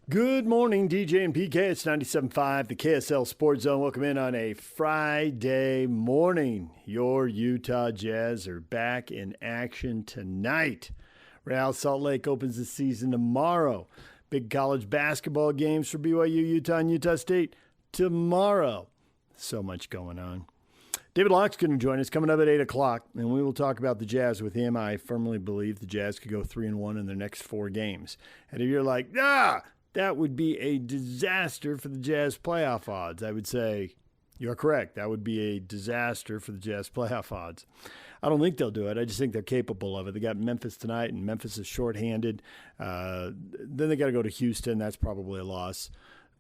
Good morning, DJ and PK. It's 97.5, the KSL Sports Zone. Welcome in on a Friday morning. Your Utah Jazz are back in action tonight. Real Salt Lake opens the season tomorrow. Big college basketball games for BYU, Utah, and Utah State tomorrow. So much going on. David Locke's going to join us coming up at 8 o'clock, and we will talk about the Jazz with him. I firmly believe the Jazz could go 3-1 in their next 4 games. And if you're like, that would be a disaster for the Jazz playoff odds, I would say you're correct. That would be a disaster for the Jazz playoff odds. I don't think they'll do it. I just think they're capable of it. They got Memphis tonight, and Memphis is shorthanded. Then they got to go to Houston. That's probably a loss.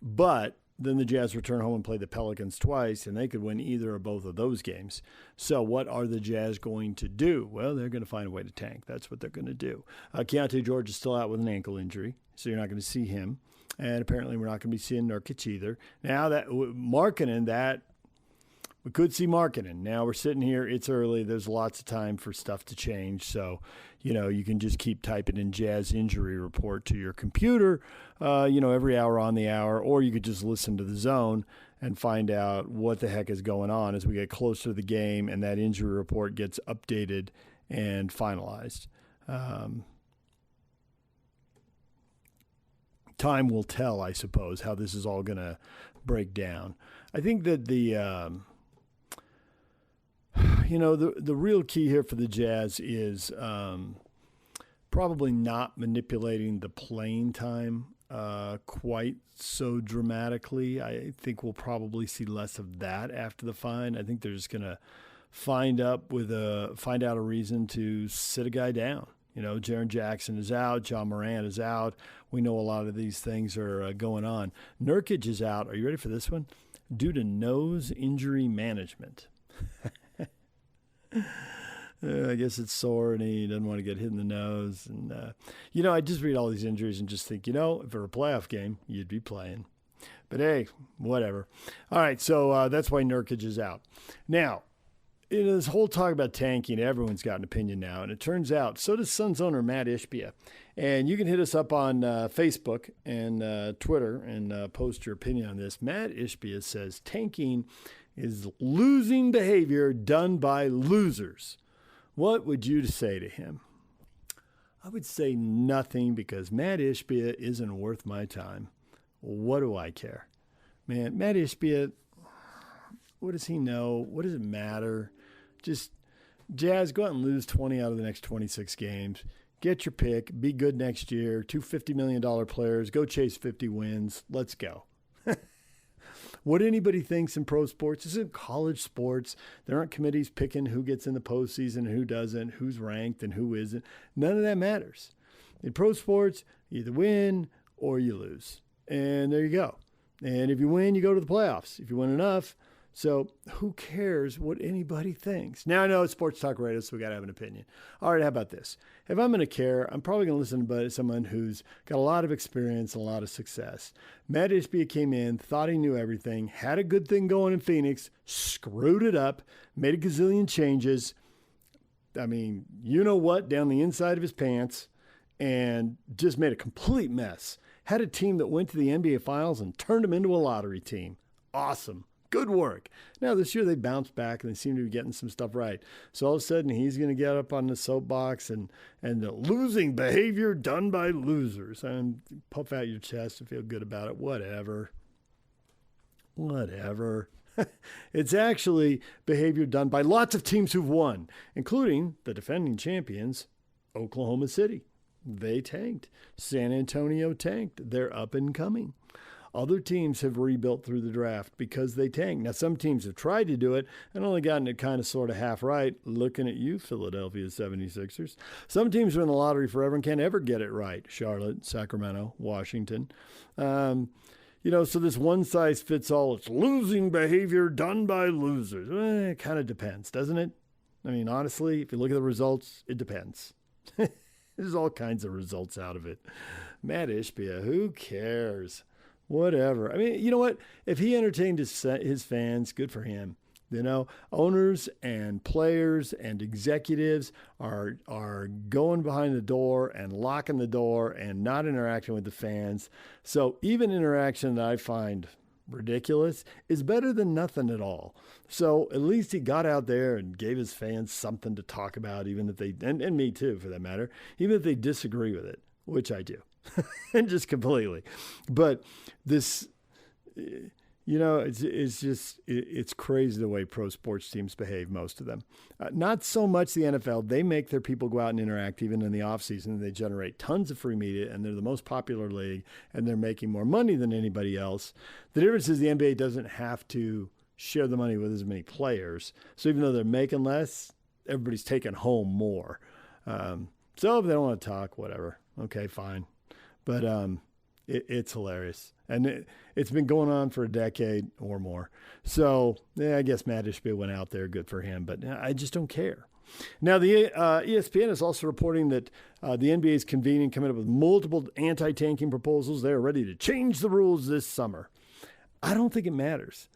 But then the Jazz return home and play the Pelicans twice, and they could win either or both of those games. So what are the Jazz going to do? Well, they're going to find a way to tank. That's what they're going to do. Keontae George is still out with an ankle injury, so you're not going to see him. And apparently we're not going to be seeing Nurkic either. Now that Markkanen, that we could see Markkanen. Now we're sitting here. It's early. There's lots of time for stuff to change. So, you can just keep typing in Jazz injury report to your computer, every hour on the hour, or you could just listen to the zone and find out what the heck is going on as we get closer to the game and that injury report gets updated and finalized. Time will tell, I suppose, how this is all going to break down. I think that the real key here for the Jazz is probably not manipulating the playing time quite so dramatically. I think we'll probably see less of that after the fine. I think they're just going to find out a reason to sit a guy down. Jaren Jackson is out. John Morant is out. We know a lot of these things are going on. Nurkic is out. Are you ready for this one? Due to nose injury management. I guess it's sore and he doesn't want to get hit in the nose. And, I just read all these injuries and just think, if it were a playoff game, you'd be playing. But, hey, whatever. All right, so that's why Nurkic is out. Now, this whole talk about tanking, everyone's got an opinion now. And it turns out, so does Suns owner Matt Ishbia. And you can hit us up on Facebook and Twitter and post your opinion on this. Matt Ishbia says tanking is losing behavior done by losers. What would you say to him? I would say nothing because Matt Ishbia isn't worth my time. What do I care? Man, Matt Ishbia, what does he know? What does it matter? Just Jazz, go out and lose 20 out of the next 26 games. Get your pick. Be good next year. Two $50 million players. Go chase 50 wins. Let's go. What anybody thinks in pro sports, this is college sports. There aren't committees picking who gets in the postseason and who doesn't, who's ranked and who isn't. None of that matters. In pro sports, you either win or you lose. And there you go. And if you win, you go to the playoffs. If you win enough. So who cares what anybody thinks? Now, I know it's Sports Talk Radio, so we got to have an opinion. All right, how about this? If I'm going to care, I'm probably going to listen to someone who's got a lot of experience and a lot of success. Matt Ishbia came in, thought he knew everything, had a good thing going in Phoenix, screwed it up, made a gazillion changes. I mean, you know what, down the inside of his pants, and just made a complete mess. Had a team that went to the NBA Finals and turned them into a lottery team. Awesome. Good work. Now, this year they bounced back and they seem to be getting some stuff right. So all of a sudden he's going to get up on the soapbox and the losing behavior done by losers. And puff out your chest and feel good about it. Whatever. It's actually behavior done by lots of teams who've won, including the defending champions, Oklahoma City. They tanked. San Antonio tanked. They're up and coming. Other teams have rebuilt through the draft because they tanked. Now, some teams have tried to do it and only gotten it kind of sort of half right. Looking at you, Philadelphia 76ers. Some teams are in the lottery forever and can't ever get it right. Charlotte, Sacramento, Washington. So this one-size-fits-all, it's losing behavior done by losers. It kind of depends, doesn't it? I mean, honestly, if you look at the results, it depends. There's all kinds of results out of it. Matt Ishbia, who cares? Whatever. I mean, you know what? If he entertained his fans, good for him. You know, owners and players and executives are going behind the door and locking the door and not interacting with the fans. So even interaction that I find ridiculous is better than nothing at all. So at least he got out there and gave his fans something to talk about, even if they, and me too for that matter, even if they disagree with it, which I do, and just completely. But this, you know, it's crazy the way pro sports teams behave, most of them. Not so much the NFL. They make their people go out and interact even in the offseason. They generate tons of free media, and they're the most popular league, and they're making more money than anybody else. The difference is the NBA doesn't have to share the money with as many players. So even though they're making less, everybody's taking home more. So if they don't want to talk, whatever. Okay, fine. But it's hilarious. And it's been going on for a decade or more. So I guess Matt Ishbia went out there. Good for him. But I just don't care. Now, the ESPN is also reporting that the NBA is convening, coming up with multiple anti-tanking proposals. They are ready to change the rules this summer. I don't think it matters.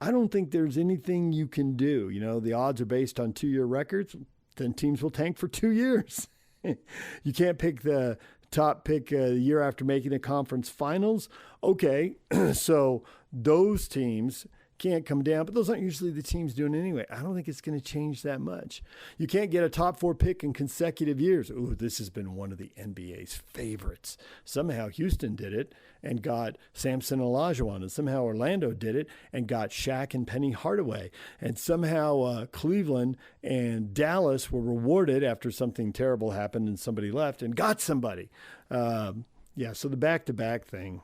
I don't think there's anything you can do. You know, the odds are based on 2-year records. Then teams will tank for 2 years. You can't pick the top pick the year after making the conference finals. Okay, so those teams can't come down, but those aren't usually the teams doing it anyway. I don't think it's going to change that much. You can't get a top 4 pick in consecutive years. Ooh, this has been one of the NBA's favorites. Somehow Houston did it and got Samson Olajuwon, and somehow Orlando did it and got Shaq and Penny Hardaway, and somehow Cleveland and Dallas were rewarded after something terrible happened and somebody left and got somebody. So the back-to-back thing.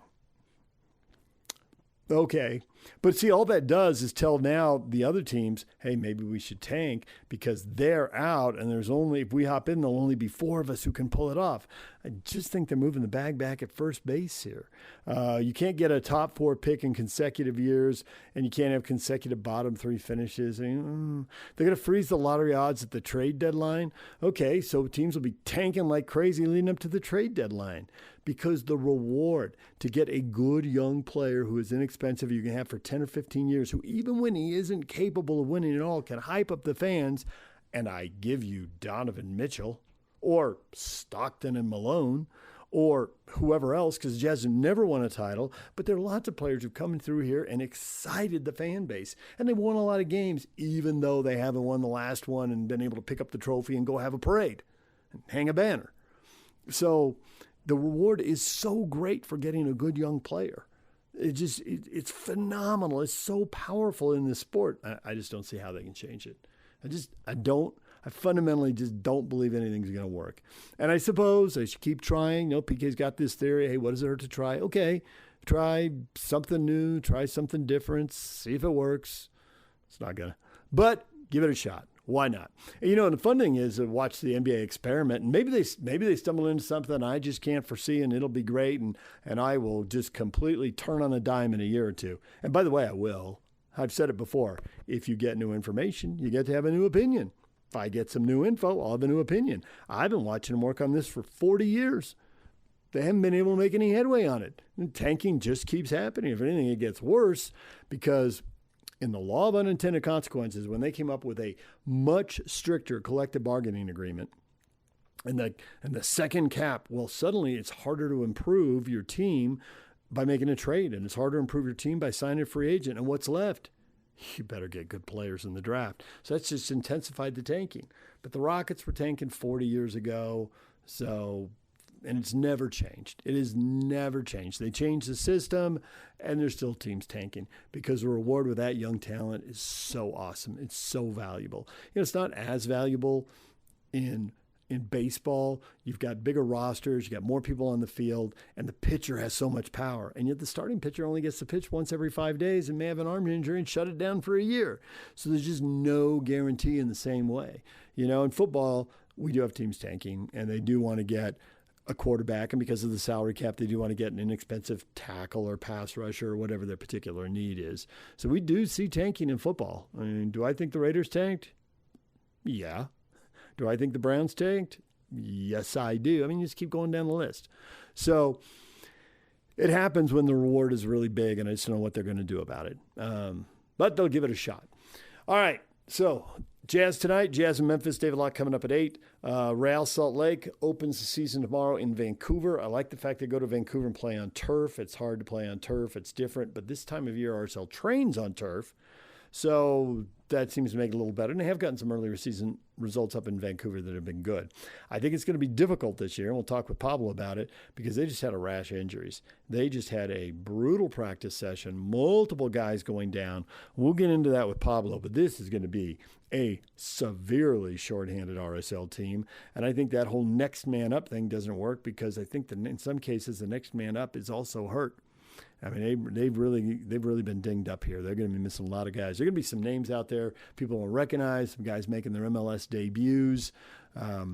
Okay. But see, all that does is tell now the other teams, hey, maybe we should tank because they're out and there's only, if we hop in, there'll only be 4 of us who can pull it off. I just think they're moving the bag back at first base here. You can't get a top 4 pick in consecutive years and you can't have consecutive bottom 3 finishes. They're going to freeze the lottery odds at the trade deadline. Okay, so teams will be tanking like crazy leading up to the trade deadline because the reward to get a good young player who is inexpensive, you can have for 10 or 15 years, who even when he isn't capable of winning at all can hype up the fans, and I give you Donovan Mitchell or Stockton and Malone or whoever else, because Jazz have never won a title, but there are lots of players who've come through here and excited the fan base, and they've won a lot of games even though they haven't won the last one and been able to pick up the trophy and go have a parade and hang a banner. So the reward is so great for getting a good young player. It's phenomenal. It's so powerful in this sport. I just don't see how they can change it. I fundamentally just don't believe anything's going to work. And I suppose I should keep trying. You know, PK's got this theory. Hey, what does it hurt to try? Okay, try something new, try something different, see if it works. It's not going to. But give it a shot. Why not? And, you know, and the fun thing is to watch the NBA experiment, and maybe they stumble into something I just can't foresee, and it'll be great, and I will just completely turn on a dime in a year or two. And by the way, I will. I've said it before. If you get new information, you get to have a new opinion. If I get some new info, I'll have a new opinion. I've been watching them work on this for 40 years. They haven't been able to make any headway on it. And tanking just keeps happening. If anything, it gets worse because in the law of unintended consequences, when they came up with a much stricter collective bargaining agreement and the second cap, well, suddenly it's harder to improve your team by making a trade, and it's harder to improve your team by signing a free agent. And what's left? You better get good players in the draft. So that's just intensified the tanking. But the Rockets were tanking 40 years ago, and it's never changed. It has never changed. They changed the system, and there's still teams tanking because the reward with that young talent is so awesome. It's so valuable. You know, it's not as valuable in baseball. You've got bigger rosters, you got more people on the field, and the pitcher has so much power. And yet the starting pitcher only gets to pitch once every 5 days and may have an arm injury and shut it down for a year. So there's just no guarantee in the same way. You know, in football, we do have teams tanking, and they do want to get a quarterback, and because of the salary cap, they do want to get an inexpensive tackle or pass rusher or whatever their particular need is. So we do see tanking in football. I mean, do I think the Raiders tanked? Yeah. Do I think the Browns tanked? Yes, I do. I mean, you just keep going down the list. So it happens when the reward is really big, and I just don't know what they're going to do about it. But they'll give it a shot. All right, so Jazz tonight, Jazz in Memphis, David Locke coming up at 8. Real Salt Lake opens the season tomorrow in Vancouver. I like the fact they go to Vancouver and play on turf. It's hard to play on turf. It's different, but this time of year, RSL trains on turf. So that seems to make it a little better. And they have gotten some earlier season results up in Vancouver that have been good. I think it's going to be difficult this year, and we'll talk with Pablo about it, because they just had a rash of injuries. They just had a brutal practice session, multiple guys going down. We'll get into that with Pablo, but this is going to be a severely shorthanded RSL team. And I think that whole next man up thing doesn't work, because I think that in some cases the next man up is also hurt. I mean, they've really been dinged up here. They're going to be missing a lot of guys. There are going to be some names out there people will recognize, some guys making their MLS debuts. I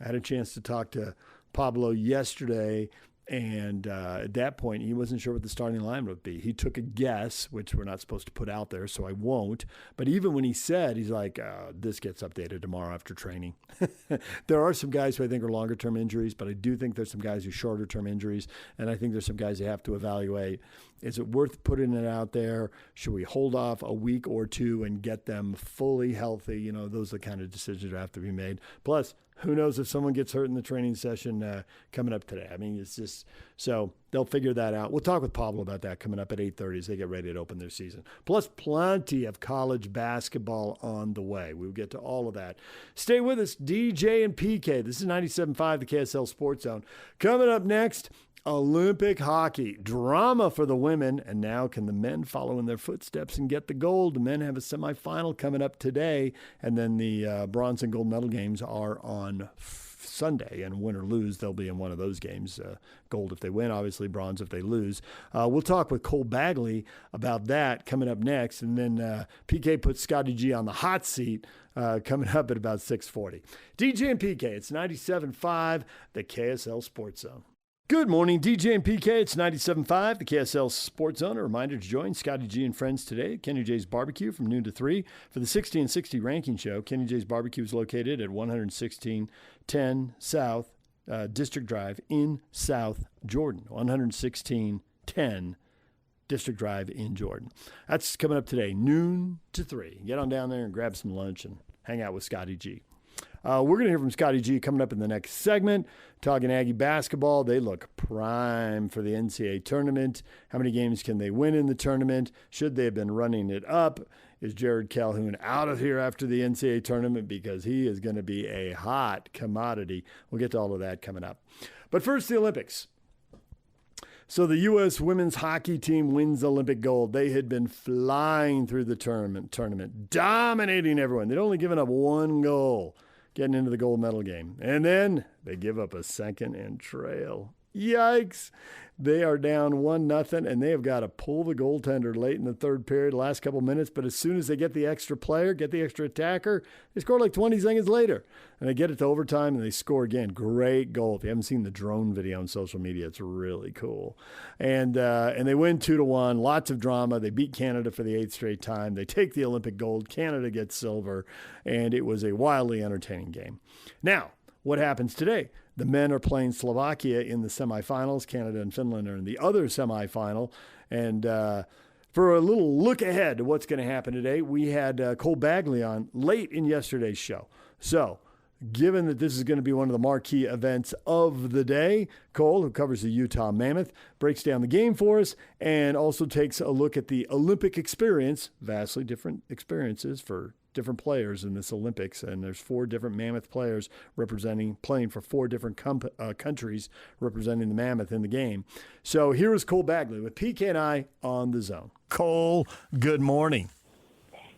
had a chance to talk to Pablo yesterday, and at that point, he wasn't sure what the starting line would be. He took a guess, which we're not supposed to put out there, so I won't. But even when he said, he's like, this gets updated tomorrow after training. There are some guys who I think are longer-term injuries, but I do think there's some guys who are shorter-term injuries, and I think there's some guys you have to evaluate. Is it worth putting it out there? Should we hold off a week or two and get them fully healthy? You know, those are the kind of decisions that have to be made. Plus, who knows if someone gets hurt in the training session coming up today. I mean, it's just so they'll figure that out. We'll talk with Pablo about that coming up at 8:30 as they get ready to open their season. Plus, plenty of college basketball on the way. We'll get to all of that. Stay with us, DJ and PK. This is 97.5, the KSL Sports Zone. Coming up next, Olympic hockey. Drama for the women. And now can the men follow in their footsteps and get the gold? The men have a semifinal coming up today. And then the bronze and gold medal games are on Sunday. And win or lose, they'll be in one of those games. Gold if they win, obviously bronze if they lose. We'll talk with Cole Bagley about that coming up next. And then PK puts Scotty G on the hot seat coming up at about 6:40. DJ and PK, it's 97.5, the KSL Sports Zone. Good morning, DJ and PK. It's 97.5, the KSL Sports Zone. A reminder to join Scotty G and friends today at Kenny J's Barbecue from noon to 3 for the 60 and 60 ranking show. Kenny J's Barbecue is located at 11610 South District Drive in South Jordan. 11610 District Drive in Jordan. That's coming up today, noon to 3. Get on down there and grab some lunch and hang out with Scotty G. We're going to hear from Scotty G coming up in the next segment, talking Aggie basketball. They look prime for the NCAA tournament. How many games can they win in the tournament? Should they have been running it up? Is Jared Calhoun out of here after the NCAA tournament? Because he is going to be a hot commodity. We'll get to all of that coming up. But first, the Olympics. So the U.S. women's hockey team wins Olympic gold. They had been flying through the tournament, dominating everyone. They'd only given up one goal, getting into the gold medal game. And then they give up a second and trail. Yikes. They are down 1-0, and they have got to pull the goaltender late in the third period, last couple minutes. But as soon as they get the extra player, get the extra attacker, they score like 20 seconds later. And they get it to overtime, and they score again. Great goal. If you haven't seen the drone video on social media, it's really cool. And they win 2-1. Lots of drama. They beat Canada for the 8th straight time. They take the Olympic gold. Canada gets silver. And it was a wildly entertaining game. Now, what happens today? The men are playing Slovakia in the semifinals. Canada and Finland are in the other semifinal. And for a little look ahead to what's going to happen today, we had Cole Bagley on late in yesterday's show. So given that this is going to be one of the marquee events of the day, Cole, who covers the Utah Mammoth, breaks down the game for us and also takes a look at the Olympic experience, vastly different experiences for different players in this Olympics, and there's 4 different Mammoth players playing for 4 different countries representing the Mammoth in the game. So here is Cole Bagley with PK and I on the zone. Cole, good morning.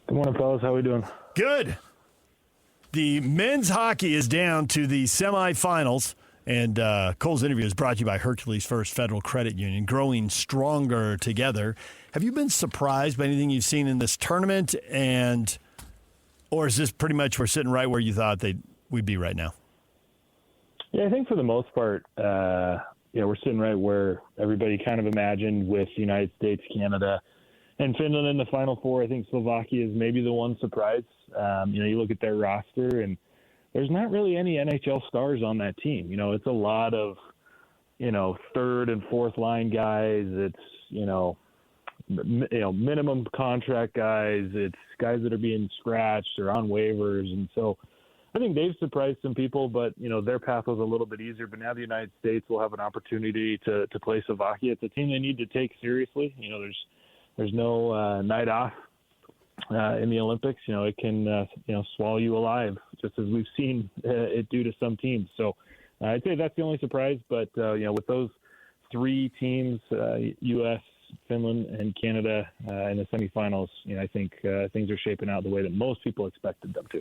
Good morning, fellas. How are we doing? Good. The men's hockey is down to the semifinals, and Cole's interview is brought to you by Hercules First Federal Credit Union, growing stronger together. Have you been surprised by anything you've seen in this tournament, or is this pretty much we're sitting right where you thought we'd be right now? Yeah, I think for the most part, we're sitting right where everybody kind of imagined with the United States, Canada, and Finland in the Final Four. I think Slovakia is maybe the one surprise. You look at their roster, and there's not really any NHL stars on that team. It's a lot of, third and fourth line guys. It's, minimum contract guys. It's guys that are being scratched or on waivers. And so I think they've surprised some people, but, their path was a little bit easier. But now the United States will have an opportunity to play Slovakia. It's a team they need to take seriously. There's no night off in the Olympics. It can, swallow you alive, just as we've seen it do to some teams. So I'd say that's the only surprise. But, with those three teams, U.S., Finland, and Canada in the semifinals, I think things are shaping out the way that most people expected them to.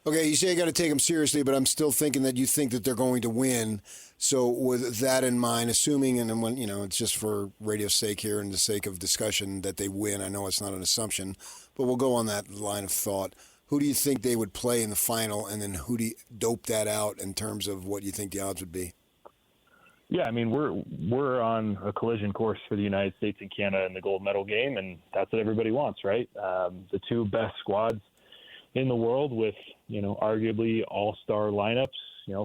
Okay, you say you got to take them seriously, but I'm still thinking that you think that they're going to win. So with that in mind, assuming, and then when it's just for radio's sake here and the sake of discussion that they win. I know it's not an assumption, but we'll go on that line of thought. Who do you think they would play in the final, and then who do you dope that out in terms of what you think the odds would be? Yeah, I mean, we're on a collision course for the United States and Canada in the gold medal game, and that's what everybody wants, right? The two best squads in the world with, arguably all-star lineups,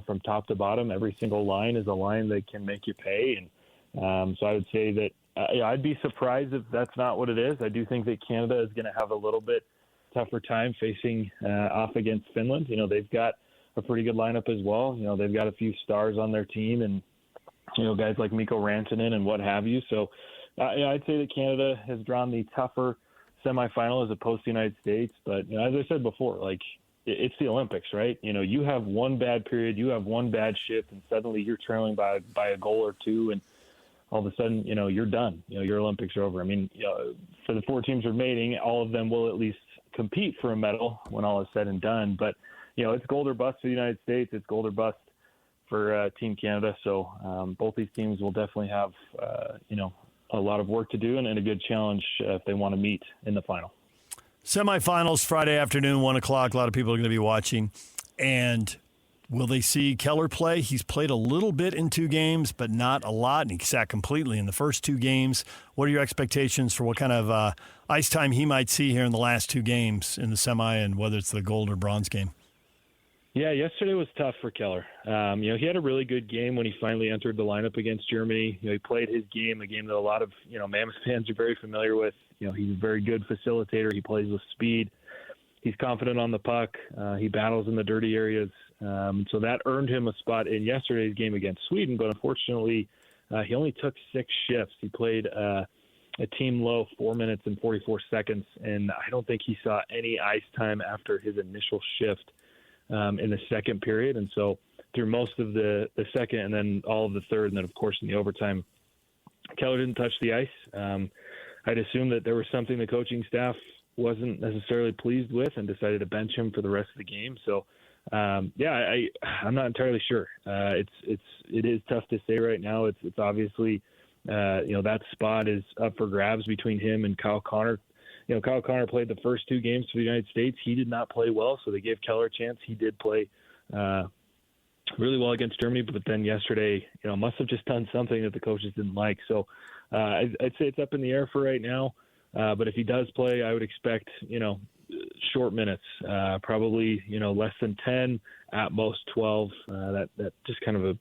from top to bottom. Every single line is a line that can make you pay. And so I would say that I'd be surprised if that's not what it is. I do think that Canada is going to have a little bit tougher time facing off against Finland. They've got a pretty good lineup as well. They've got a few stars on their team and, guys like Mikko Rantanen and what have you. So I'd say that Canada has drawn the tougher semifinal as opposed to the United States. But as I said before, it's the Olympics, right? You have one bad period, you have one bad shift, and suddenly you're trailing by a goal or two, and all of a sudden, you're done. Your Olympics are over. I mean, for the four teams remaining, all of them will at least compete for a medal when all is said and done. But, it's gold or bust for the United States. It's gold or bust for Team Canada. So both these teams will definitely have, a lot of work to do and a good challenge if they want to meet in the final. Semifinals Friday afternoon, 1 o'clock. A lot of people are going to be watching. And will they see Keller play? He's played a little bit in 2 games, but not a lot. And he sat completely in the first 2 games. What are your expectations for what kind of ice time he might see here in the last 2 games in the semi, and whether it's the gold or bronze game? Yeah, yesterday was tough for Keller. He had a really good game when he finally entered the lineup against Germany. He played his game, a game that a lot of, Mammoth fans are very familiar with. He's a very good facilitator. He plays with speed. He's confident on the puck. He battles in the dirty areas. So that earned him a spot in yesterday's game against Sweden. But unfortunately, he only took 6 shifts. He played a team low 4 minutes and 44 seconds. And I don't think he saw any ice time after his initial shift in the second period. And so through most of the second and then all of the third, and then, of course, in the overtime, Keller didn't touch the ice. I'd assume that there was something the coaching staff wasn't necessarily pleased with and decided to bench him for the rest of the game. So, I'm not entirely sure. It is tough to say right now. It's obviously, that spot is up for grabs between him and Kyle Connor. Kyle Connor played the first 2 games for the United States. He did not play well, so they gave Keller a chance. He did play really well against Germany, but then yesterday, must have just done something that the coaches didn't like. So I'd say it's up in the air for right now. But if he does play, I would expect, short minutes, probably, less than 10, at most 12. That just kind of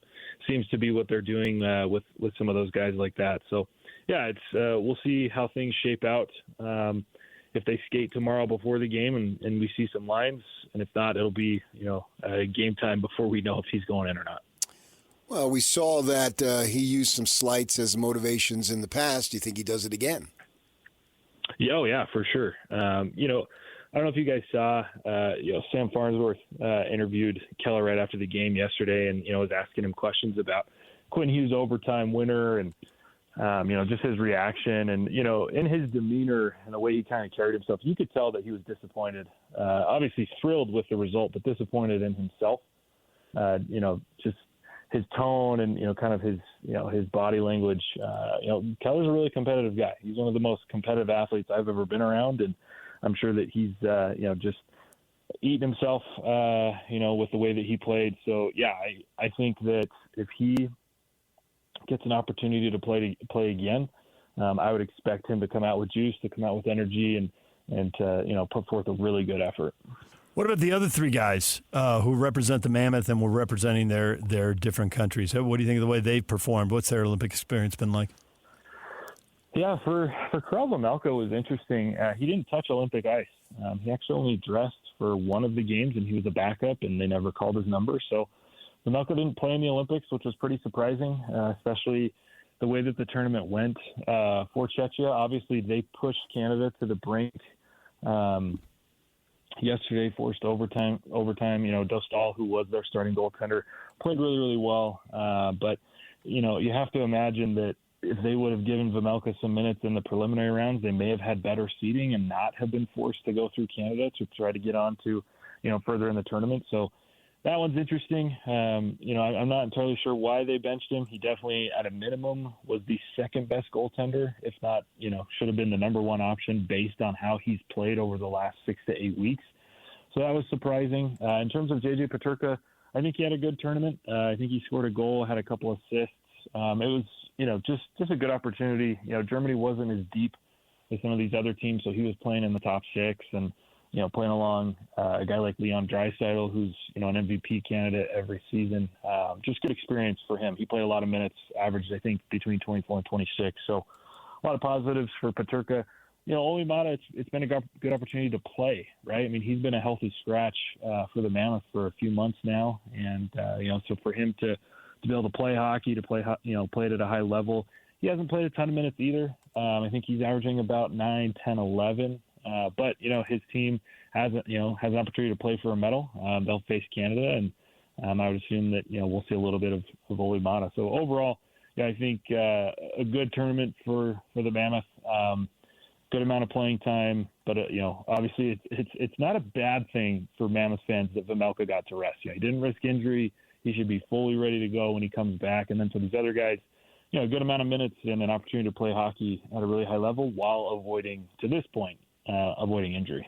seems to be what they're doing with some of those guys like that. So, yeah, we'll see how things shape out. If they skate tomorrow before the game and we see some lines, and if not, it'll be, game time before we know if he's going in or not. Well, we saw that he used some slights as motivations in the past. Do you think he does it again? Yeah, oh, yeah, for sure. I don't know if you guys saw, Sam Farnsworth interviewed Keller right after the game yesterday and, was asking him questions about Quinn Hughes' overtime winner and, just his reaction and, in his demeanor and the way he kind of carried himself, you could tell that he was disappointed, obviously thrilled with the result, but disappointed in himself. Just his tone and, kind of his body language. Keller's a really competitive guy. He's one of the most competitive athletes I've ever been around. And I'm sure that he's, just eating himself, with the way that he played. So, yeah, I think that if he gets an opportunity to play again, I would expect him to come out with juice, to come out with energy and to, put forth a really good effort. What about the other 3 guys who represent the Mammoth and were representing their different countries? What do you think of the way they've performed? What's their Olympic experience been like? Yeah, for Karel Vejmelka was interesting. He didn't touch Olympic ice. He actually only dressed for one of the games, and he was a backup, and they never called his number. So Vejmelka didn't play in the Olympics, which was pretty surprising, especially the way that the tournament went for Czechia. Obviously, they pushed Canada to the brink yesterday, forced overtime. Dostal, who was their starting goaltender, played really, really well. But, you have to imagine that if they would have given Vejmelka some minutes in the preliminary rounds, they may have had better seeding and not have been forced to go through Canada to try to get on to, further in the tournament. So that one's interesting. I'm not entirely sure why they benched him. He definitely, at a minimum, was the second best goaltender, if not, should have been the number one option based on how he's played over the last 6 to 8 weeks. So that was surprising. In terms of JJ Peterka, I think he had a good tournament. I think he scored a goal, had a couple assists. It was, just a good opportunity. Germany wasn't as deep as some of these other teams, so he was playing in the top six and, playing along a guy like Leon Draisaitl, who's, an MVP candidate every season. Just good experience for him. He played a lot of minutes, averaged, I think, between 24 and 26. So a lot of positives for Peterka. Olli Mata, it's been a good opportunity to play, right? I mean, he's been a healthy scratch for the Mammoth for a few months now. And, so for him to be able to play hockey, to play it at a high level, he hasn't played a ton of minutes either. I think he's averaging about 9, 10, 11. But, his team has an opportunity to play for a medal. They'll face Canada, and I would assume that, we'll see a little bit of Olli Mata. So overall, I think a good tournament for the Mammoth. Good amount of playing time, but obviously it's not a bad thing for Mammoth fans that Vejmelka got to rest. He didn't risk injury. He should be fully ready to go when he comes back. And then for these other guys, a good amount of minutes and an opportunity to play hockey at a really high level while avoiding, to this point, avoiding injury.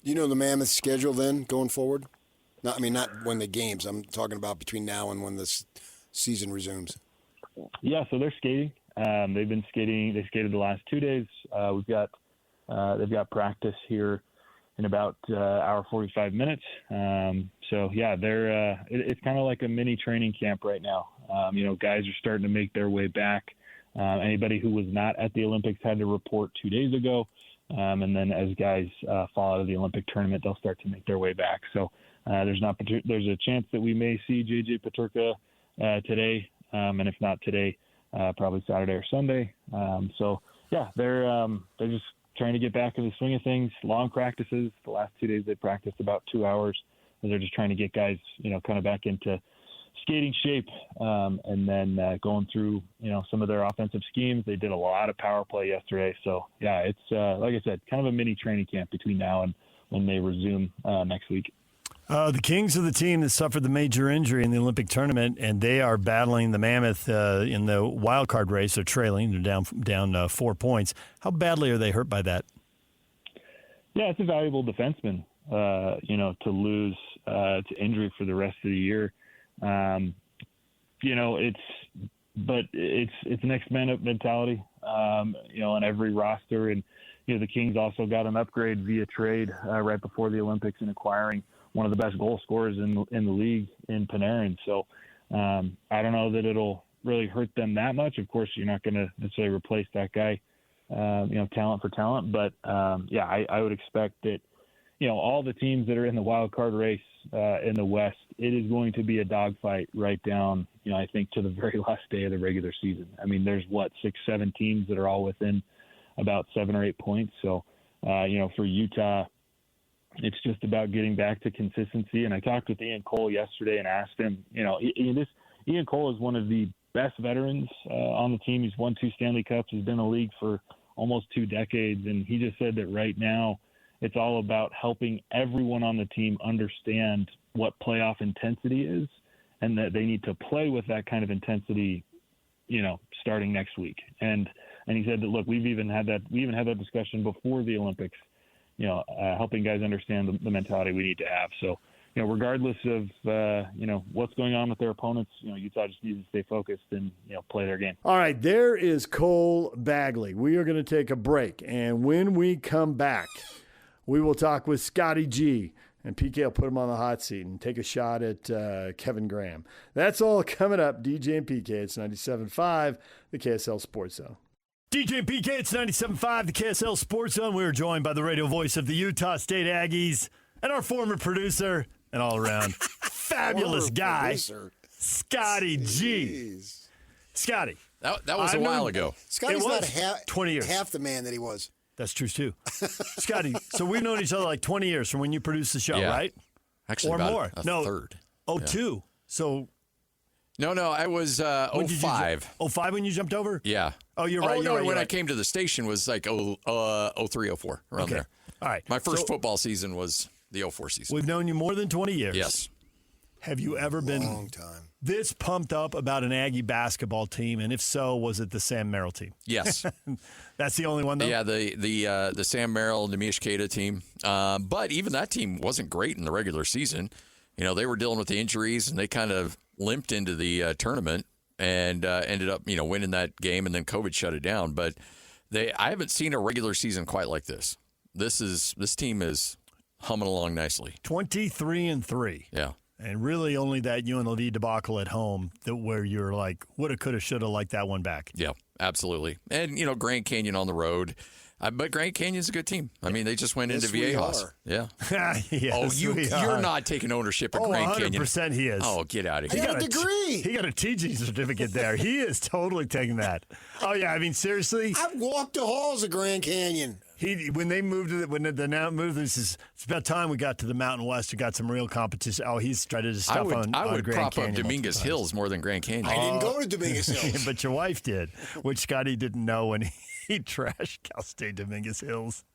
Do you know the Mammoth schedule then going forward? Not when the games. I'm talking about between now and when this season resumes. Yeah, so they're skating. They've been skating. They skated the last 2 days. They've got practice here in about hour 45 minutes. They're it's kind of like a mini training camp right now. Guys are starting to make their way back. Anybody who was not at the Olympics had to report 2 days ago. And then as guys fall out of the Olympic tournament, they'll start to make their way back. So there's a chance that we may see JJ Peterka today. And if not today, probably Saturday or Sunday. They're just trying to get back in the swing of things. Long practices. The last 2 days they practiced about 2 hours. And they're just trying to get guys, kind of back into skating shape, and then going through, some of their offensive schemes. They did a lot of power play yesterday. So, it's, like I said, kind of a mini training camp between now and when they resume next week. The Kings are the team that suffered the major injury in the Olympic tournament, and they are battling the Mammoth in the wild card race. They're trailing. They're down 4 points. How badly are they hurt by that? Yeah, it's a valuable defenseman, to lose to injury for the rest of the year. It's an X-Men mentality, on every roster. And, the Kings also got an upgrade via trade right before the Olympics in acquiring one of the best goal scorers in the league in Panarin. So I don't know that it'll really hurt them that much. Of course, you're not going to necessarily replace that guy, talent for talent. But, I would expect that, all the teams that are in the wild card race in the West, it is going to be a dogfight right down, I think, to the very last day of the regular season. I mean, there's 6, 7 teams that are all within about 7 or 8 points. So, for Utah, it's just about getting back to consistency. And I talked with Ian Cole yesterday and asked him, Ian Cole is one of the best veterans on the team. He's won 2 Stanley Cups. He's been in the league for almost 2 decades. And he just said that right now it's all about helping everyone on the team understand what playoff intensity is and that they need to play with that kind of intensity, starting next week. And he said that, look, we even had that discussion before the Olympics, helping guys understand the mentality we need to have. So, regardless of, what's going on with their opponents, Utah just needs to stay focused and, play their game. All right, there is Cole Bagley. We are going to take a break. And when we come back, we will talk with Scotty G. And PK will put him on the hot seat and take a shot at Kevin Graham. That's all coming up. DJ and PK, it's 97.5, the KSL Sports Zone. DJ and PK, it's 97.5, the KSL Sports Zone. We are joined by the radio voice of the Utah State Aggies and our former producer and all-around fabulous guy, Scotty G. Scotty. That was a while ago. Scotty's not 20 years. half the man that he was. That's true, too. Scotty, so we've known each other like 20 years from when you produced the show, right? Actually, or about more. a third. Oh, yeah. 2. So... No, I was 05. 05 when you jumped over? Yeah. Oh, you're right. When I came to the station was like 03, 04, around there. All right. My first football season was the 04 season. We've known you more than 20 years. Yes. Have you ever been this pumped up about an Aggie basketball team? And if so, was it the Sam Merrill team? Yes. That's the only one, though? Yeah, the Sam Merrill, Nemish Keita team. But even that team wasn't great in the regular season. You know, they were dealing with the injuries, and they kind of limped into the tournament and ended up, winning that game, and then COVID shut it down. But I haven't seen a regular season quite like this. This team is humming along nicely. 23-3. Yeah. And really only that UNLV debacle at home where you're like, woulda, coulda, shoulda, like that one back. Yeah, absolutely. And, Grand Canyon on the road. But Grand Canyon's a good team. I mean, they just went into Viejas. Yeah. Yes, you're not taking ownership of Grand Canyon. 100% he is. Oh, get out of here. He got a degree. He got a teaching certificate there. He is totally taking that. Oh, yeah. I mean, seriously. I've walked the halls of Grand Canyon. When they moved to when the now moved, it's about time we got to the Mountain West and got some real competition. Oh, he's tried to stuff on I would Grand prop Canyon up Dominguez Hills more than Grand Canyon. I didn't go to Dominguez Hills. But your wife did, which Scotty didn't know when he trashed Cal State Dominguez Hills.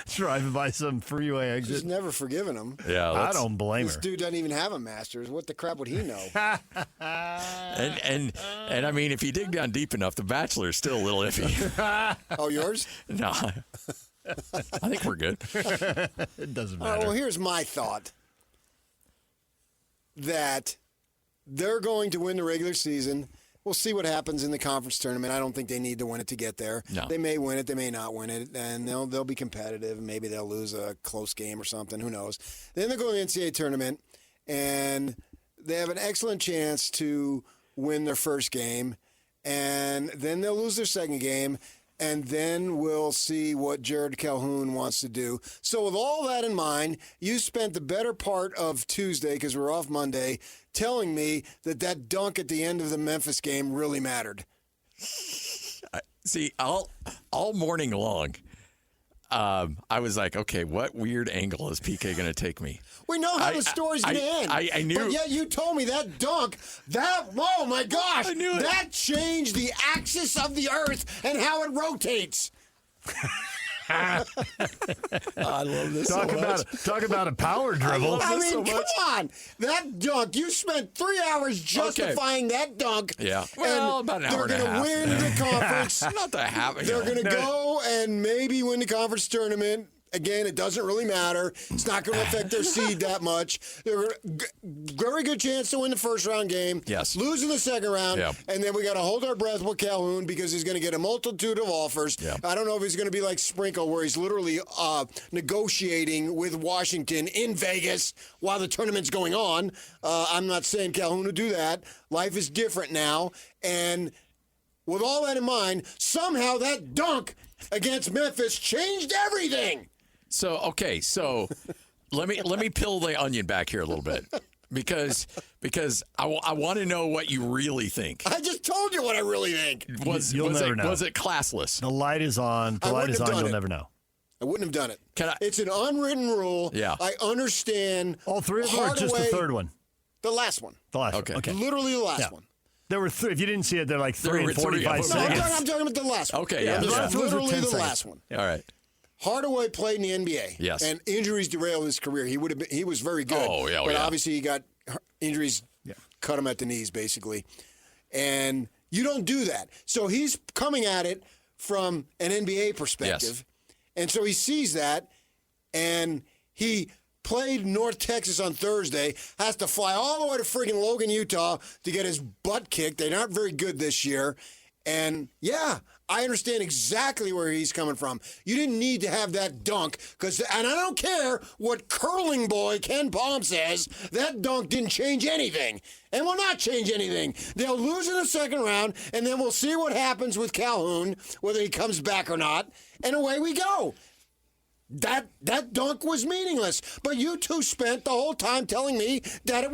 Driving by some freeway exit. She's never forgiven him. Yeah, I don't blame This her. dude doesn't even have a master's. What the crap would he know? And I mean, if you dig down deep enough, the Bachelor is still a little iffy. Oh, yours? No, I think we're good. It doesn't matter. Well, here's my thought. That they're going to win the regular season. We'll see what happens in the conference tournament. I don't think they need to win it to get there. No. They may win it, they may not win it, and they'll be competitive, and maybe they'll lose a close game or something. Who knows? Then they're going to the NCAA tournament, and they have an excellent chance to win their first game, and then they'll lose their second game, and then we'll see what Jared Calhoun wants to do. So with all that in mind, you spent the better part of Tuesday, because we're off Monday, telling me that dunk at the end of the Memphis game really mattered. See, all morning long, I was like, okay, what weird angle is PK going to take me? We know how the story's going to end. I knew. But yet you told me that dunk, oh my gosh, I knew it. That changed the axis of the earth and how it rotates. I love this Talk about a power dribble. I mean, come on. That dunk, you spent 3 hours justifying that dunk. Yeah. Well, about an hour and a half. They're going to win the conference. Not that half. They're going to go and maybe win the conference tournament. Again, it doesn't really matter. It's not going to affect their seed that much. They're very good chance to win the first round game. Yes. Lose in the second round. Yep. And then we got to hold our breath with Calhoun because he's going to get a multitude of offers. Yep. I don't know if he's going to be like Sprinkle where he's literally negotiating with Washington in Vegas while the tournament's going on. I'm not saying Calhoun would do that. Life is different now. And with all that in mind, somehow that dunk against Memphis changed everything. So let me peel the onion back here a little bit because I want to know what you really think. I just told you what I really think. Was it classless? The light is on. The light is on. You'll never know. I wouldn't have done it. Can I? It's an unwritten rule. Yeah. I understand. All three of them or just the third one? The last one. The last Okay. one. Okay. Literally the last one. There were three. If you didn't see it, they're like There 3 were and three 45 of them. seconds. I'm talking about the last one. Okay, yeah. This the is last one was literally 10 the seconds. last one. All right. Hardaway played in the NBA. Yes. And injuries derailed his career. He was very good. But obviously he got injuries, cut him at the knees, basically. And you don't do that. So he's coming at it from an NBA perspective. Yes. And so he sees that, and he played North Texas on Thursday, has to fly all the way to friggin' Logan, Utah to get his butt kicked. They're not very good this year. And, yeah, I understand exactly where he's coming from. You didn't need to have that dunk, and I don't care what curling boy Ken Palm says, that dunk didn't change anything and will not change anything. They'll lose in the second round, and then we'll see what happens with Calhoun, whether he comes back or not, and away we go. That dunk was meaningless, but you two spent the whole time telling me that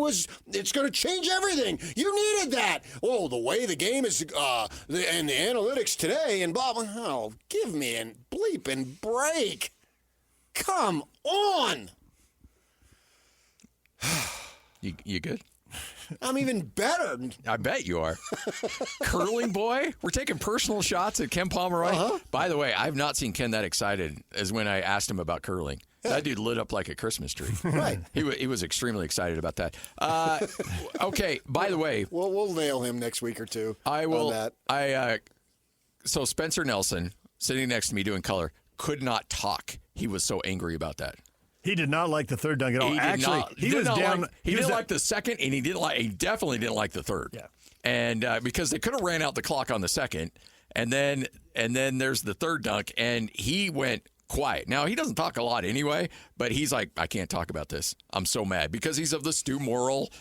it's going to change everything. You needed that. Oh, the way the game is, and the analytics today, and blah, blah. Oh, give me a bleep and break. Come on. You good? I'm even better. I bet you are. Curling boy? We're taking personal shots at Ken Pomeroy. Uh-huh. By the way, I've not seen Ken that excited as when I asked him about curling. Yeah. That dude lit up like a Christmas tree. Right. He was extremely excited about that. Okay, by the way. We'll nail him next week or two. I will. On that. So Spencer Nelson, sitting next to me doing color, could not talk. He was so angry about that. He did not like the third dunk at all. He was down. He didn't like the second, and he definitely didn't like the third. Yeah. And because they could have ran out the clock on the second, and then there's the third dunk, and he went quiet. Now he doesn't talk a lot anyway, but he's like, I can't talk about this. I'm so mad because he's of the Stu Morrill,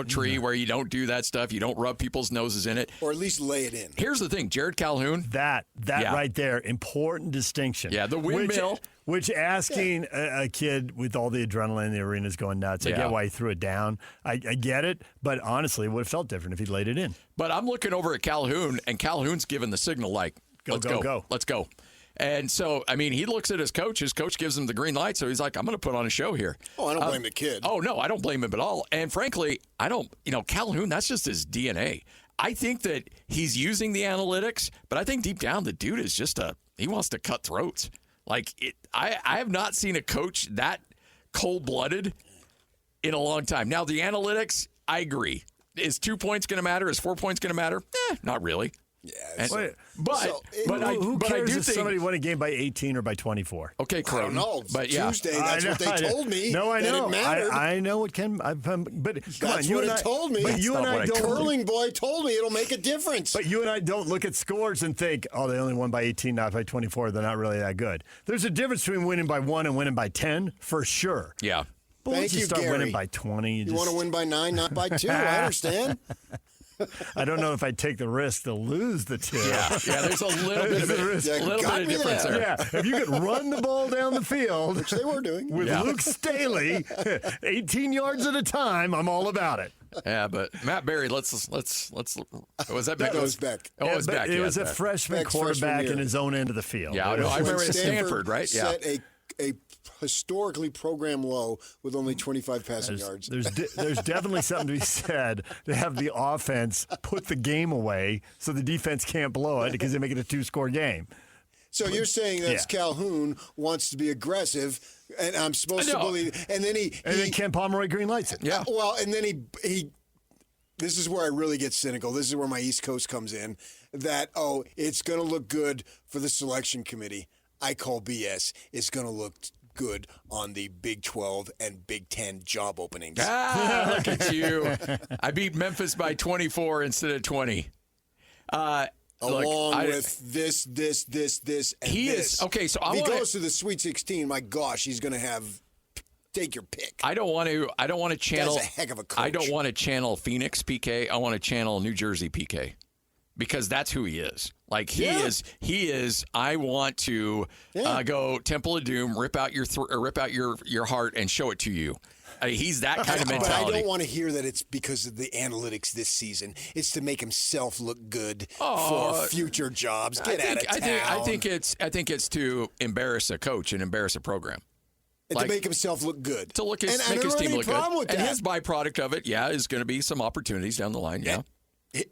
tree where you don't do that stuff. You don't rub people's noses in it, or at least lay it in. Here's the thing, Jared Calhoun. That right there, important distinction. Yeah, the windmill. Which asking a kid with all the adrenaline in the arena is going nuts. I get why he threw it down. I get it, but honestly, it would have felt different if he'd laid it in. But I'm looking over at Calhoun, and Calhoun's giving the signal like, let's go. And so, I mean, he looks at his coach. His coach gives him the green light, so he's like, I'm going to put on a show here. Oh, I don't blame the kid. Oh, no, I don't blame him at all. And frankly, Calhoun, that's just his DNA. I think that he's using the analytics, but I think deep down the dude is just he wants to cut throats. I have not seen a coach that cold-blooded in a long time. Now, the analytics, I agree. Is 2 points going to matter? Is 4 points going to matter? Not really. Yeah, who cares if somebody won a game by 18 or by 24? Okay, I don't know. But Tuesday, that's what they told me. No, I know. It mattered. I know what Ken. But come that's on, you what and it told me. But you and I don't. Curling boy told me it'll make a difference. But you and I don't look at scores and think, oh, they only won by 18, not by 24. They're not really that good. There's a difference between winning by 1 and winning by 10, for sure. Yeah. But once you start winning by 20, you want to win by 9, not by 2. I understand. I don't know if I'd take the risk to lose the 2. Yeah, there's a little bit of difference there. Yeah, if you could run the ball down the field, which they were doing, with Luke Staley, 18 yards at a time, I'm all about it. Yeah, but Matt Berry, let's. Was that Beck? That was Beck. Oh, it was Beck. It was a freshman quarterback in his own end of the field. Yeah, I remember at Stanford, right? Set a historically programmed low with only 25 passing yards. There's definitely something to be said to have the offense put the game away so the defense can't blow it because they make it a 2-score game. So you're saying that Calhoun wants to be aggressive, and I'm supposed to believe, and then Ken Pomeroy green lights it. Yeah. Well, and then he. This is where I really get cynical. This is where my East Coast comes in. That it's going to look good for the selection committee. I call BS. It's going to look good on the Big 12 and Big 10 job openings. Look at you. I beat Memphis by 24 instead of 20. Along with this, and this. Is okay. So if he goes to the Sweet 16, my gosh, he's going to take your pick. I don't want to channel. That's a heck of a coach. I don't want to channel Phoenix PK. I want to channel New Jersey PK. Because that's who he is. Like he is. I want to go Temple of Doom, rip out your heart, and show it to you. He's that kind of mentality. But I don't want to hear that it's because of the analytics this season. It's to make himself look good for future jobs. Get out of town. I think it's to embarrass a coach and embarrass a program. And to make himself look good. To make his team look good. And his byproduct of it, is going to be some opportunities down the line. Yeah.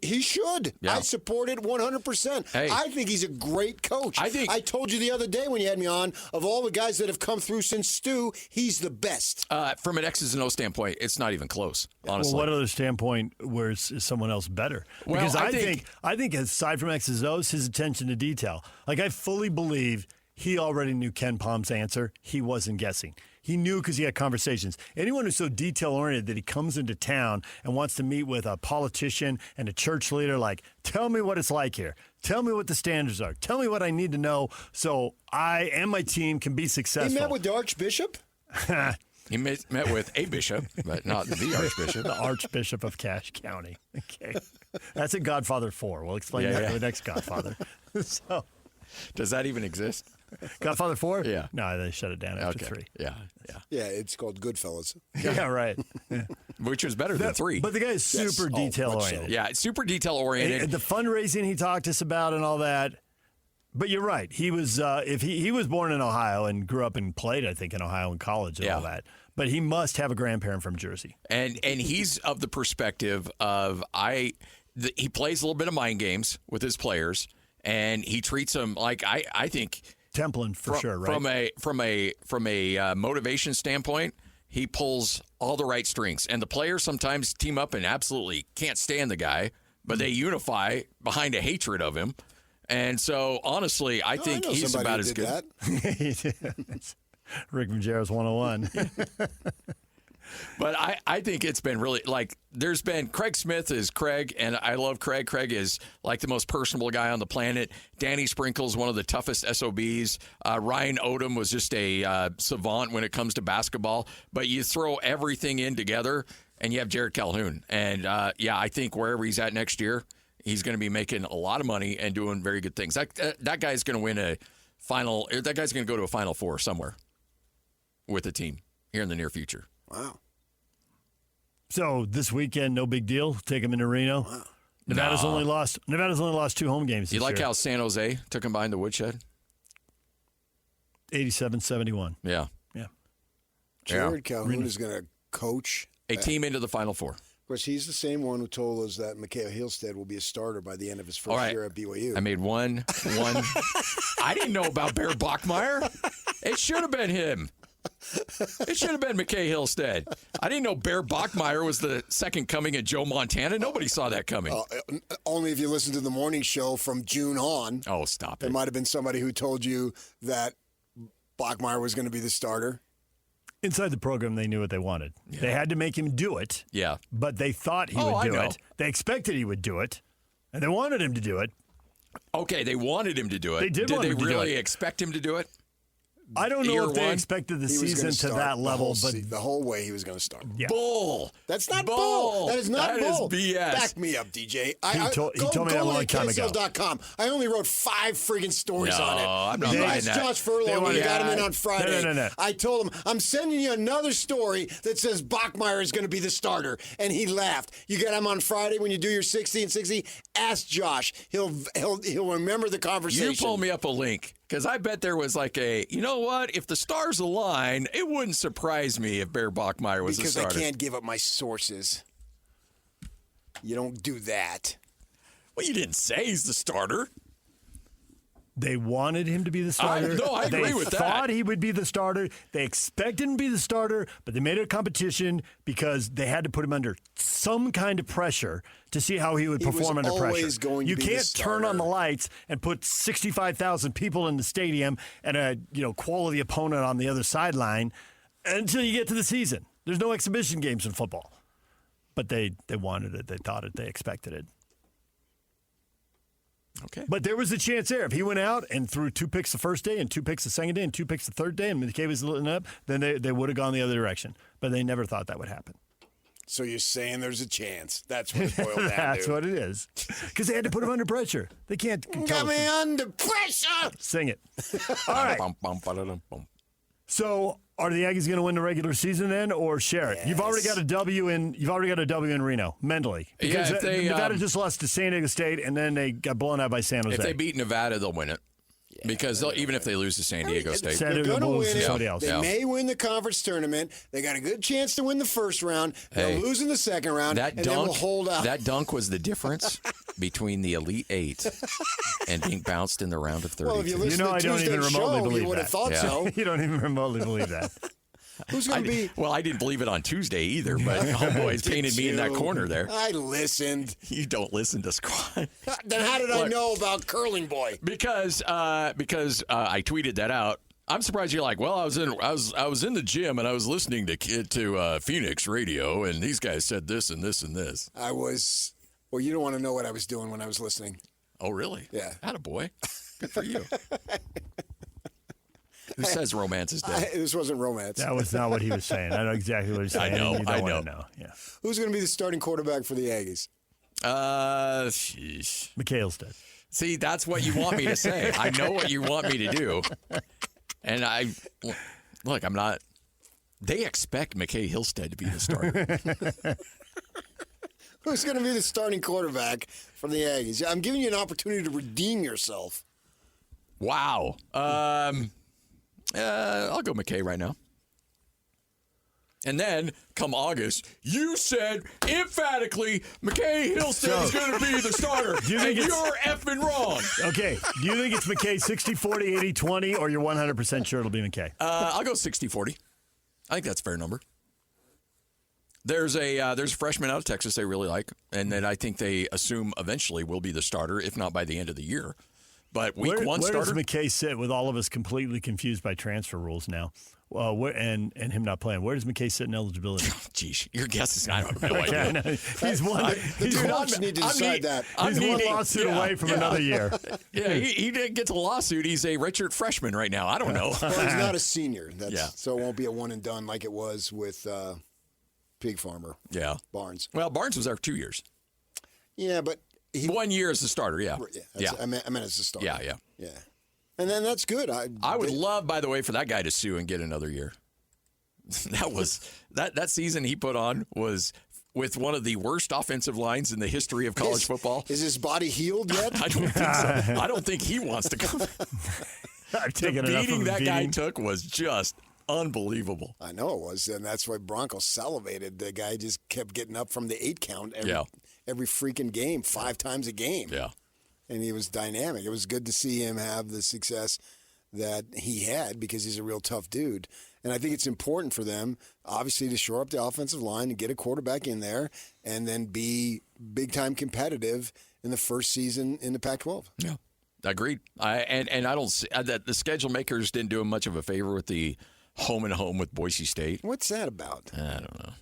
He should. Yeah. I support it 100%. Hey. I think he's a great coach. I told you the other day when you had me on, of all the guys that have come through since Stu, he's the best. From an X's and O standpoint, it's not even close, honestly. Well, what other standpoint where is someone else better? Because I think aside from X's and O's, his attention to detail. Like, I fully believe he already knew Ken Palm's answer. He wasn't guessing. He knew because he had conversations. Anyone who's so detail-oriented that he comes into town and wants to meet with a politician and a church leader, like, tell me what it's like here. Tell me what the standards are. Tell me what I need to know so I and my team can be successful. He met with the Archbishop? He met with a bishop, but not the archbishop. The Archbishop of Cache County. Okay. That's in Godfather 4. We'll explain that in the next Godfather. So, does that even exist? Godfather 4? Yeah. No, they shut it down after 3. Yeah. Yeah, it's called Goodfellas. Yeah, right. Yeah. Which was better than 3. But the guy is super detail-oriented. Yeah, it's super detail-oriented. And the fundraising he talked to us about and all that. But you're right. He was if he was born in Ohio and grew up and played, I think, in Ohio in college and all that. But he must have a grandparent from Jersey. And he's of the perspective of he plays a little bit of mind games with his players, and he treats them like I think Templin for sure, right? From a motivation standpoint, he pulls all the right strings, and the players sometimes team up and absolutely can't stand the guy, but they unify behind a hatred of him. And so, honestly, I think he's about as good. Rick Majerus 101. But I think it's been really, like, there's been, Craig Smith is Craig, and I love Craig. Craig is, like, the most personable guy on the planet. Danny Sprinkle's one of the toughest SOBs. Ryan Odom was just a savant when it comes to basketball. But you throw everything in together, and you have Jared Calhoun. And, I think wherever he's at next year, he's going to be making a lot of money and doing very good things. That guy's going to win that guy's going to go to a Final Four somewhere with the team here in the near future. Wow. So this weekend, no big deal. Take him into Reno. Wow. Nevada's only lost 2 home games this year. You like year. how San Jose took him behind the woodshed? 87-71. Yeah. Jared Calhoun is going to coach a team into the Final Four. Of course, he's the same one who told us that Mikhail Hillstead will be a starter by the end of his first year at BYU. I made one. I didn't know about Bear Bachmeier. It should have been him. It should have been Mikhail Hillstead. I didn't know Bear Bachmeier was the second coming of Joe Montana. Nobody saw that coming. Only if you listen to the morning show from June on. Oh, stop it. There might have been somebody who told you that Bachmeier was going to be the starter. Inside the program, they knew what they wanted. Yeah. They had to make him do it. Yeah. But they thought he would do it. They expected he would do it. And they wanted him to do it. Okay, they wanted him to do it. They did want him to do it. Did they really expect him to do it? I don't know if they expected the season to that level, but the whole way he was going to start. Yeah. Bull. That's not bull. That is not bull. That is BS. Back me up, DJ. He told me that a long time ago. KSL.com. I only wrote 5 friggin' stories on it. I'm not buying that. Josh Furlong when you got him in on Friday. No. I told him, I'm sending you another story that says Bachmeier is going to be the starter. And he laughed. You get him on Friday when you do your 60 and 60. Ask Josh. He'll remember the conversation. You pull me up a link. Because I bet there was like you know what? If the stars align, it wouldn't surprise me if Bear Bachmeier was the starter. Because I can't give up my sources. You don't do that. Well, you didn't say he's the starter. They wanted him to be the starter. I agree with that. They thought he would be the starter. They expected him to be the starter, but they made it a competition because they had to put him under some kind of pressure to see how he would perform under pressure. You can't turn on the lights and put 65,000 people in the stadium and a quality opponent on the other sideline until you get to the season. There's no exhibition games in football. But they wanted it. They thought it. They expected it. Okay. But there was a chance there. If he went out and threw 2 picks the first day and 2 picks the second day and 2 picks the third day and McKay was lit up, then they would have gone the other direction. But they never thought that would happen. So you're saying there's a chance. That's what it boiled down to. That's what it is. Because they had to put him under pressure. They can't. Got me under pressure. Sing it. All right. So are the Aggies going to win the regular season then, or share it? Yes. You've already got a W in Reno mentally because Nevada just lost to San Diego State and then they got blown out by San Jose. If they beat Nevada, they'll win it. Yeah, because even if they lose to San Diego State, they're going to win it. Somebody else. They may win the conference tournament. They got a good chance to win the first round. They'll lose in the second round, and then we'll hold out. That dunk was the difference between the Elite Eight and being bounced in the round of 32. Well, if you listen to I don't even remotely believe you would have thought so. You don't even remotely believe that. Who's going to be? Well, I didn't believe it on Tuesday either, but homeboy's painted me in that corner there. I listened. You don't listen to Squad. Then how did I know about Curling Boy? Because I tweeted that out. I'm surprised you're like, well, I was in the gym and I was listening to Phoenix radio and these guys said this and this and this. I was. Well, you don't want to know what I was doing when I was listening. Oh, really? Yeah. Attaboy. Good for you. Who says romance is dead? This wasn't romance. That was not what he was saying. I know exactly what he's saying. I know. You don't want to know. Yeah. Who's going to be the starting quarterback for the Aggies? Sheesh. McHale's dead. See, that's what you want me to say. I know what you want me to do. And I'm not. They expect McKay Hillstead to be the starter. Who's going to be the starting quarterback for the Aggies? I'm giving you an opportunity to redeem yourself. Wow. I'll go McKay right now. And then, come August, you said emphatically McKay Hillstead is going to be the starter. You think and you're effing wrong. Okay. Do you think it's McKay 60-40, 80-20, or you're 100% sure it'll be McKay? I'll go 60-40. I think that's a fair number. There's a freshman out of Texas they really like, and that I think they assume eventually will be the starter, if not by the end of the year. But week one where starter. Where does McKay sit with all of us completely confused by transfer rules now? And him not playing. Where does McKay sit in eligibility? Geez, your guess is I have no idea. He's one. The coach need to decide that. He's one lawsuit away from another year. Yeah, he didn't get to the lawsuit. He's a redshirt freshman right now. I don't know. Well, he's not a senior. So it won't be a one and done like it was with Pig Farmer. Yeah. Barnes. Well, Barnes was there for 2 years. Yeah, but 1 year as the starter. Yeah. I meant as a starter. Yeah. And then that's good. I would love, by the way, for that guy to sue and get another year. That was that season he put on was with one of the worst offensive lines in the history of college football. Is his body healed yet? I don't think so. I don't think he wants to come. The beating that guy took was just unbelievable. I know it was, and that's why Broncos salivated. The guy just kept getting up from the 8 count every freaking game, 5 times a game. Yeah. And he was dynamic. It was good to see him have the success that he had because he's a real tough dude. And I think it's important for them, obviously, to shore up the offensive line and get a quarterback in there and then be big-time competitive in the first season in the Pac-12. Yeah, agreed. And I don't see that the schedule makers didn't do him much of a favor with the home and home with Boise State. What's that about? I don't know.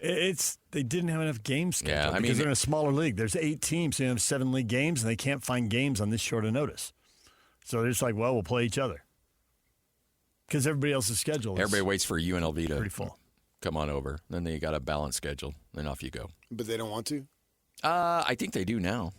They didn't have enough games scheduled because they're in a smaller league. There's 8 teams, so you have 7 league games, and they can't find games on this short of notice. So they're just like, well, we'll play each other because everybody else's schedule. Everybody waits for UNLV to pretty full. Come on over. Then they got a balanced schedule. Then off you go. But they don't want to? I think they do now.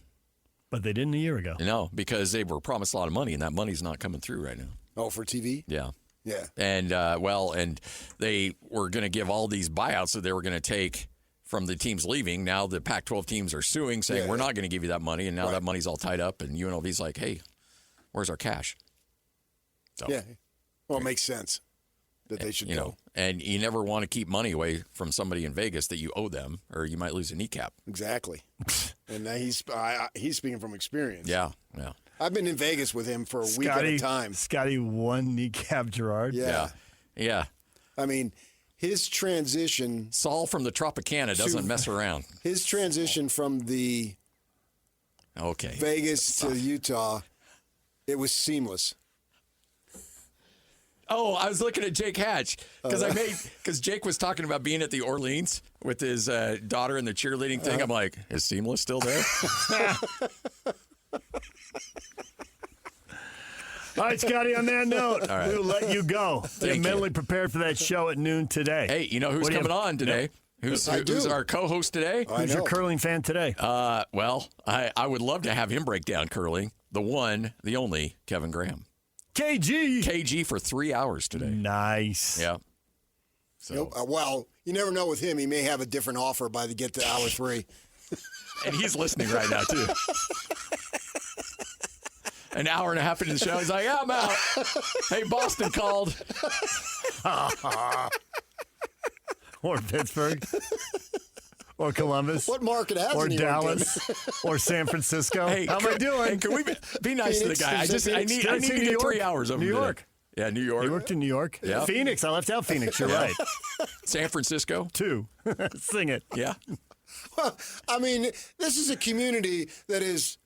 But they didn't a year ago. No, because they were promised a lot of money, and that money's not coming through right now. Oh, for TV? Yeah. Yeah. And, and they were going to give all these buyouts that they were going to take from the teams leaving. Now the Pac-12 teams are suing, saying we're not going to give you that money, and now that money's all tied up, and UNLV's like, hey, where's our cash? So, yeah. Well, it makes sense that they should go. And you never want to keep money away from somebody in Vegas that you owe them, or you might lose a kneecap. Exactly. And he's speaking from experience. Yeah. I've been in Vegas with him for a week at a time. Scotty won kneecap Garrard. Yeah. I mean, his transition. Saul from the Tropicana doesn't mess around. His transition from the Vegas to Utah, it was seamless. Oh, I was looking at Jake Hatch because Jake was talking about being at the Orleans with his daughter and the cheerleading thing. I'm like, is Seamless still there? All right, Scotty, on that note, we'll let you go. Get mentally prepared for that show at noon today. Hey, you know who's coming on today? Who's our co-host today? Who's your curling fan today? Well, I would love to have him break down curling. The one, the only, Kevin Graham. KG for 3 hours today. Nice. Yeah. So. Well, you never know with him. He may have a different offer by the get to hour 3. And he's listening right now, too. An hour and a half into the show, he's like, I'm out. Hey, Boston called. Or Pittsburgh. Or Columbus. What market has Or Dallas. Or San Francisco. Hey, how am I doing? Hey, can we be nice to the guy? I need to get 3 hours of New York. Yeah, New York. He worked in New York. Yeah. Phoenix. I left out Phoenix. You're right. San Francisco. 2. Sing it. Yeah. Well, I mean, this is a community that is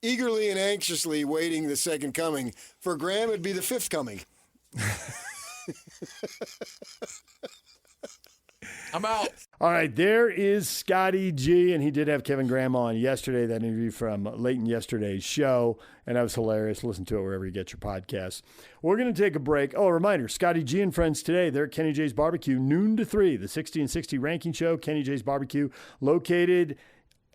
eagerly and anxiously waiting the second coming. For Graham, it'd be the fifth coming. I'm out. All right, there is Scotty G, and he did have Kevin Graham on yesterday, that interview from late in yesterday's show, and that was hilarious. Listen to it wherever you get your podcasts. We're going to take a break. Oh, a reminder, Scotty G and friends today, they're at Kenny J's Barbecue, noon to 3, the 60 and 60 ranking show, Kenny J's Barbecue, located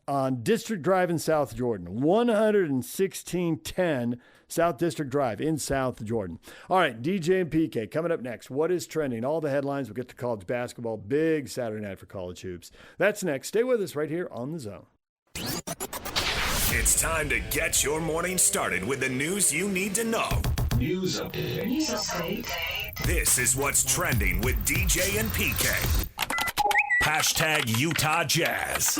on District Drive in South Jordan, 11610 South District Drive in South Jordan. All right, DJ and PK coming up next. What is trending? All the headlines. We'll get to college basketball. Big Saturday night for college hoops. That's next. Stay with us right here on The Zone. It's time to get your morning started with the news you need to know. News update. This is what's trending with DJ and PK. Hashtag Utah Jazz.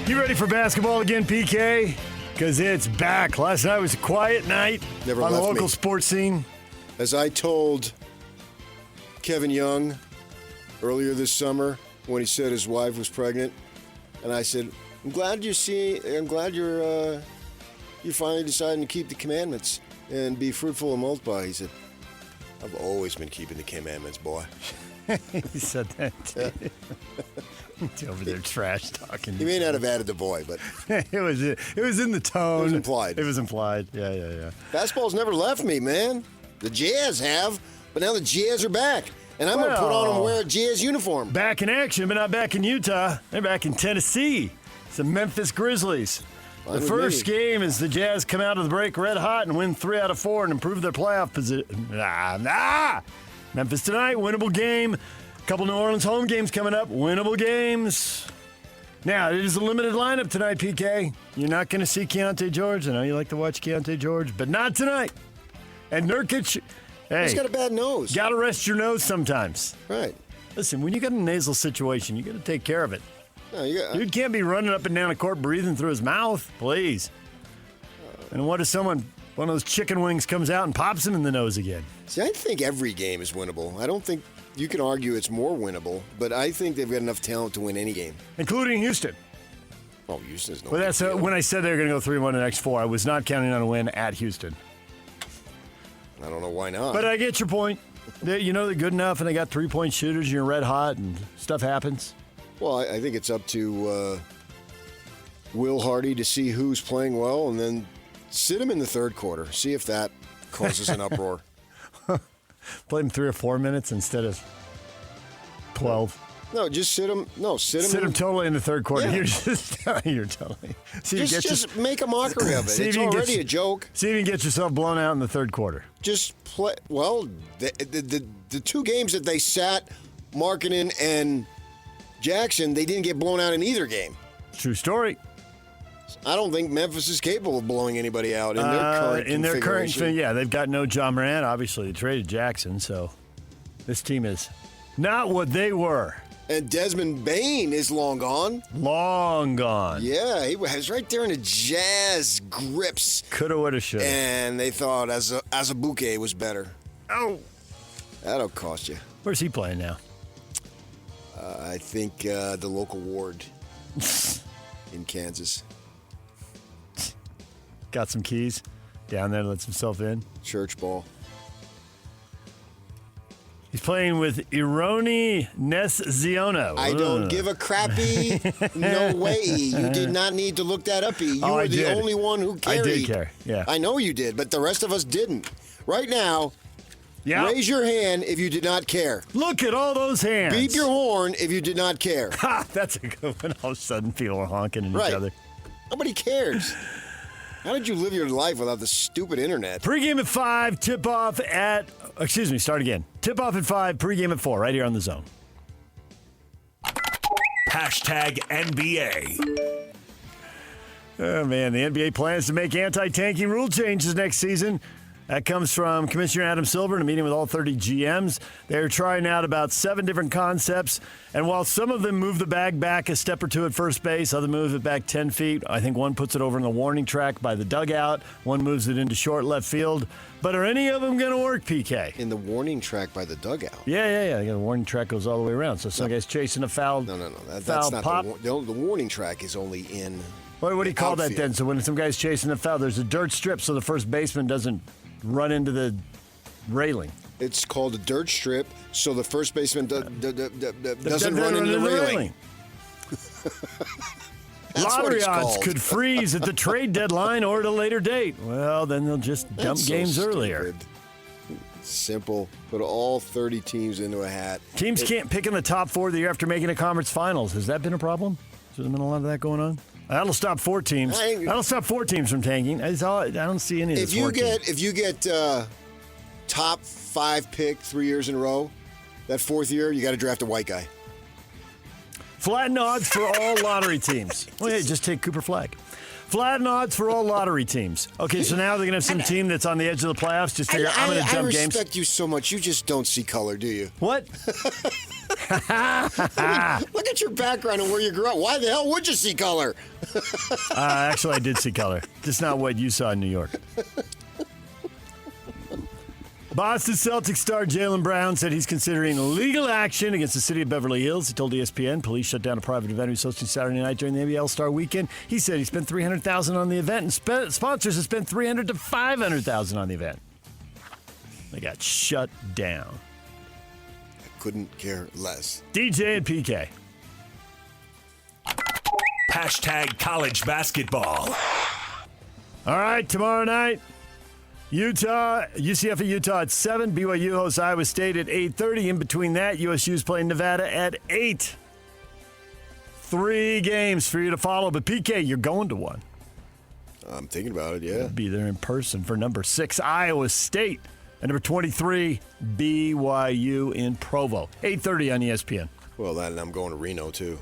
You ready for basketball again, PK? Because it's back. Last night was a quiet night Never on the left local me. sports scene. As I told Kevin Young earlier this summer when he said his wife was pregnant, and I said, I'm glad you're you're finally deciding to keep the commandments and be fruitful and multiply. He said, I've always been keeping the commandments, boy. He said that too. He's over there trash talking. He may not have added the boy, but it was in the tone. It was implied. It was implied. Yeah. basketball's never left me, man. The Jazz have, but now the Jazz are back. And I'm going to put on and wear a Jazz uniform. Back in action, but not back in Utah. They're back in Tennessee. It's the Memphis Grizzlies. The first game is the Jazz come out of the break red hot and win 3 out of 4 and improve their playoff position. Memphis tonight, winnable game. Couple New Orleans home games coming up, winnable games. Now, it is a limited lineup tonight, PK. You're not going to see Keontae George. I know you like to watch Keontae George, but not tonight. And Nurkic, hey, He's got a bad nose. got to rest your nose sometimes. Right. Listen, when you got a nasal situation, you got to take care of it. No, Dude can't be running up and down a court breathing through his mouth, please. And what if one of those chicken wings comes out and pops him in the nose again? See, I think every game is winnable. I don't think you can argue it's more winnable, but I think they've got enough talent to win any game. Including Houston. Oh, Houston's no. But that's big deal. when I said they were going to go 3-1 the next 4, I was not counting on a win at Houston. I don't know why not. But I get your point. They're good enough, and they got 3-point shooters, and you're red hot, and stuff happens. Well, I think it's up to Will Hardy to see who's playing well, and then sit him in the third quarter. See if that causes an uproar. Play him 3 or 4 minutes instead of 12. No, just sit him. No, sit him. Sit him totally in the third quarter. Yeah. You're totally. Just make a mockery of it. See if It's you can get already you- a joke. See if you can get yourself blown out in the third quarter. Just play. Well, the 2 games that they sat Markkanen and Jackson, they didn't get blown out in either game. True story. I don't think Memphis is capable of blowing anybody out in their current configuration. Yeah, they've got no John Morant. Obviously, they traded Jackson, so this team is not what they were. And Desmond Bane is long gone. Long gone. Yeah, he was right there in the Jazz grips. Coulda, woulda, shoulda. And they thought Azubuike was better. Oh, That'll cost you. where's he playing now? I think the local ward in Kansas. Got some keys down there, lets himself in. Church ball. He's playing with Ironi Nesziono. I don't give a crappy. No way. You did not need to look that up. You were the only one who carried. I did care, yeah. I know you did, but the rest of us didn't. Right now, Yeah. raise your hand if you did not care. Look at all those hands. Beep your horn if you did not care. Ha, that's a good one. All of a sudden, people are honking at Right. each other. Nobody cares. How did you live your life without the stupid internet? Pregame at 5, tip-off at... start again. Tip-off at 5, pregame at 4, right here on The Zone. Hashtag NBA. Oh, man, the NBA plans to make anti-tanking rule changes next season. That comes from Commissioner Adam Silver in a meeting with all 30 GMs. They're trying out about 7 different concepts. And while some of them move the bag back a step or two at first base, others move it back 10 feet. I think one puts it over in the warning track by the dugout. One moves it into short left field. But are any of them going to work, PK? In the warning track by the dugout. Yeah. The warning track goes all the way around. So some guy's chasing a foul. No. That's not pop. the warning track is only in. What do you call outfield. that then? So when some guy's chasing a foul, there's a dirt strip so the first baseman doesn't run into the railing. It's called a dirt strip, so the first baseman doesn't run into the railing. Lottery odds could freeze at the trade deadline or at a later date. Well, then they'll just dump games earlier. Simple. Put all 30 teams into a hat. Teams can't pick in the top 4 the year after making a conference finals. Has that been a problem? Has there been a lot of that going on? That'll stop 4 teams. That'll stop 4 teams from tanking. I don't see any of this working. If you get top 5 pick 3 years in a row, that 4th year, you got to draft a white guy. Flatten odds for all lottery teams. Well, yeah, just take Cooper Flagg. Flatten odds for all lottery teams. Okay, so now they're going to have some team that's on the edge of the playoffs. Just figure, I'm going to jump games. I respect you so much. You just don't see color, do you? What? Look at your background and where you grew up. Why the hell would you see color? Actually, I did see color. Just not what you saw in New York. Boston Celtics star Jaylen Brown said he's considering legal action against the city of Beverly Hills. He told ESPN police shut down a private event he was hosting Saturday night during the NBA All-Star Weekend. He said he spent $300,000 on the event, and sponsors have spent $300,000 to $500,000 on the event. They got shut down. I couldn't care less. DJ and PK. Hashtag college basketball. All right, tomorrow night. UCF at Utah at 7. BYU hosts Iowa State at 8:30. In between that, USU's playing Nevada at 8. 3 games for you to follow. But PK, you're going to one. I'm thinking about it, yeah. You'll be there in person for number 6, Iowa State. And number 23, BYU in Provo. 8:30 on ESPN. Well, that and I'm going to Reno, too.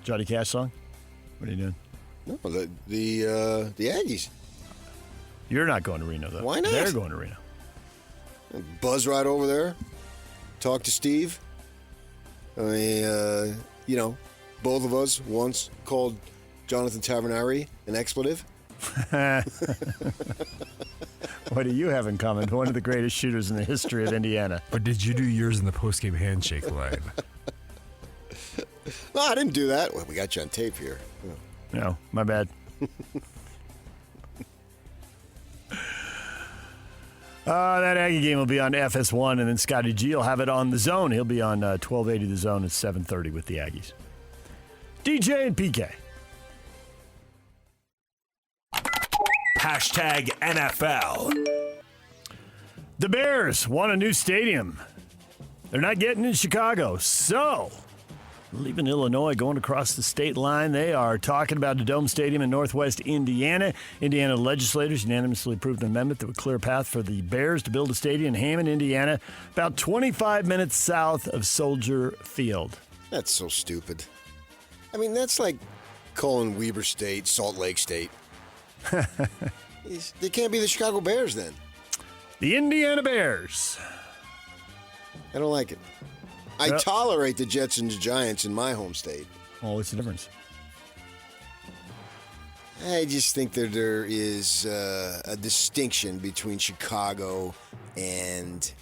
Johnny Cash song? What are you doing? No, the Aggies. You're not going to Reno, though. Why not? They're going to Reno. Buzz right over there. Talk to Steve. I mean, both of us once called Jonathan Tavernari an expletive. What do you have in common? One of the greatest shooters in the history of Indiana. Or did you do yours in the post-game handshake line? No, I didn't do that. Well, we got you on tape here. No, my bad. That Aggie game will be on FS1, and then Scotty G will have it on The Zone. He'll be on 1280 The Zone at 7:30 with the Aggies. DJ and PK. Hashtag NFL. The Bears want a new stadium. They're not getting in Chicago, so leaving Illinois, going across the state line. They are talking about a dome stadium in northwest Indiana. Indiana legislators unanimously approved an amendment that would clear a path for the Bears to build a stadium in Hammond, Indiana, about 25 minutes south of Soldier Field. That's so stupid. I mean, that's like calling Weber State Salt Lake State. They can't be the Chicago Bears then. The Indiana Bears. I don't like it. I tolerate the Jets and the Giants in my home state. Well, what's the difference? I just think that there is a distinction between Chicago and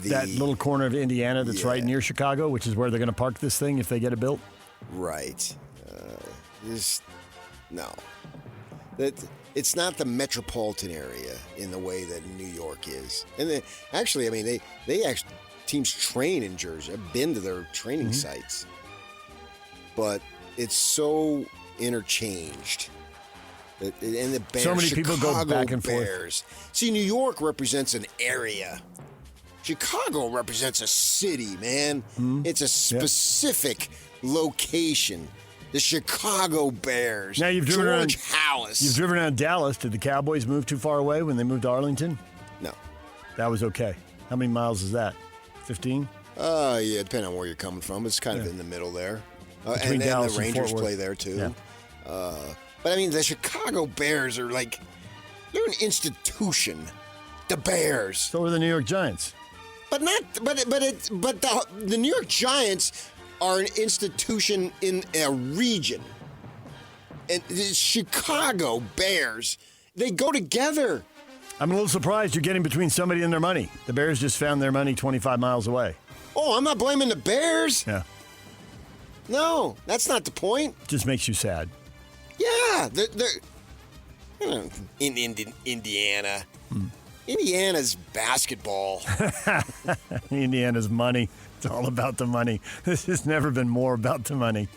that little corner of Indiana that's right near Chicago, which is where they're going to park this thing if they get it built. Right. No. It's not the metropolitan area in the way that New York is. And they actually teams train in Jersey. I've been to their training sites. But it's so interchanged. And the Bears, so many people go back and Bears. See, New York represents an area. Chicago represents a city, man. It's a specific location. The Chicago Bears. Now you've driven George Halas. You've driven around Dallas. Did the Cowboys move too far away when they moved to Arlington? No. That was okay. How many miles is that? 15? Yeah, depending on where you're coming from. It's kind of in the middle there. and Dallas the and Rangers Fort Worth. play there too. Yeah. But I mean, the Chicago Bears are they're an institution. The Bears. So are the New York Giants. But the New York Giants are an institution in a region. And the Chicago Bears, they go together. I'm a little surprised you're getting between somebody and their money. The Bears just found their money 25 miles away. Oh, I'm not blaming the Bears. Yeah. No, that's not the point. Just makes you sad. Yeah, they're in Indiana. Indiana's basketball. Indiana's money. It's all about the money. This has never been more about the money.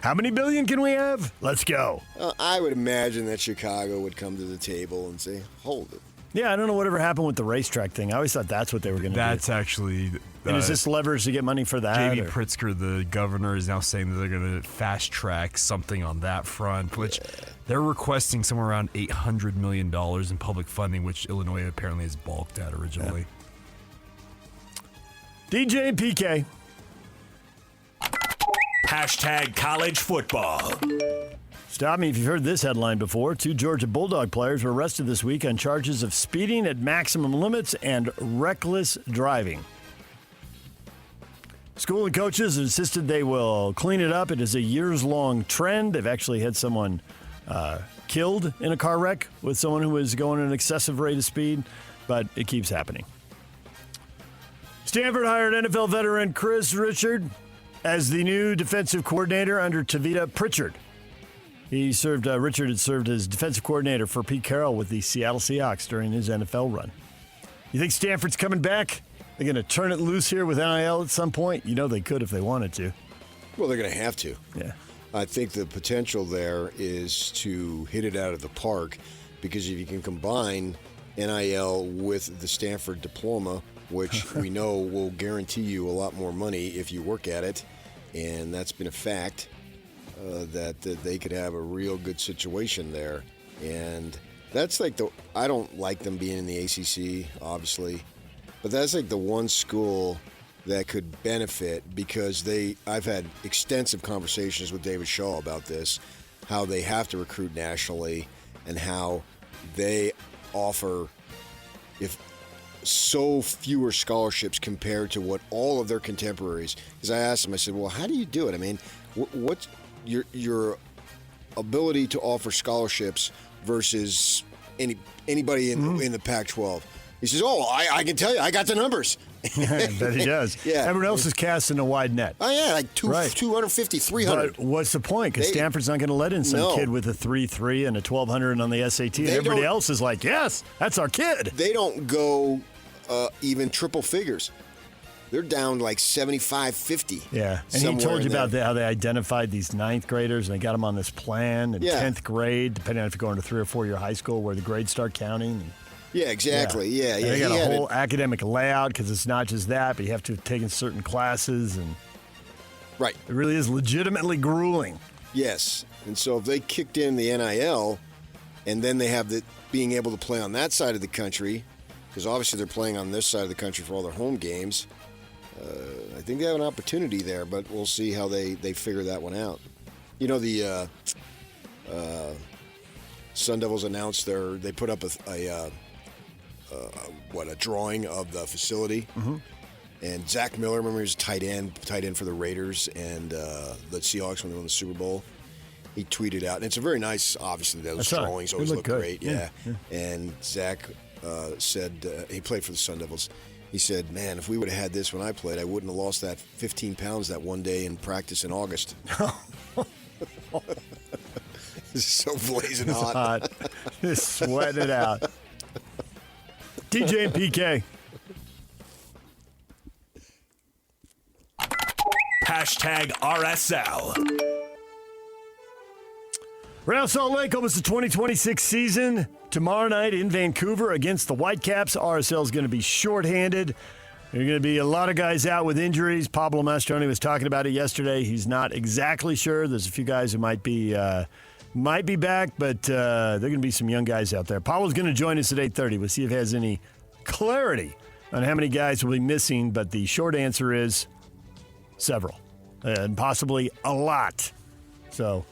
How many billion can we have? Let's go. I would imagine that Chicago would come to the table and say, hold it. Yeah, I don't know whatever happened with the racetrack thing. I always thought that's what they were going to do. That's actually. And is this leverage to get money for that? J.B. Pritzker, the governor, is now saying that they're going to fast track something on that front, which they're requesting somewhere around $800 million in public funding, which Illinois apparently has balked at originally. Yeah. DJ and PK. Hashtag college football. Stop me if you've heard this headline before. 2 Georgia Bulldog players were arrested this week on charges of speeding at maximum limits and reckless driving. School and coaches have insisted they will clean it up. It is a years-long trend. They've actually had someone killed in a car wreck with someone who was going at an excessive rate of speed, but it keeps happening. Stanford hired NFL veteran Chris Richard as the new defensive coordinator under Tavita Pritchard. Richard had served as defensive coordinator for Pete Carroll with the Seattle Seahawks during his NFL run. You think Stanford's coming back? They're going to turn it loose here with NIL at some point? You know they could if they wanted to. Well, they're going to have to. Yeah. I think the potential there is to hit it out of the park, because if you can combine NIL with the Stanford diploma, which we know will guarantee you a lot more money if you work at it, and that's been a fact, that they could have a real good situation there. And that's I don't like them being in the ACC, obviously, but that's the one school that could benefit, because I've had extensive conversations with David Shaw about this, how they have to recruit nationally and how they offer so fewer scholarships compared to what all of their contemporaries. Because I asked him, I said, well, how do you do it? I mean, what's your ability to offer scholarships versus anybody in the Pac-12? He says, I can tell you, I got the numbers. I bet he does. Yeah. Everyone else is casting a wide net. Oh, yeah, 250, 300. But what's the point? Because Stanford's not going to let in some kid with a 3.3 and a 1,200 on the SAT. And everybody else is like, yes, that's our kid. They don't go even triple figures. They're down 75, 50. Yeah. And he told you about how they identified these 9th graders and they got them on this plan. And 10th grade, depending on if you're going to 3 or 4 year high school, where the grades start counting. Yeah, exactly. Yeah. They got a whole academic layout, because it's not just that, but you have to have taken certain classes. And right. It really is legitimately grueling. Yes. And so if they kicked in the NIL, and then they have being able to play on that side of the country, because obviously they're playing on this side of the country for all their home games, I think they have an opportunity there, but we'll see how they figure that one out. You know, the Sun Devils announced they put up a drawing of the facility. Mm-hmm. And Zach Miller, remember, he was tight end for the Raiders and the Seahawks when they won the Super Bowl. He tweeted out, and it's a very nice, obviously, those drawings always look great. Yeah. And Zach said, he played for the Sun Devils. He said, man, if we would have had this when I played, I wouldn't have lost that 15 pounds that one day in practice in August. It's so blazing hot. Just sweat it out. DJ and PK. Hashtag RSL. Real Salt Lake opens the 2026 season tomorrow night in Vancouver against the Whitecaps. RSL is going to be shorthanded. There are going to be a lot of guys out with injuries. Pablo Mastroeni was talking about it yesterday. He's not exactly sure. There's a few guys who might be back, but there are going to be some young guys out there. Pablo's going to join us at 8:30. We'll see if he has any clarity on how many guys will be missing, but the short answer is several. and possibly a lot. So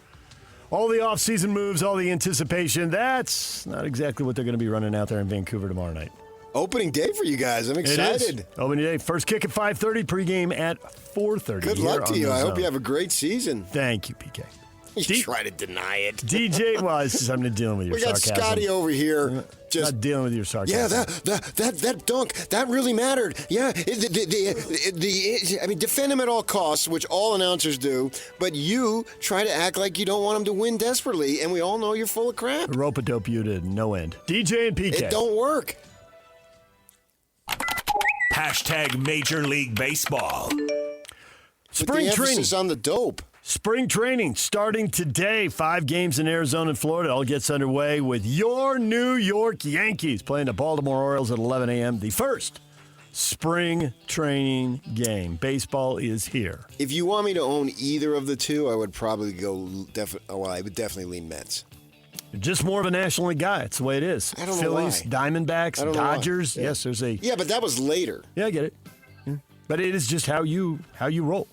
all the offseason moves, all the anticipation, that's not exactly what they're going to be running out there in Vancouver tomorrow night. Opening day for you guys. I'm excited. It is. Opening day. First kick at 5:30, pregame at 4:30. Good luck to you. I hope you have a great season. Thank you, PK. You try to deny it. DJ, well, it's just, I'm not dealing with your sarcasm. We got Scotty over here. Just not dealing with your sarcasm. Yeah, that dunk, that really mattered. Yeah, I mean, defend him at all costs, which all announcers do, but you try to act like you don't want him to win desperately, and we all know you're full of crap. Rope-a-dope you to no end. DJ and PK. It don't work. Hashtag Major League Baseball. Spring With the training. emphasis on the dope. Spring training starting today. 5 games in Arizona and Florida. All gets underway with your New York Yankees playing the Baltimore Orioles at 11 a.m. The first spring training game. Baseball is here. If you want me to own either of the two, I would probably go I would definitely lean Mets. You're just more of a National League guy. It's the way it is. I don't know Phillies, why. Diamondbacks, Dodgers. Yeah. Yes, there's a. Yeah, but that was later. Yeah, I get it. Yeah. But it is just how you roll.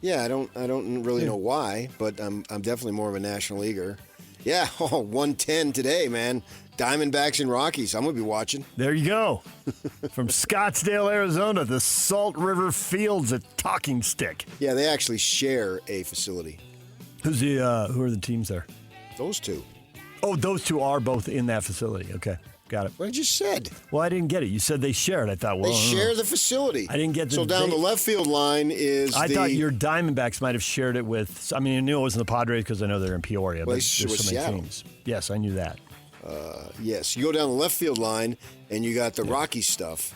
Yeah, I don't really know why, but I'm definitely more of a National Leaguer. Yeah, 110 today, man. Diamondbacks and Rockies. I'm going to be watching. There you go. From Scottsdale, Arizona, the Salt River Fields at Talking Stick. Yeah, they actually share a facility. Who are the teams there? Those two. Oh, those two are both in that facility. Okay, got it. What I just said. Well, I didn't get it. You said they shared. I thought, well, They share the facility. I didn't get the So down the left field line is I thought your Diamondbacks might have shared it with, I mean, I knew it wasn't the Padres because I know they're in Peoria, Well, but they there's so many Seattle. teams. Yes, I knew that. Yes, you go down the left field line and you got the Rocky stuff.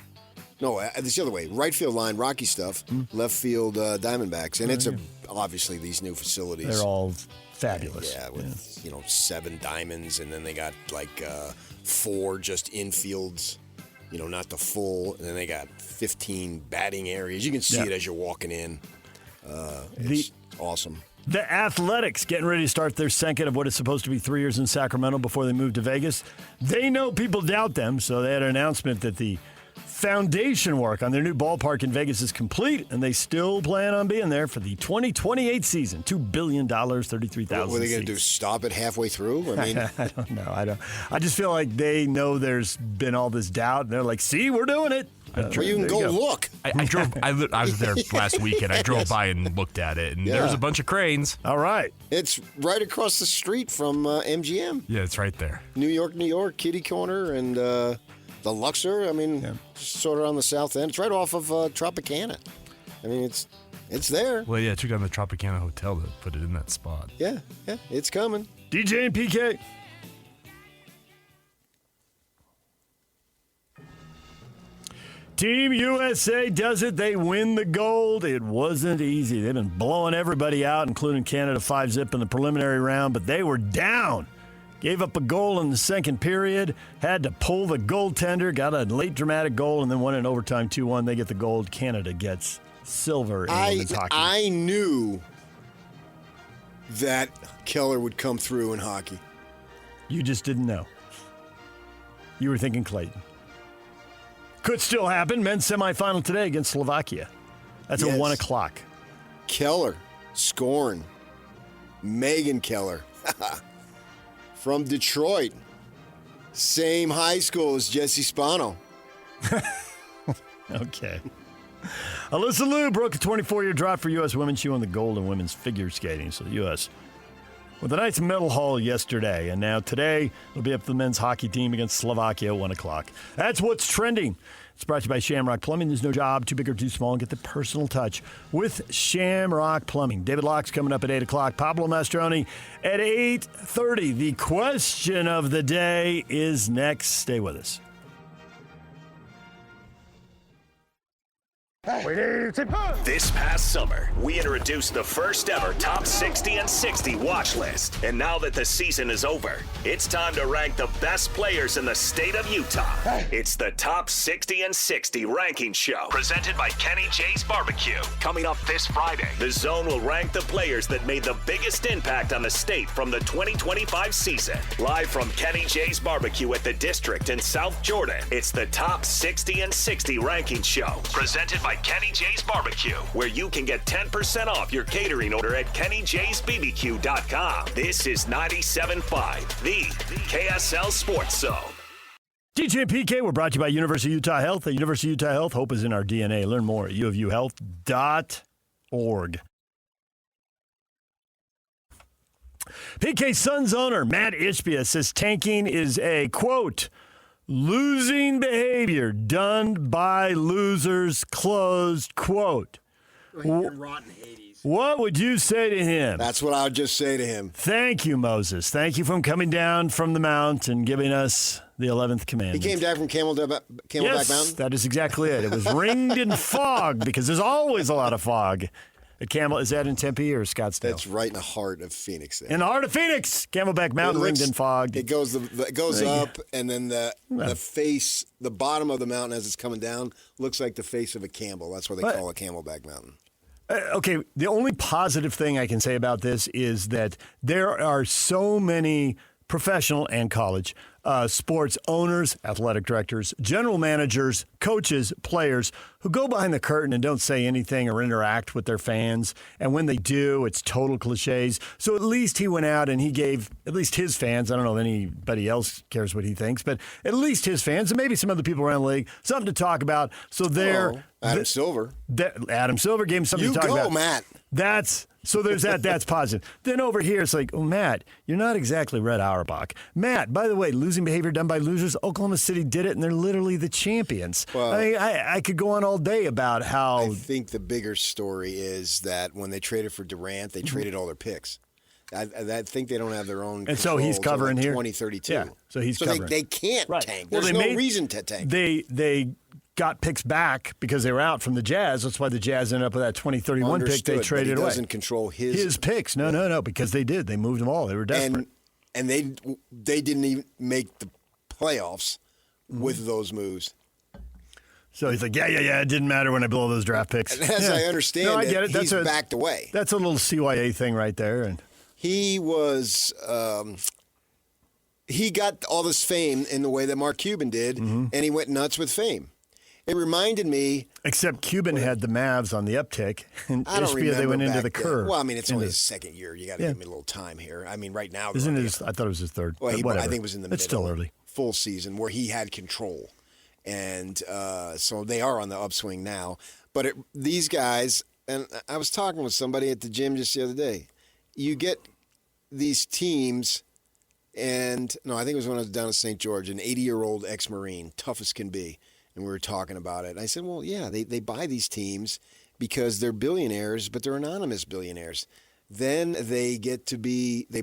No, it's the other way. Right field line, Rocky stuff. Left field, Diamondbacks. And it's obviously these new facilities. They're all fabulous. Yeah, with 7 diamonds, and then they got like 4 just infields, not the full, and then they got 15 batting areas. You can see it as you're walking in. It's awesome. The Athletics getting ready to start their second of what is supposed to be 3 years in Sacramento before they move to Vegas. They know people doubt them, so they had an announcement that the foundation work on their new ballpark in Vegas is complete, and they still plan on being there for the 2028 season. $2 billion, 33,000 What were they going to do? seats. Stop it halfway through? I mean, I don't know. I just feel like they know there's been all this doubt, and they're like, see, we're doing it. or you can go look. I drove. I was there last weekend. I drove by and looked at it, and there's a bunch of cranes. All right. It's right across the street from MGM. Yeah, it's right there. New York, Kitty Corner, and the Luxor. I mean, sort of on the south end. It's right off of Tropicana. I mean, it's there. Well, yeah, I took on the Tropicana Hotel to put it in that spot. Yeah, it's coming. DJ and PK. Team USA does it. They win the gold. It wasn't easy. They've been blowing everybody out, including Canada 5-0 in the preliminary round, but they were down. Gave up a goal in the second period, had to pull the goaltender, got a late dramatic goal, and then won in overtime 2-1. They get the gold. Canada gets silver in women's hockey. I knew that Keller would come through in hockey. You just didn't know. You were thinking Clayton. Could still happen. Men's semifinal today against Slovakia. That's at 1 o'clock. Keller scoring. Megan Keller from Detroit. Same high school as Jesse Spano. Okay. Alyssa Liu broke a 24-year drought for U.S. women. She won the gold in women's figure skating. So the U.S. with a nice medal haul yesterday. And now today, it'll be up to the men's hockey team against Slovakia at 1 o'clock. That's what's trending. It's brought to you by Shamrock Plumbing. There's no job too big or too small. Get the personal touch with Shamrock Plumbing. David Locke's coming up at 8 o'clock. Pablo Mastroeni at 8:30. The question of the day is next. Stay with us. This past summer, we introduced the first ever Top 60 and 60 watch list. And now that the season is over, it's time to rank the best players in the state of Utah. It's the Top 60 and 60 ranking show, presented by Kenny J's Barbecue. Coming up this Friday, the Zone will rank the players that made the biggest impact on the state from the 2025 season. Live from Kenny J's Barbecue at the District in South Jordan, it's the Top 60 and 60 ranking show, presented by by Kenny J's Barbecue, where you can get 10% off your catering order at KennyJ'sBBQ.com. This is 97.5, the KSL Sports Zone. DJ and PK, we're brought to you by University of Utah Health. At University of Utah Health, hope is in our DNA. Learn more at uofuhealth.org. PK Suns owner Matt Ishbia says tanking is a, quote, losing behavior done by losers, closed quote. Rotten Hades. What would you say to him? That's what I would just say to him. Thank you, Moses. Thank you for coming down from the mount and giving us the 11th commandment. He came down from Camelback Mountain? That is exactly it. It was ringed in fog because there's always a lot of fog. Is that in Tempe or Scottsdale? That's right in the heart of Phoenix. In the heart of Phoenix, Camelback Mountain, ringed in fog. It goes up, and then the face, the bottom of the mountain as it's coming down, looks like the face of a camel. That's why they call it Camelback Mountain. Okay, the only positive thing I can say about this is that there are so many professional and college sports owners, athletic directors, general managers, coaches, players who go behind the curtain and don't say anything or interact with their fans. And when they do, it's total cliches. So at least he went out and he gave at least his fans, I don't know if anybody else cares what he thinks, but at least his fans and maybe some other people around the league, something to talk about. So Adam Silver. Adam Silver gave him something to talk about. Matt. So there's that. That's positive. Then over here, it's like, oh, Matt, you're not exactly Red Auerbach. Matt, by the way, losing behavior done by losers. Oklahoma City did it, and they're literally the champions. Well, I could go on all day about how. I think the bigger story is that when they traded for Durant, they traded all their picks. I think they don't have their own. And so he's covering here 2032. Yeah. So he's covering. They can't tank. There's no reason to tank. They got picks back because they were out from the Jazz. That's why the Jazz ended up with that 2031 pick they traded away. He doesn't control his picks. No, because they did. They moved them all. They were desperate. And they didn't even make the playoffs with those moves. So he's like, yeah, it didn't matter when I blew all those draft picks. And as I understand I get it. he's backed away. That's a little CYA thing right there. And he was he got all this fame in the way that Mark Cuban did, and he went nuts with fame. It reminded me. Except Cuban had the Mavs on the uptick, and Ishbia, they went into the curve. Well, I mean, it's only his second year. You got to give me a little time here. I mean, right now. Isn't it? I thought it was his third. Well, I think it was in the middle. It's still early. Full season where he had control. And so they are on the upswing now. But these guys, and I was talking with somebody at the gym just the other day. You get these teams, I think it was when I was down in St. George, an 80-year-old ex-Marine, tough as can be. And we were talking about it. And I said, well, yeah, they buy these teams because they're billionaires, but they're anonymous billionaires. Then they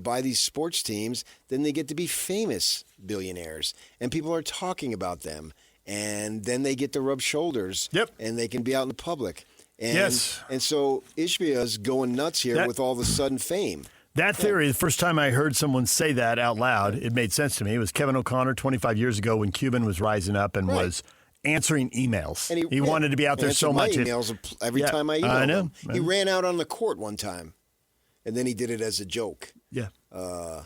buy these sports teams, then they get to be famous billionaires. And people are talking about them. And then they get to rub shoulders. Yep. And they can be out in the public. And, yes. And so Ishbia's going nuts here with all of a sudden fame. That theory, the first time I heard someone say that out loud, it made sense to me. It was Kevin O'Connor 25 years ago when Cuban was rising up and was answering emails. And he wanted to be out there so much. Emails every time I emailed him. I He ran out on the court one time, and then he did it as a joke. Yeah. I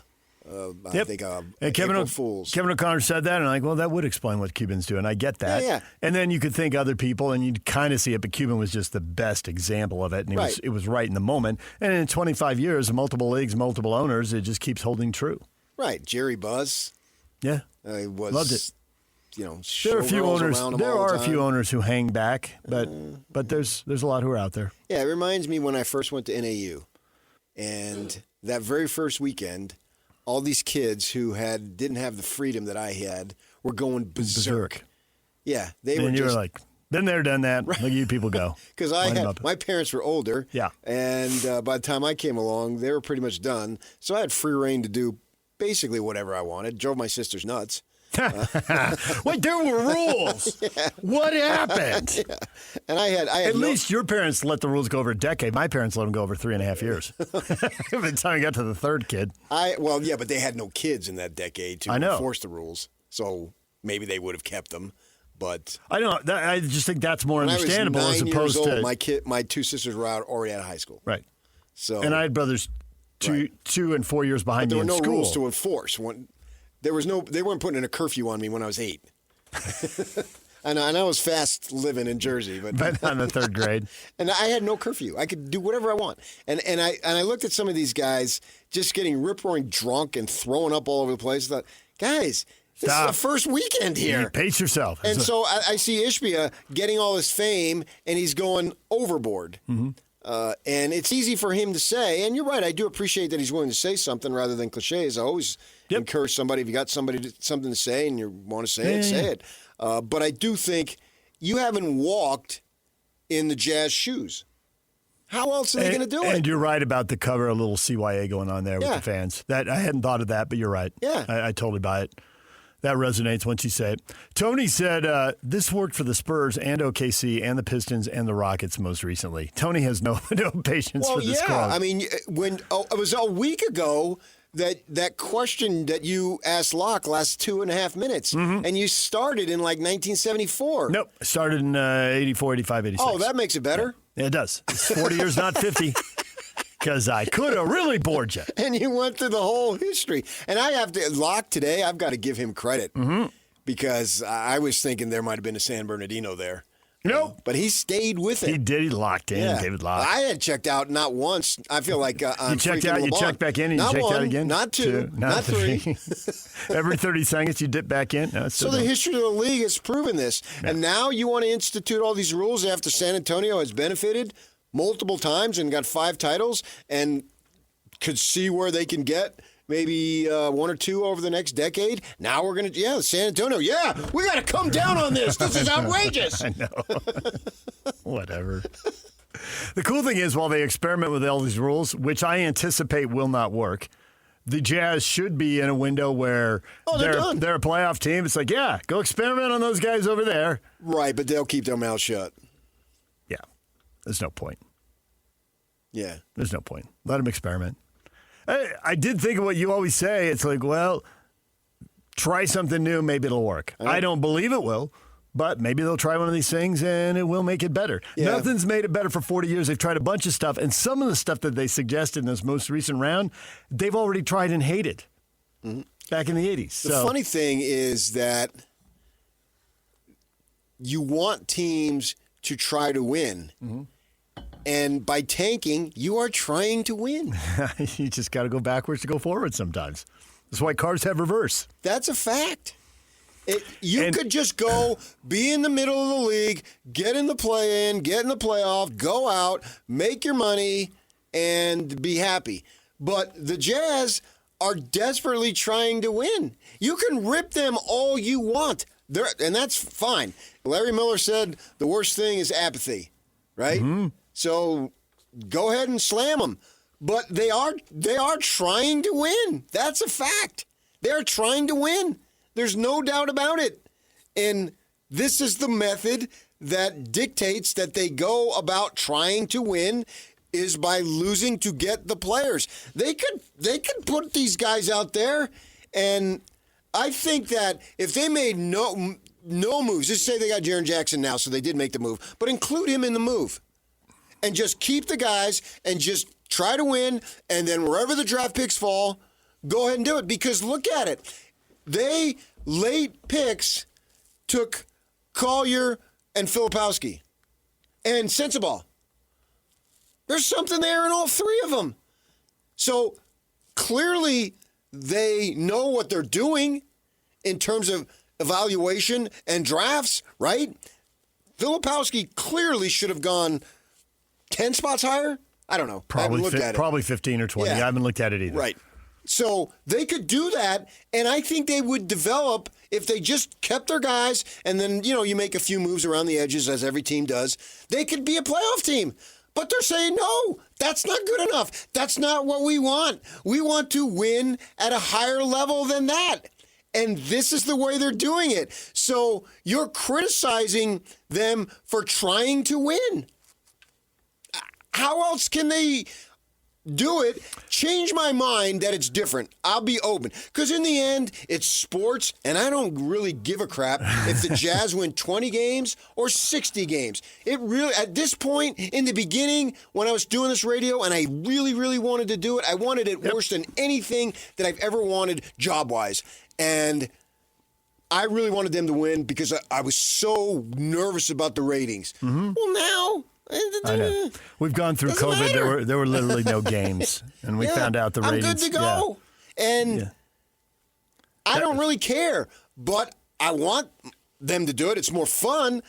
think and Kevin O'Connor said that, and I'm like, well, that would explain what Cuban's doing. I get that. Yeah. And then you could think other people, and you'd kind of see it, but Cuban was just the best example of it, and it was right in the moment. And in 25 years, multiple leagues, multiple owners, it just keeps holding true. Right. Jerry Buzz. Yeah. Loved it. There are a few owners. There are a few owners who hang back, but there's a lot who are out there. Yeah, it reminds me when I first went to NAU, and that very first weekend, all these kids who didn't have the freedom that I had were going berserk. Yeah, they were. And you were like, been there, done that. Right. Look at you people go. Because my parents were older. Yeah, and by the time I came along, they were pretty much done. So I had free reign to do basically whatever I wanted. Drove my sisters nuts. Wait, there were rules. Yeah. What happened? Yeah. And I had at least your parents let the rules go over a decade. My parents let them go over 3.5 years. By the time I got to the third kid. But they had no kids in that decade to enforce the rules. So maybe they would have kept them. But I know. I just think that's more understandable as opposed to my two sisters were already out of high school. Right. So and I had brothers 2 and 4 years behind me in school. There were no rules to enforce. They weren't putting in a curfew on me when I was 8. And I was fast living in Jersey, But on the third grade. And I had no curfew. I could do whatever I want. And I looked at some of these guys just getting rip-roaring drunk and throwing up all over the place. I thought, guys, this is the first weekend here. You pace yourself. And so I see Ishbia getting all this fame, and he's going overboard. Mm-hmm. And it's easy for him to say, and you're right, I do appreciate that he's willing to say something rather than cliches. I always encourage somebody, if you got something to say and you want to say it, say it. But I do think you haven't walked in the Jazz shoes. How else are they going to do it? And you're right about the cover, a little CYA going on there with the fans. That I hadn't thought of that, but you're right. Yeah. I totally buy it. That resonates once you say it. Tony said this worked for the Spurs and OKC and the Pistons and the Rockets most recently. Tony has no patience for this club. I mean, when it was a week ago that question that you asked Locke last 2.5 minutes, and you started in like 1974. Nope, I started in 84, 85, 86. Oh, that makes it better. Yeah, it does. It's 40 years, not 50. Because I could have really bored you. And you went through the whole history. And I have to, Locke today, I've got to give him credit. Because I was thinking there might have been a San Bernardino there. Nope. But he stayed with it. He did. He locked in. David Locke. I had checked out not once. I feel like I'm you checked out. LeBron. You checked back in. And not you checked one, out again. Not two. Not three. Every 30 seconds you dip back in. No, so the history of the league has proven this. Yeah. And now you want to institute all these rules after San Antonio has benefited multiple times and got 5 titles and could see where they can get maybe 1 or 2 over the next decade. Now we're going to, San Antonio, we got to come down on this. This is outrageous. I know. Whatever. The cool thing is, while they experiment with all these rules, which I anticipate will not work, the Jazz should be in a window where they're a playoff team. It's like, go experiment on those guys over there. Right, but they'll keep their mouths shut. Yeah, there's no point. Yeah. There's no point. Let them experiment. I did think of what you always say. It's like, well, try something new. Maybe it'll work. I don't believe it will, but maybe they'll try one of these things and it will make it better. Yeah. Nothing's made it better for 40 years. They've tried a bunch of stuff, and some of the stuff that they suggested in this most recent round, they've already tried and hated back in the 80s. The funny thing is that you want teams to try to win. And by tanking, you are trying to win. You just got to go backwards to go forward sometimes. That's why cars have reverse. That's a fact. You could just go, be in the middle of the league, get in the play-in, get in the playoff, go out, make your money, and be happy. But the Jazz are desperately trying to win. You can rip them all you want, and that's fine. Larry Miller said the worst thing is apathy, right? So go ahead and slam them. But they are trying to win. That's a fact. They're trying to win. There's no doubt about it. And this is the method that dictates that they go about trying to win is by losing to get the players. They could put these guys out there, and I think that if they made no moves, just say they got Jaren Jackson now, so they did make the move, but include him in the move. And just keep the guys and just try to win. And then wherever the draft picks fall, go ahead and do it. Because look at it. They, late picks, took Collier and Filipowski and Sensabaugh. There's something there in all 3 of them. So clearly they know what they're doing in terms of evaluation and drafts, right? Filipowski clearly should have gone 10 spots higher? I don't know. I haven't looked at it. Probably 15 or 20. I haven't looked at it either. Right. So they could do that, and I think they would develop if they just kept their guys, and then, you make a few moves around the edges, as every team does. They could be a playoff team. But they're saying, no, that's not good enough. That's not what we want. We want to win at a higher level than that. And this is the way they're doing it. So you're criticizing them for trying to win. How else can they do it? Change my mind that it's different. I'll be open. Because in the end, it's sports, and I don't really give a crap if the Jazz win 20 games or 60 games. It really, at this point, in the beginning, when I was doing this radio, and I really, really wanted to do it, I wanted it worse than anything that I've ever wanted job-wise. And I really wanted them to win because I was so nervous about the ratings. Mm-hmm. Well, now I know. We've gone through Doesn't COVID. matter. There were literally no games, and we found out the ratings. I'm good to go, and I don't really care, but I want them to do it. It's more fun.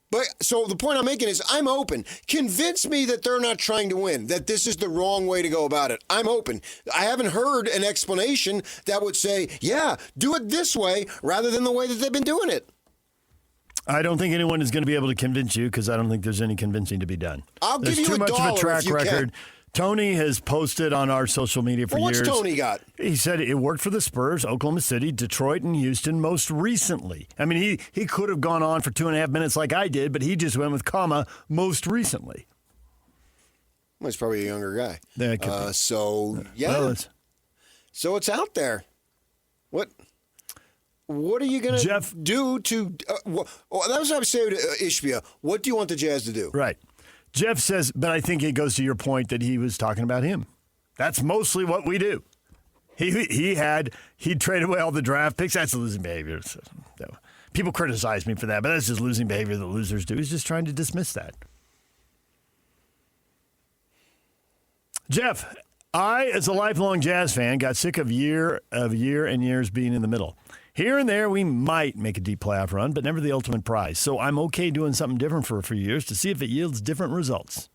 But so the point I'm making is I'm open. Convince me that they're not trying to win, that this is the wrong way to go about it. I'm open. I haven't heard an explanation that would say, yeah, do it this way rather than the way that they've been doing it. I don't think anyone is going to be able to convince you because I don't think there's any convincing to be done. There's give you too much of a $1 track if you record. Can. Tony has posted on our social media for What's years. Tony got? He said it worked for the Spurs, Oklahoma City, Detroit, and Houston most recently. I mean, he could have gone on for 2.5 minutes like I did, but he just went with comma, most recently. Well, he's probably a younger guy. Yeah, it could be. So, yeah. Well, So it's out there. What are you going to do to that was what I was saying to Ishbia. What do you want the Jazz to do? Right. Jeff says, but I think it goes to your point that he was talking about him. That's mostly what we do. He traded away all the draft picks. That's losing behavior. So, people criticize me for that, but that's just losing behavior that losers do. He's just trying to dismiss that. Jeff, I, as a lifelong Jazz fan, got sick of year and years being in the middle. Here and there, we might make a deep playoff run, but never the ultimate prize. So I'm okay doing something different for a few years to see if it yields different results.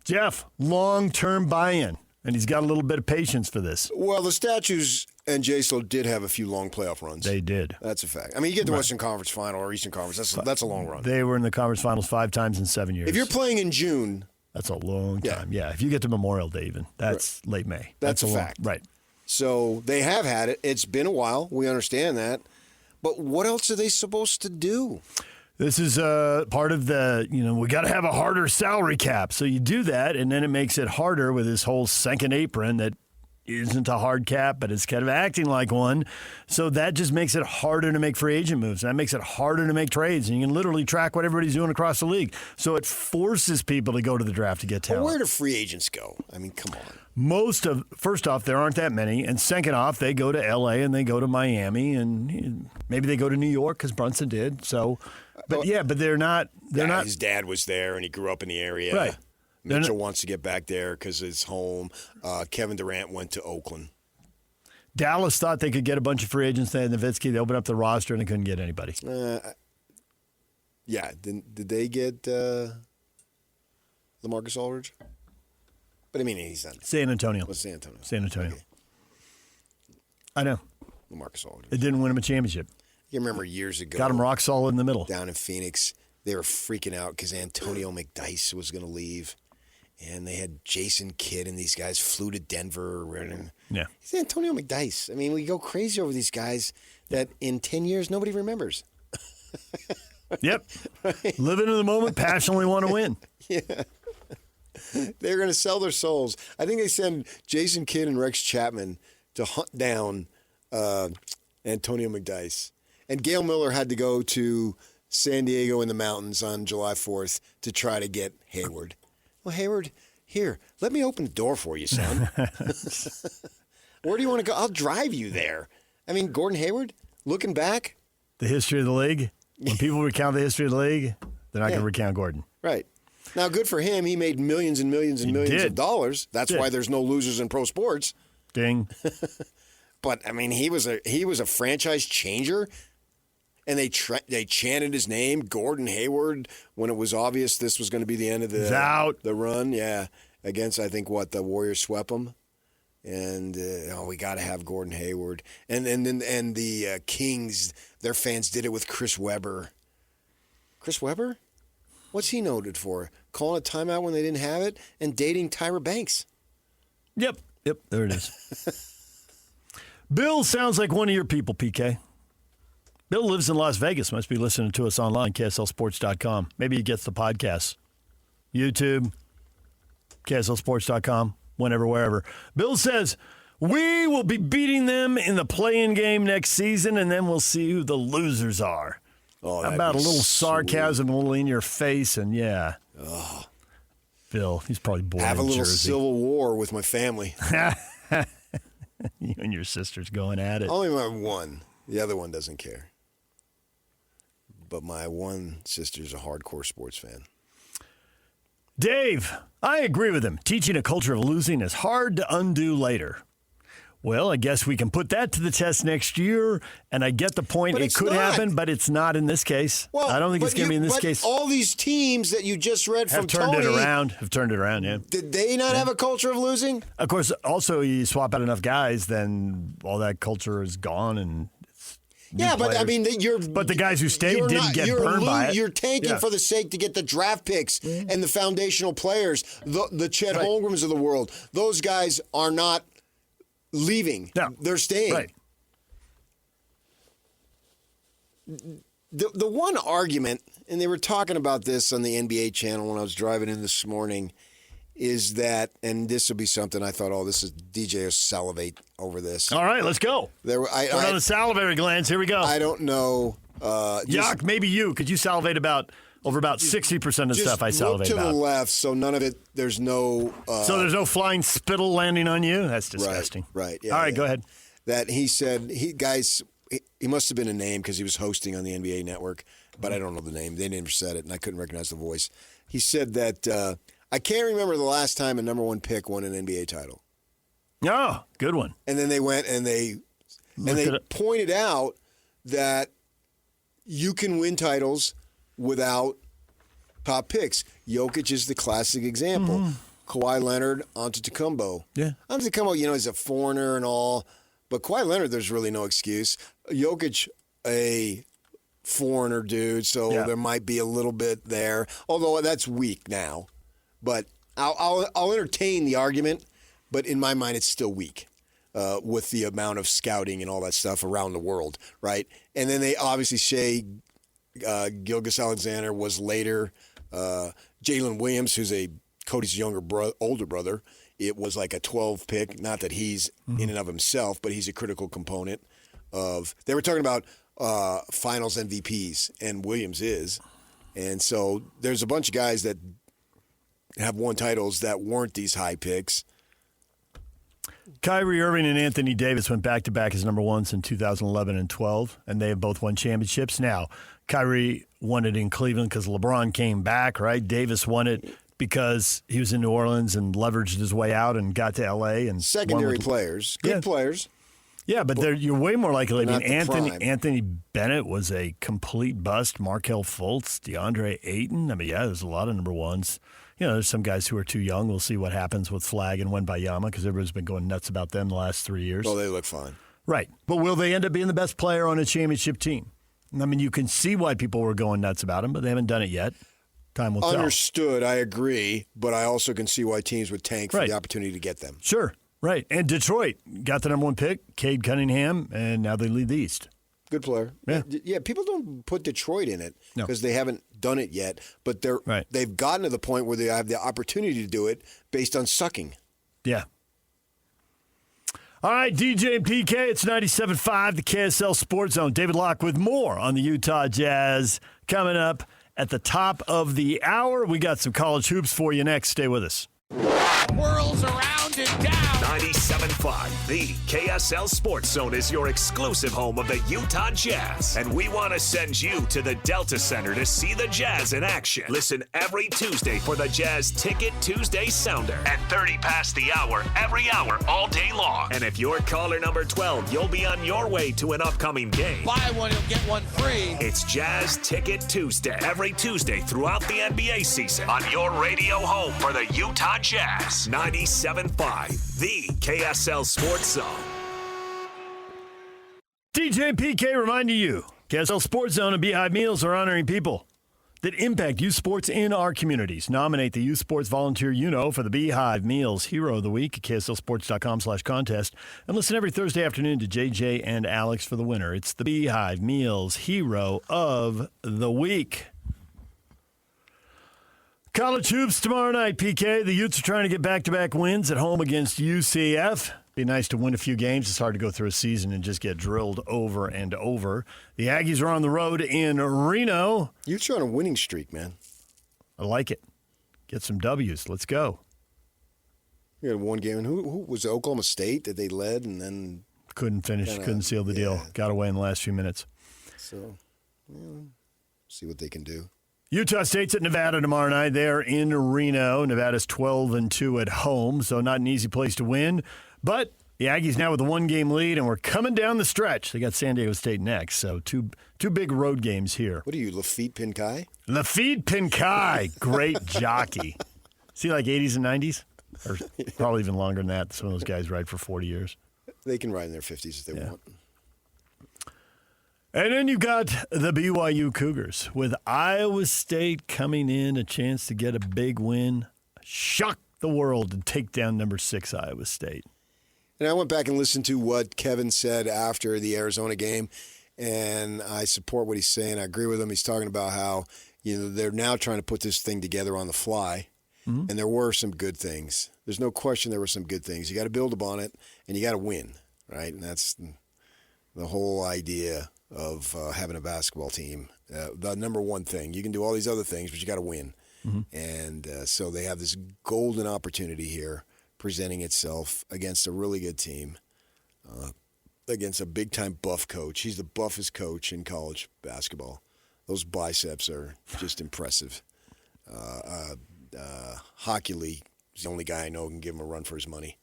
Jeff, long-term buy-in, and he's got a little bit of patience for this. Well, the Statues and J-Slo did have a few long playoff runs. They did. That's a fact. I mean, you get the Western Conference Final or Eastern Conference. That's a long run. They were in the conference finals 5 times in 7 years. If you're playing in June, that's a long time. Yeah, if you get to Memorial Day even, that's late May. That's a long, fact. Right. So they have had it. It's been a while. We understand that. But what else are they supposed to do? This is part of the, we got to have a harder salary cap. So you do that, and then it makes it harder with this whole second apron that isn't a hard cap, but it's kind of acting like one. So that just makes it harder to make free agent moves. And that makes it harder to make trades. And you can literally track what everybody's doing across the league. So it forces people to go to the draft to get talent. Well, where do free agents go? I mean, come on. First off, there aren't that many. And second off, they go to L.A. and they go to Miami. And maybe they go to New York because Brunson did. So, but they're not. His dad was there and he grew up in the area. Right. Mitchell wants to get back there because it's home. Kevin Durant went to Oakland. Dallas thought they could get a bunch of free agents. They had Nowitzki. They opened up the roster and they couldn't get anybody. Yeah. Did they get LaMarcus Aldridge? But I mean, he's not. San Antonio. What's San Antonio? San Antonio. Okay. I know. LaMarcus Aldridge. It didn't win him a championship. You remember years ago. Got him rock solid in the middle. Down in Phoenix, they were freaking out because Antonio McDyess was going to leave. And they had Jason Kidd and these guys flew to Denver. Yeah. It's Antonio McDyess. I mean, we go crazy over these guys that in 10 years nobody remembers. Yep. Right. Living in the moment, passionately want to win. Yeah. They're going to sell their souls. I think they send Jason Kidd and Rex Chapman to hunt down Antonio McDyess. And Gail Miller had to go to San Diego in the mountains on July 4th to try to get Hayward. Well, Hayward, here, let me open the door for you, son. Where do you want to go? I'll drive you there. I mean, Gordon Hayward, looking back. The history of the league. When people recount the history of the league, they're not going to recount Gordon. Right. Now, good for him. He made millions and millions and millions of dollars. That's why there's no losers in pro sports. Ding. But, I mean, he was a franchise changer. And they chanted his name, Gordon Hayward, when it was obvious this was going to be the end of the run. Yeah, against, I think, the Warriors swept them. And, we got to have Gordon Hayward. And the Kings, their fans did it with Chris Webber. Chris Webber? What's he noted for? Calling a timeout when they didn't have it and dating Tyra Banks. Yep, there it is. Bill sounds like one of your people, PK. Bill lives in Las Vegas. Must be listening to us online, KSLSports.com. Maybe he gets the podcast. YouTube, KSLSports.com, whenever, wherever. Bill says, we will be beating them in the play-in game next season, and then we'll see who the losers are. Oh, how about a little sarcasm, a little in your face, and yeah. Oh. Bill, he's probably born in Jersey. Have a little civil war with my family. You and your sister's going at it. Only my one. The other one doesn't care. But my one sister's a hardcore sports fan. Dave, I agree with him. Teaching a culture of losing is hard to undo later. Well, I guess we can put that to the test next year, and I get the point. But it it's could not. happen, but it's not in this case. Well, I don't think it's going to be in this case. All these teams that you just read Have from turned Tony, Have turned it around, yeah. Did they not have a culture of losing? Of course, also, you swap out enough guys, then all that culture is gone, and it's new Yeah, but I players. mean, But the guys who stayed didn't get burned by it. You're tanking Yeah. for the sake to get the draft picks and the foundational players, the Chet Holmgrens of the world. Those guys are not leaving. No. They're staying. Right. The one argument, and they were talking about this on the NBA channel when I was driving in this morning, is that, and this will be something I thought, this is DJ will salivate over this. All right, let's go. There, Put on the salivary glands. Here we go. I don't know. Yuck, maybe you. Could you salivate over about 60% of the stuff I Just salivate look to about? the left, so none of it. There's no. So there's no flying spittle landing on you? That's disgusting. Right. Yeah, All right, yeah. go ahead. That he said, he must have been a name because he was hosting on the NBA Network, but I don't know the name. They never said it, and I couldn't recognize the voice. He said that I can't remember the last time a number one pick won an NBA title. Oh, good one. And then they went and they pointed out that you can win titles without top picks. Jokic is the classic example. Kawhi Leonard, Antetokounmpo. Yeah. Antetokounmpo, he's a foreigner and all, but Kawhi Leonard, there's really no excuse. Jokic, a foreigner dude, so there might be a little bit there, although that's weak now. But I'll entertain the argument, but in my mind, it's still weak with the amount of scouting and all that stuff around the world, right? And then they obviously say Gilgeous-Alexander was later. Jalen Williams, who's Cody's older brother, it was like a 12 pick. Not that he's in and of himself, but he's a critical component of. They were talking about Finals MVPs, and Williams is, and so there's a bunch of guys that have won titles that weren't these high picks. Kyrie Irving and Anthony Davis went back-to-back as number ones in 2011 and 12, and they have both won championships. Now, Kyrie won it in Cleveland because LeBron came back, right? Davis won it because he was in New Orleans and leveraged his way out and got to L.A. and Secondary players, good players. Yeah, but you're way more likely. I mean, prime. Anthony Bennett was a complete bust. Markelle Fultz, DeAndre Ayton. I mean, there's a lot of number ones. There's some guys who are too young. We'll see what happens with Flagg and Wembanyama because everybody's been going nuts about them the last 3 years. Oh, they look fine. Right. But will they end up being the best player on a championship team? I mean, you can see why people were going nuts about him, but they haven't done it yet. Time will tell. Understood. I agree. But I also can see why teams would tank for the opportunity to get them. Sure. Right. And Detroit got the number one pick, Cade Cunningham, and now they lead the East. Good player. Yeah. Yeah, people don't put Detroit in it because they haven't done it yet, but they've gotten to the point where they have the opportunity to do it based on sucking. Yeah. All right, DJ and PK, it's 97.5, the KSL Sports Zone. David Locke with more on the Utah Jazz coming up at the top of the hour. We got some college hoops for you next. Stay with us. Whirls around and down. 97.5, the KSL Sports Zone is your exclusive home of the Utah Jazz. And we want to send you to the Delta Center to see the Jazz in action. Listen every Tuesday for the Jazz Ticket Tuesday Sounder. At 30 past the hour, every hour, all day long. And if you're caller number 12, you'll be on your way to an upcoming game. Buy one, you'll get one free. It's Jazz Ticket Tuesday. Every Tuesday throughout the NBA season. On your radio home for the Utah Jazz. 97.5, the KSL Sports Zone. DJ and PK reminding you, KSL Sports Zone and Beehive Meals are honoring people that impact youth sports in our communities. Nominate the youth sports volunteer for the Beehive Meals Hero of the Week at KSLSports.com/contest. And listen every Thursday afternoon to JJ and Alex for the winner. It's the Beehive Meals Hero of the Week. College hoops tomorrow night, PK. The Utes are trying to get back-to-back wins at home against UCF. Be nice to win a few games. It's hard to go through a season and just get drilled over and over. The Aggies are on the road in Reno. Utes are on a winning streak, man. I like it. Get some W's. Let's go. You had one game. Who was it, Oklahoma State that they led and then couldn't finish, couldn't seal the deal. Got away in the last few minutes. So, see what they can do. Utah State's at Nevada tomorrow night. They're in Reno. Nevada's 12-2 at home, so not an easy place to win. But the Aggies now with a 1-game lead, and we're coming down the stretch. They got San Diego State next, so two big road games here. What are you, Lafitte Pinkai? Lafitte Pinkai, great jockey. Is he like 80s and 90s? Or probably even longer than that. Some of those guys ride for 40 years. They can ride in their 50s if they want. And then you got the BYU Cougars with Iowa State coming in, a chance to get a big win, shock the world, and take down number 6 Iowa State. And I went back and listened to what Kevin said after the Arizona game, and I support what he's saying. I agree with him. He's talking about how they're now trying to put this thing together on the fly, and there were some good things. There's no question there were some good things. You got to build upon it, and you got to win, right? And that's the whole idea of having a basketball team. The number one thing. You can do all these other things, but you got to win. And so they have this golden opportunity here presenting itself against a really good team, against a big-time buff coach. He's the buffest coach in college basketball. Those biceps are just impressive. Hockley is the only guy I know who can give him a run for his money.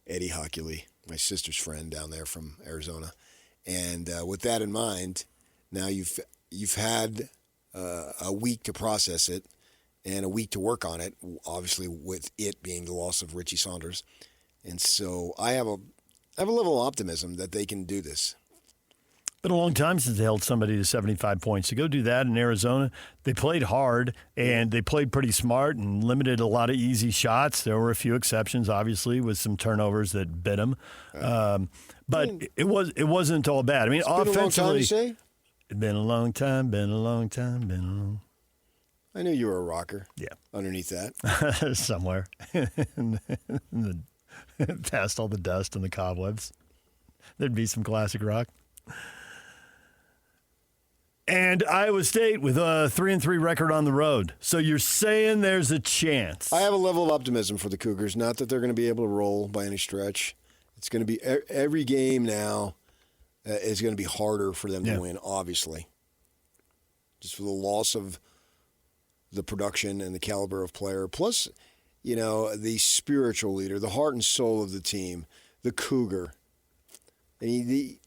Eddie Hockley, my sister's friend down there from Arizona. And with that in mind, now you've had a week to process it and a week to work on it, obviously with it being the loss of Richie Saunders. And so I have a level of optimism that they can do this. Been a long time since they held somebody to 75 points. To go do that in Arizona, they played hard, and they played pretty smart and limited a lot of easy shots. There were a few exceptions, obviously, with some turnovers that bit them. But it wasn't all bad. I mean, offensively, been a long time, you say? It's been a long time, been a long time, been a long. I knew you were a rocker. Yeah. Underneath that. Somewhere. Past all the dust and the cobwebs. There'd be some classic rock. And Iowa State with a 3-3 record on the road. So you're saying there's a chance. I have a level of optimism for the Cougars. Not that they're going to be able to roll by any stretch. It's going to be every game now is going to be harder for them to win, obviously. Just for the loss of the production and the caliber of player. Plus, the spiritual leader, the heart and soul of the team, the Cougar. And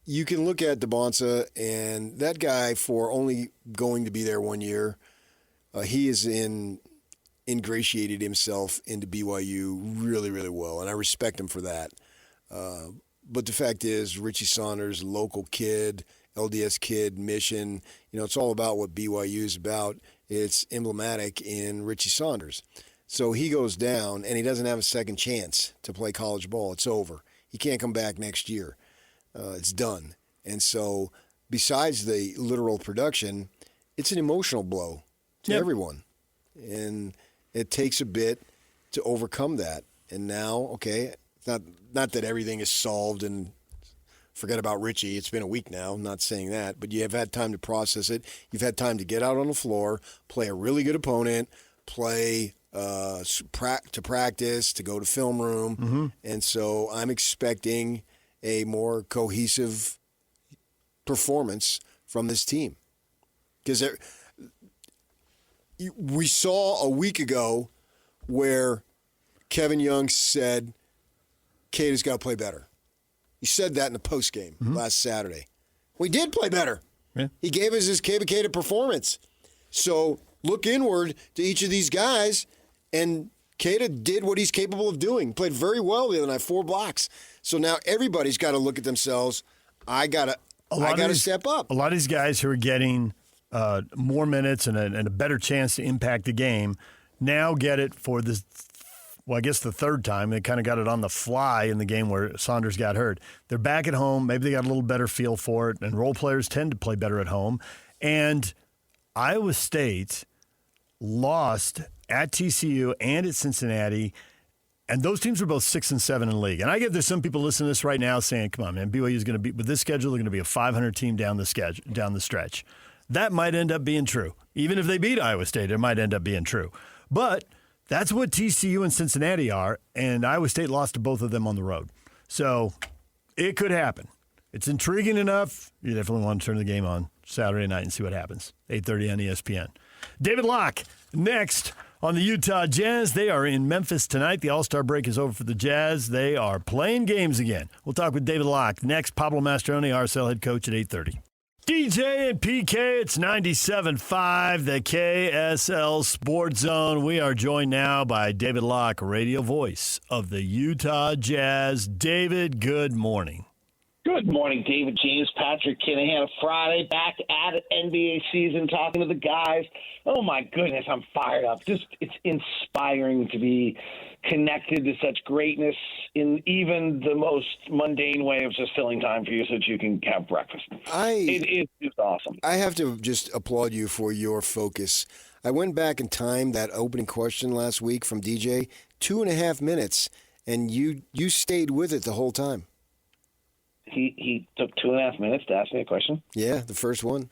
you can look at DeBonsa, and that guy, for only going to be there 1 year, he has ingratiated himself into BYU really, really well, and I respect him for that. But the fact is, Richie Saunders, local kid, LDS kid, mission, it's all about what BYU is about. It's emblematic in Richie Saunders. So he goes down, and he doesn't have a second chance to play college ball. It's over. He can't come back next year. It's done. And so besides the literal production, it's an emotional blow to everyone. And it takes a bit to overcome that. And now, okay, not that everything is solved and forget about Richie. It's been a week now. I'm not saying that. But you have had time to process it. You've had time to get out on the floor, play a really good opponent, play to practice, to go to film room. Mm-hmm. And so I'm expecting a more cohesive performance from this team. Because we saw a week ago where Kevin Young said, Cata's got to play better. He said that in the postgame last Saturday. We did play better. Yeah. He gave us his Cata performance. So look inward to each of these guys, and Cata did what he's capable of doing. Played very well the other night, 4 blocks. So now everybody's got to look at themselves. I got to step up. A lot of these guys who are getting more minutes and a better chance to impact the game now get it for this. Well, I guess the third time. They kind of got it on the fly in the game where Saunders got hurt. They're back at home. Maybe they got a little better feel for it, and role players tend to play better at home. And Iowa State lost at TCU and at Cincinnati, and those teams were both 6 and 7 in the league. And I get there's some people listening to this right now saying, come on, man, BYU is going to be, with this schedule, they're going to be a 500 team down the stretch. That might end up being true. Even if they beat Iowa State, it might end up being true. But that's what TCU and Cincinnati are, and Iowa State lost to both of them on the road. So it could happen. It's intriguing enough. You definitely want to turn the game on Saturday night and see what happens. 8:30 on ESPN. David Locke next on the Utah Jazz. They are in Memphis tonight. The All-Star break is over for the Jazz. They are playing games again. We'll talk with David Locke next. Pablo Mastroeni, RSL head coach, at 8:30. DJ and PK, it's 97.5, the KSL Sports Zone. We are joined now by David Locke, radio voice of the Utah Jazz. David, good morning. Good morning, David James, Patrick Kinahan. Friday, back at it, NBA season, talking to the guys. Oh, my goodness, I'm fired up. Just, it's inspiring to be connected to such greatness in even the most mundane way of just filling time for you so that you can have breakfast. It is just awesome. I have to just applaud you for your focus. I went back in time, that opening question last week from DJ, 2.5 minutes, and you stayed with it the whole time. He took 2.5 minutes to ask me a question? Yeah, the first one.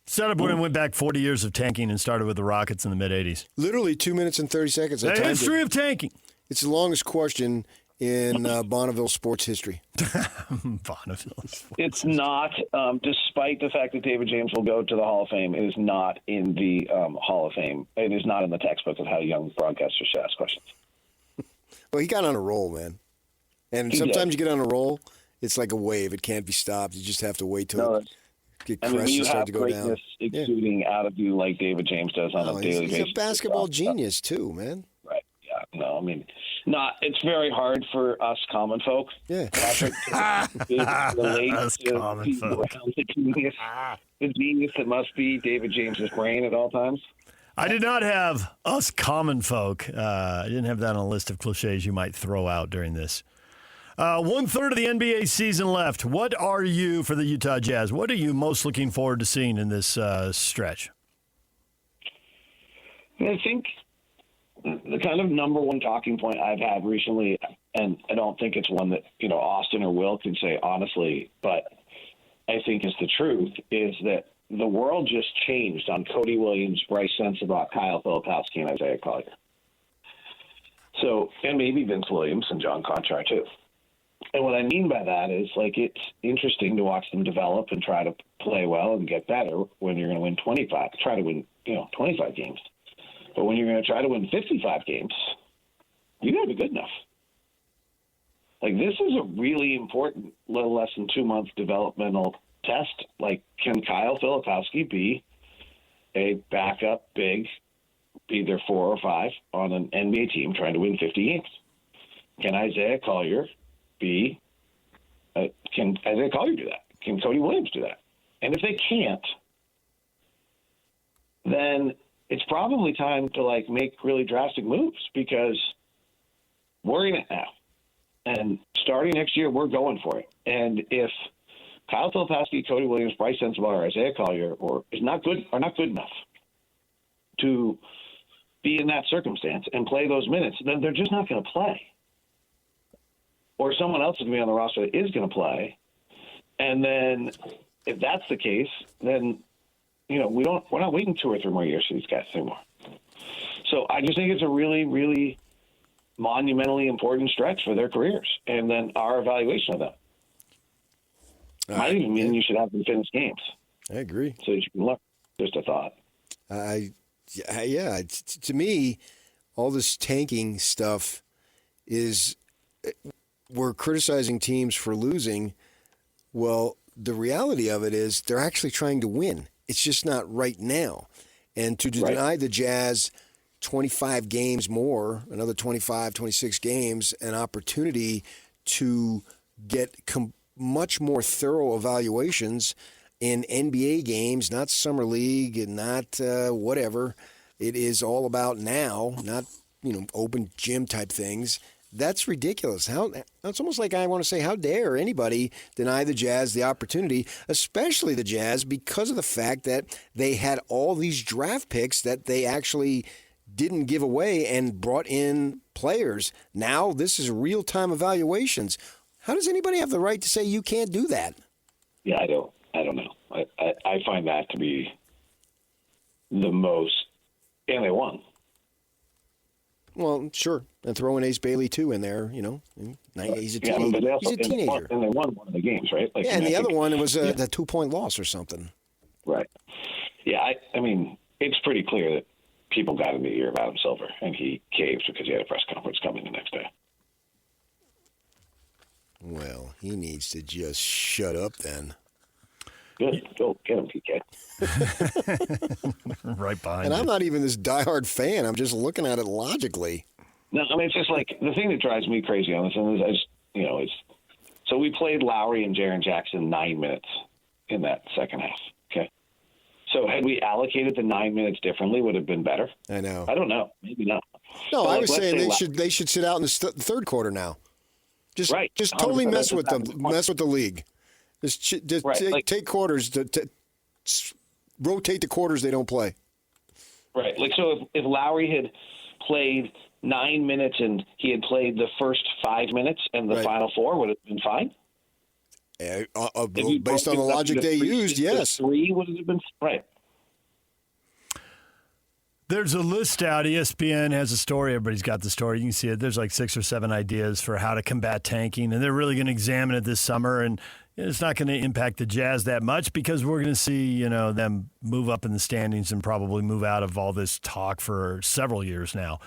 Set up when it went back 40 years of tanking and started with the Rockets in the mid-'80s. Literally 2 minutes and 30 seconds. The history of tanking. It's the longest question in Bonneville sports history. Bonneville sports. It's not, despite the fact that David James will go to the Hall of Fame, it is not in the Hall of Fame. It is not in the textbook of how young broadcasters should ask questions. Well, he got on a roll, man. And sometimes you get on a roll, it's like a wave. It can't be stopped. You just have to wait till it get crushed and start to go down. You have greatness exuding out of you like David James does on a daily basis. He's a basketball genius, too, man. Right. Yeah. No, I mean, it's very hard for us common folk. Yeah. Patrick, to relate to people around the genius that must be David James's brain at all times. I did not have us common folk. I didn't have that on a list of cliches you might throw out during this. 1/3 of the NBA season left. What are you, for the Utah Jazz, what are you most looking forward to seeing in this stretch? I think the kind of number one talking point I've had recently, and I don't think it's one that, Austin or Will can say honestly, but I think is the truth, is that the world just changed on Cody Williams, Bryce Sensabaugh, Kyle Filipowski, and Isaiah Collier. So, and maybe Vince Williams and John Conchar too. And what I mean by that is, it's interesting to watch them develop and try to play well and get better when you're going to win 25 games. But when you're going to try to win 55 games, you got to be good enough. This is a really important, little less than 2-month developmental test. Can Kyle Filipowski be a backup big, either 4 or 5 on an NBA team trying to win 50 games? Can Isaiah Collier can Isaiah Collier do that? Can Cody Williams do that? And if they can't, then it's probably time to make really drastic moves, because we're in it now. And starting next year, we're going for it. And if Kyle Filipowski, Cody Williams, Bryce Sensabaugh, or Isaiah Collier are not good enough to be in that circumstance and play those minutes, then they're just not going to play. Or someone else is going to be on the roster that is going to play. And then if that's the case, then, we're not waiting 2 or 3 more years for these guys anymore. So I just think it's a really, really monumentally important stretch for their careers, and then our evaluation of them. Might even mean you should have them finish games. I agree. So that you can learn. Just a thought. To me, all this tanking stuff is, we're criticizing teams for losing. Well, the reality of it is they're actually trying to win. It's just not right now. And to deny the Jazz 25 games more, another 25, 26 games, an opportunity to get much more thorough evaluations in NBA games, not Summer League and not whatever. It is all about now, not open gym type things. That's ridiculous. It's almost like I want to say, how dare anybody deny the Jazz the opportunity, especially the Jazz, because of the fact that they had all these draft picks that they actually didn't give away and brought in players. Now this is real-time evaluations. How does anybody have the right to say you can't do that? Yeah, I don't know. I find that to be the most, and they won. Well, sure. And throwing Ace Bailey, too, in there, He's a Yeah, but they also, he's a teenager. And they won one of the games, right? Like, and the other one, it was a 2-point loss or something. Right. Yeah, I mean, it's pretty clear that people got in the ear of Adam Silver, and he caved because he had a press conference coming the next day. Well, he needs to just shut up then. Good. Go get him, PK. Right behind And you. I'm not even this diehard fan. I'm just looking at it logically. No, I mean, it's just like the thing that drives me crazy on this, and is so we played Lowry and Jaren Jackson 9 minutes in that second half. Okay. So had we allocated the 9 minutes differently, would it have been better? I know. I don't know. Maybe not. No, But I was saying let's say they should sit out in the third quarter now. Just totally 100%. mess with That's them. the point. Mess with the league. Just Right, take quarters to rotate the quarters they don't play. Right. Like, so if Lowry had played 9 minutes and he had played the first 5 minutes and the Right. final 4, would it have been fine? Based on the logic they used, yes. 3 would it have been right. There's a list out. ESPN has a story. Everybody's got the story. You can see it. There's like 6 or 7 ideas for how to combat tanking, and they're really going to examine it this summer. And it's not going to impact the Jazz that much because we're going to see, them move up in the standings and probably move out of all this talk for several years now.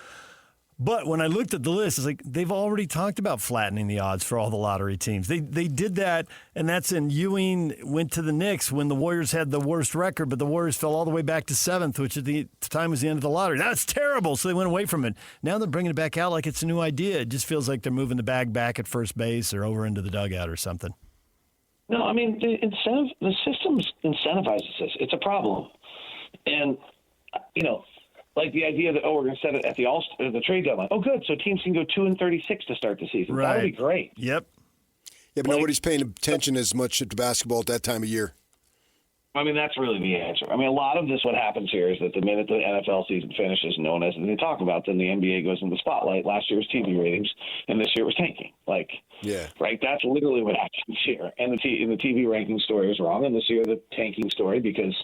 But when I looked at the list, it's like they've already talked about flattening the odds for all the lottery teams. They did that, and that's in Ewing went to the Knicks when the Warriors had the worst record, but the Warriors fell all the way back to 7th, which at the time was the end of the lottery. That's terrible, so they went away from it. Now they're bringing it back out like it's a new idea. It just feels like they're moving the bag back at first base or over into the dugout or something. No, I mean, the system incentivizes this. It's a problem. And, like the idea that, we're going to set it at the trade deadline. Oh, good. So teams can go 2-36 to start the season. Right. That would be great. Yep. Yeah, but nobody's paying attention as much to basketball at that time of year. I mean, that's really the answer. I mean, a lot of this, what happens here is that the minute the NFL season finishes, known as they talk about, then the NBA goes in the spotlight. Last year was TV ratings, and this year was tanking. Right? That's literally what happens here. And the TV ranking story is wrong, and this year the tanking story, because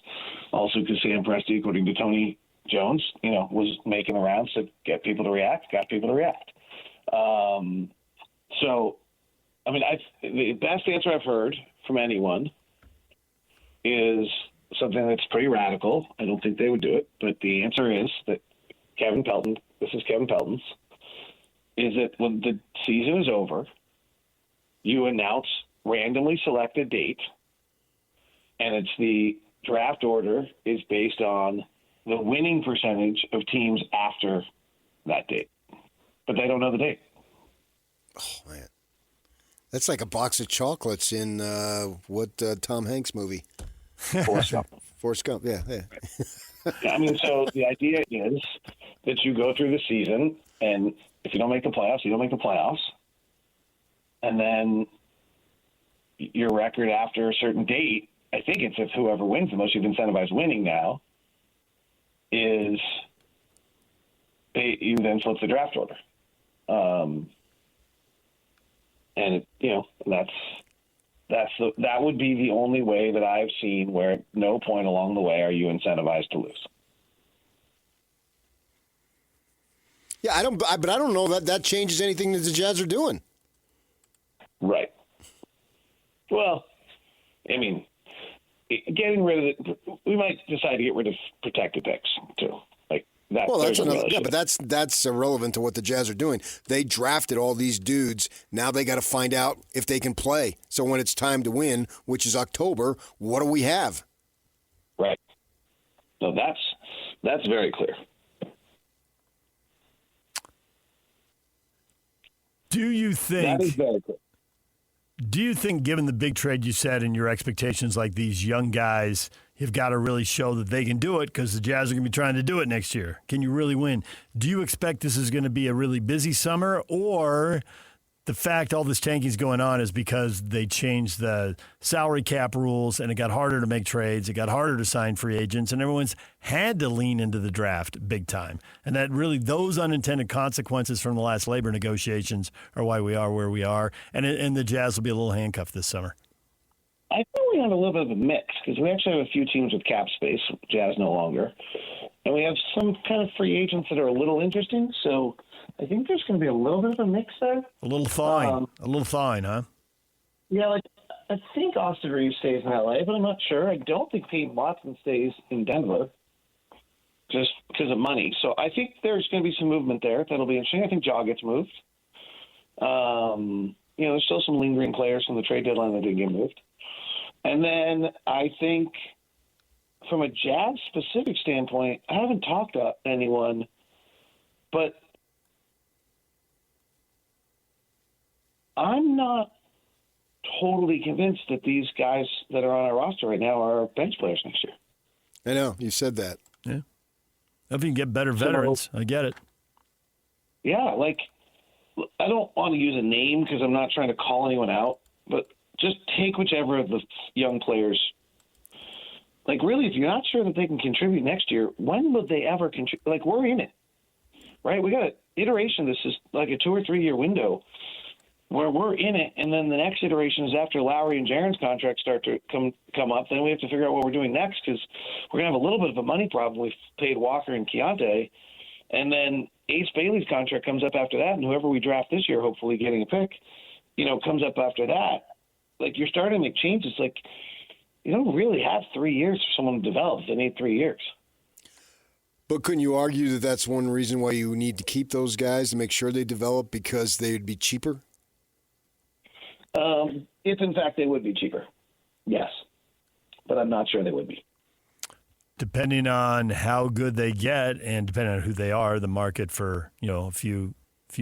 Sam Presti, according to Tony Jones, was making the rounds to get people to react, got people to react. So, I mean, the best answer I've heard from anyone is something that's pretty radical. I don't think they would do it, but the answer is that Kevin Pelton's, is that when the season is over, you announce randomly select a date, and it's the draft order is based on the winning percentage of teams after that date. But they don't know the date. Oh, man. That's like a box of chocolates in Tom Hanks movie? Forrest Gump. Forrest Gump, yeah. I mean, so the idea is that you go through the season, and if you don't make the playoffs, you don't make the playoffs. And then your record after a certain date, I think it's if whoever wins the most, you've incentivized winning now, is you then flip the draft order. And that would be the only way that I've seen where at no point along the way are you incentivized to lose. Yeah, but I don't know that changes anything that the Jazz are doing. Right. Well, I mean, getting rid of it, we might decide to get rid of protected picks too. That's another. Yeah, but that's irrelevant to what the Jazz are doing. They drafted all these dudes. Now they got to find out if they can play. So when it's time to win, which is October, what do we have? Right. So that's very clear. Do you think that is very clear? Do you think, given the big trade you said and your expectations, like these young guys have got to really show that they can do it because the Jazz are going to be trying to do it next year? Can you really win? Do you expect this is going to be a really busy summer, or the fact all this tanking is going on is because they changed the salary cap rules and it got harder to make trades, it got harder to sign free agents, and everyone's had to lean into the draft big time? And that really, those unintended consequences from the last labor negotiations are why we are where we are, and the Jazz will be a little handcuffed this summer. I think we have a little bit of a mix because we actually have a few teams with cap space, Jazz no longer, and we have some kind of free agents that are a little interesting. So I think there's going to be a little bit of a mix there. A little thawing, huh? Yeah, like I think Austin Reeves stays in LA, but I'm not sure. I don't think Peyton Watson stays in Denver just because of money. So I think there's going to be some movement there. That'll be interesting. I think Jaw gets moved. There's still some lingering players from the trade deadline that didn't get moved. And then I think from a Jazz-specific standpoint, I haven't talked to anyone, but I'm not totally convinced that these guys that are on our roster right now are bench players next year. I know. You said that. Yeah. If you can get better veterans, I get it. Yeah, like, I don't want to use a name because I'm not trying to call anyone out, but just take whichever of the young players. Like, really, if you're not sure that they can contribute next year, when would they ever contribute? Like, we're in it, right? We got an iteration. This is like a 2 or 3 year window where we're in it, and then the next iteration is after Lowry and Jaren's contracts start to come up. Then we have to figure out what we're doing next because we're going to have a little bit of a money problem. We've paid Walker and Keontae, and then Ace Bailey's contract comes up after that, and whoever we draft this year, hopefully getting a pick, comes up after that. Like, you're starting to make changes. Like, you don't really have 3 years for someone to develop. They need 3 years. But couldn't you argue that that's one reason why you need to keep those guys to make sure they develop because they would be cheaper? If, in fact, they would be cheaper, yes. But I'm not sure they would be. Depending on how good they get and depending on who they are, the market for, a few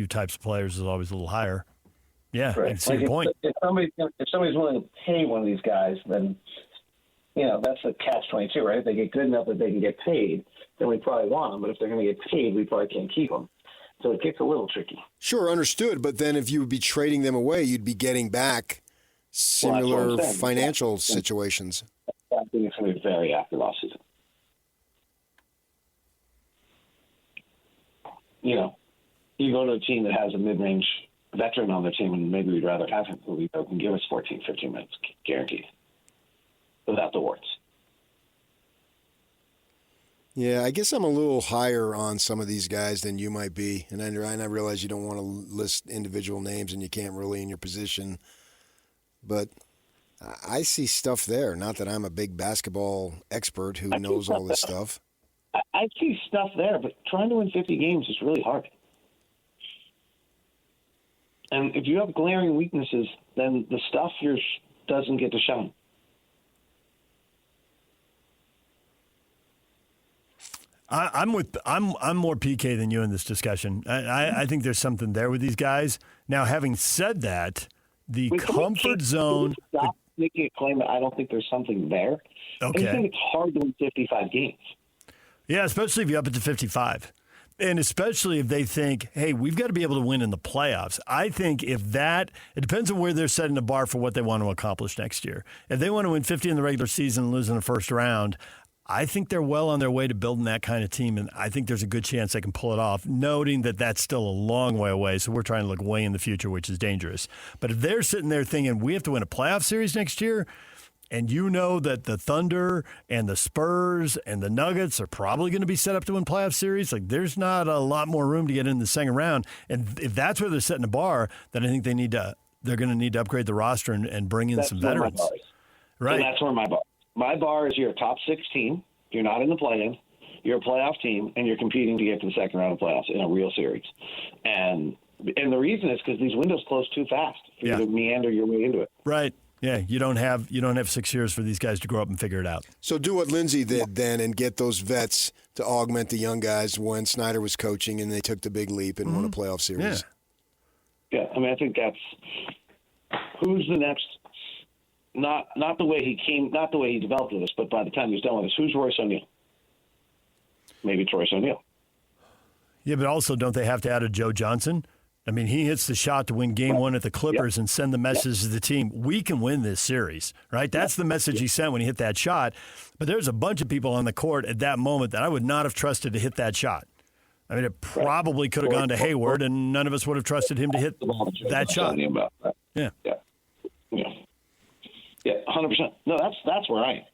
types of players is always a little higher. Yeah, right. I can see your point. If somebody's willing to pay one of these guys, then, that's a catch-22, right? If they get good enough that they can get paid, then we probably want them. But if they're going to get paid, we probably can't keep them. So it gets a little tricky. Sure, understood. But then if you would be trading them away, you'd be getting back similar financial situations. I think it's going to be very active offseason. You go to a team that has a mid-range veteran on their team, and maybe we'd rather have him who can give us 14, 15 minutes guaranteed without the warts. Yeah, I guess I'm a little higher on some of these guys than you might be. And I realize you don't want to list individual names and you can't really in your position. But I see stuff there. Not that I'm a big basketball expert who knows all this stuff. I see stuff there, but trying to win 50 games is really hard. And if you have glaring weaknesses, then the stuff doesn't get to shine. I'm more PK than you in this discussion. I think there's something there with these guys. Now, having said that, the comfort zone. Stop making a claim that I don't think there's something there. Okay. I think it's hard to win 55 games. Yeah, especially if you up it to 55. And especially if they think, hey, we've got to be able to win in the playoffs. I think it depends on where they're setting the bar for what they want to accomplish next year. If they want to win 50 in the regular season and lose in the first round, I think they're well on their way to building that kind of team, and I think there's a good chance they can pull it off, noting that that's still a long way away, so we're trying to look way in the future, which is dangerous. But if they're sitting there thinking, we have to win a playoff series next year, and you know that the Thunder and the Spurs and the Nuggets are probably going to be set up to win playoff series, like there's not a lot more room to get in the second round. And if that's where they're setting the bar, then I think they're going to need to upgrade the roster and bring in some veterans. Right. So that's where my bar. My bar is you're a top 6 team. You're not in the play-in. You're a playoff team, and you're competing to get to the second round of playoffs in a real series. And the reason is because these windows close too fast for you to meander your way into it. Right. Yeah. You don't have 6 years for these guys to grow up and figure it out. So do what Lindsay did then and get those vets to augment the young guys when Snyder was coaching and they took the big leap and won a playoff series. Yeah. I mean, I think that's who's the next. Not the way he came, not the way he developed this, but by the time he's done with this, who's Royce O'Neal? Maybe Royce O'Neal. Yeah, but also don't they have to add a Joe Johnson? I mean, he hits the shot to win game one at the Clippers and send the message to the team, we can win this series, right? That's the message he sent when he hit that shot. But there's a bunch of people on the court at that moment that I would not have trusted to hit that shot. I mean, it probably could have gone to Hayward, and none of us would have trusted him to hit that shot. Yeah. Yeah, 100%. No, that's where I am.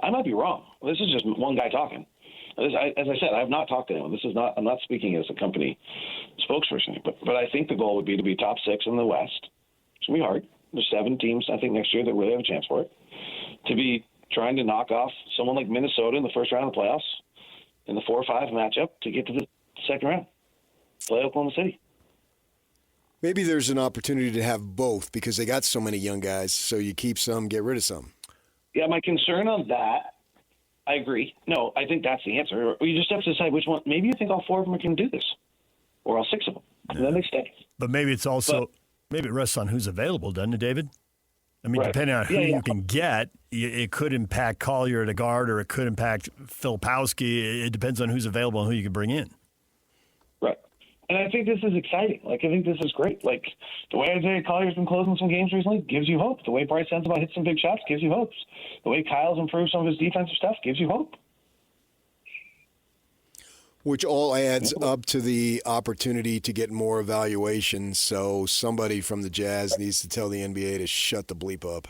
I might be wrong. This is just one guy talking. As I said, I have not talked to anyone. I'm not speaking as a company spokesperson. But I think the goal would be to be top 6 in the West. It's going to be hard. There's 7 teams, I think, next year that really have a chance for it. To be trying to knock off someone like Minnesota in the first round of the playoffs in the 4 or 5 matchup to get to the second round. Play Oklahoma City. Maybe there's an opportunity to have both because they got so many young guys, so you keep some, get rid of some. Yeah, my concern on that, I agree. No, I think that's the answer. You just have to decide which one. Maybe you think all 4 of them can do this, or all 6 of them, and then they stay. But maybe it's also maybe it rests on who's available, doesn't it, David? I mean, depending on who you can get, it could impact Collier at a guard, or it could impact Filipowski. It depends on who's available and who you can bring in. Right. And I think this is exciting. I think this is great. The way Isaiah Collier's been closing some games recently gives you hope. The way Bryce Sensabaugh hits some big shots gives you hope. The way Kyle's improved some of his defensive stuff gives you hope. Which all adds up to the opportunity to get more evaluations. So somebody from the Jazz needs to tell the NBA to shut the bleep up.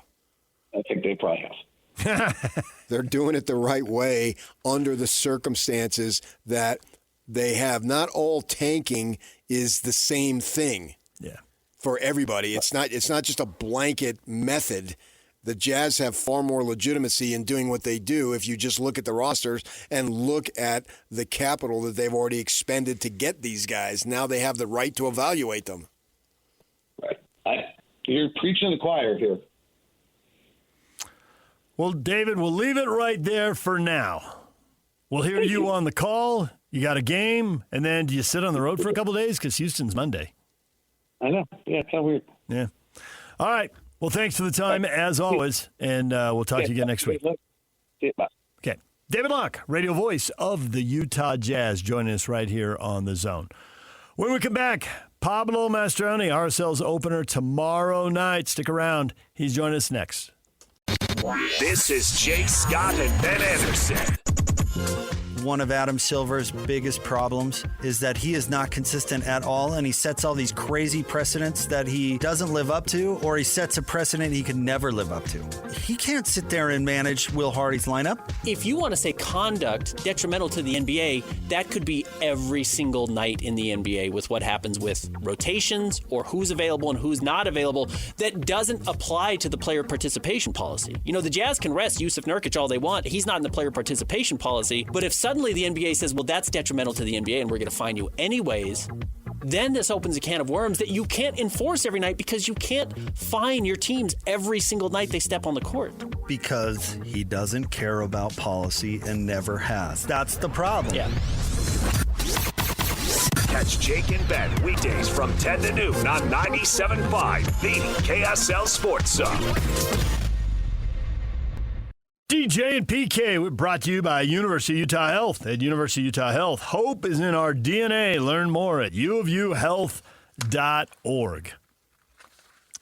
I think they probably have. They're doing it the right way under the circumstances that they have. Not all tanking is the same thing. Yeah. For everybody. It's not just a blanket method. The Jazz have far more legitimacy in doing what they do if you just look at the rosters and look at the capital that they've already expended to get these guys. Now they have the right to evaluate them. Right. You're preaching to the choir here. Well, David, we'll leave it right there for now. We'll hear you on the call. You got a game, and then do you sit on the road for a couple of days? Because Houston's Monday. I know. Yeah, it's kind of weird. Yeah. All right. Well, thanks for the time, as always, and we'll talk to you again next week. Bye. Okay. David Locke, radio voice of the Utah Jazz, joining us right here on The Zone. When we come back, Pablo Mastroeni, RSL's opener tomorrow night. Stick around. He's joining us next. This is Jake Scott and Ben Anderson. One of Adam Silver's biggest problems is that he is not consistent at all, and he sets all these crazy precedents that he doesn't live up to, or he sets a precedent he can never live up to. He can't sit there and manage Will Hardy's lineup. If you want to say conduct detrimental to the NBA, that could be every single night in the NBA with what happens with rotations or who's available and who's not available that doesn't apply to the player participation policy. You know, the Jazz can rest Yusuf Nurkic all they want. He's not in the player participation policy, but if suddenly the NBA says, well, that's detrimental to the NBA and we're going to fine you anyways, then this opens a can of worms that you can't enforce every night because you can't fine your teams every single night they step on the court. Because he doesn't care about policy and never has. That's the problem. Yeah. Catch Jake and Ben weekdays from 10 to noon on 97.5, the KSL Sports Zone. DJ and PK, we're brought to you by University of Utah Health. At University of Utah Health, hope is in our DNA. Learn more at uofuhealth.org.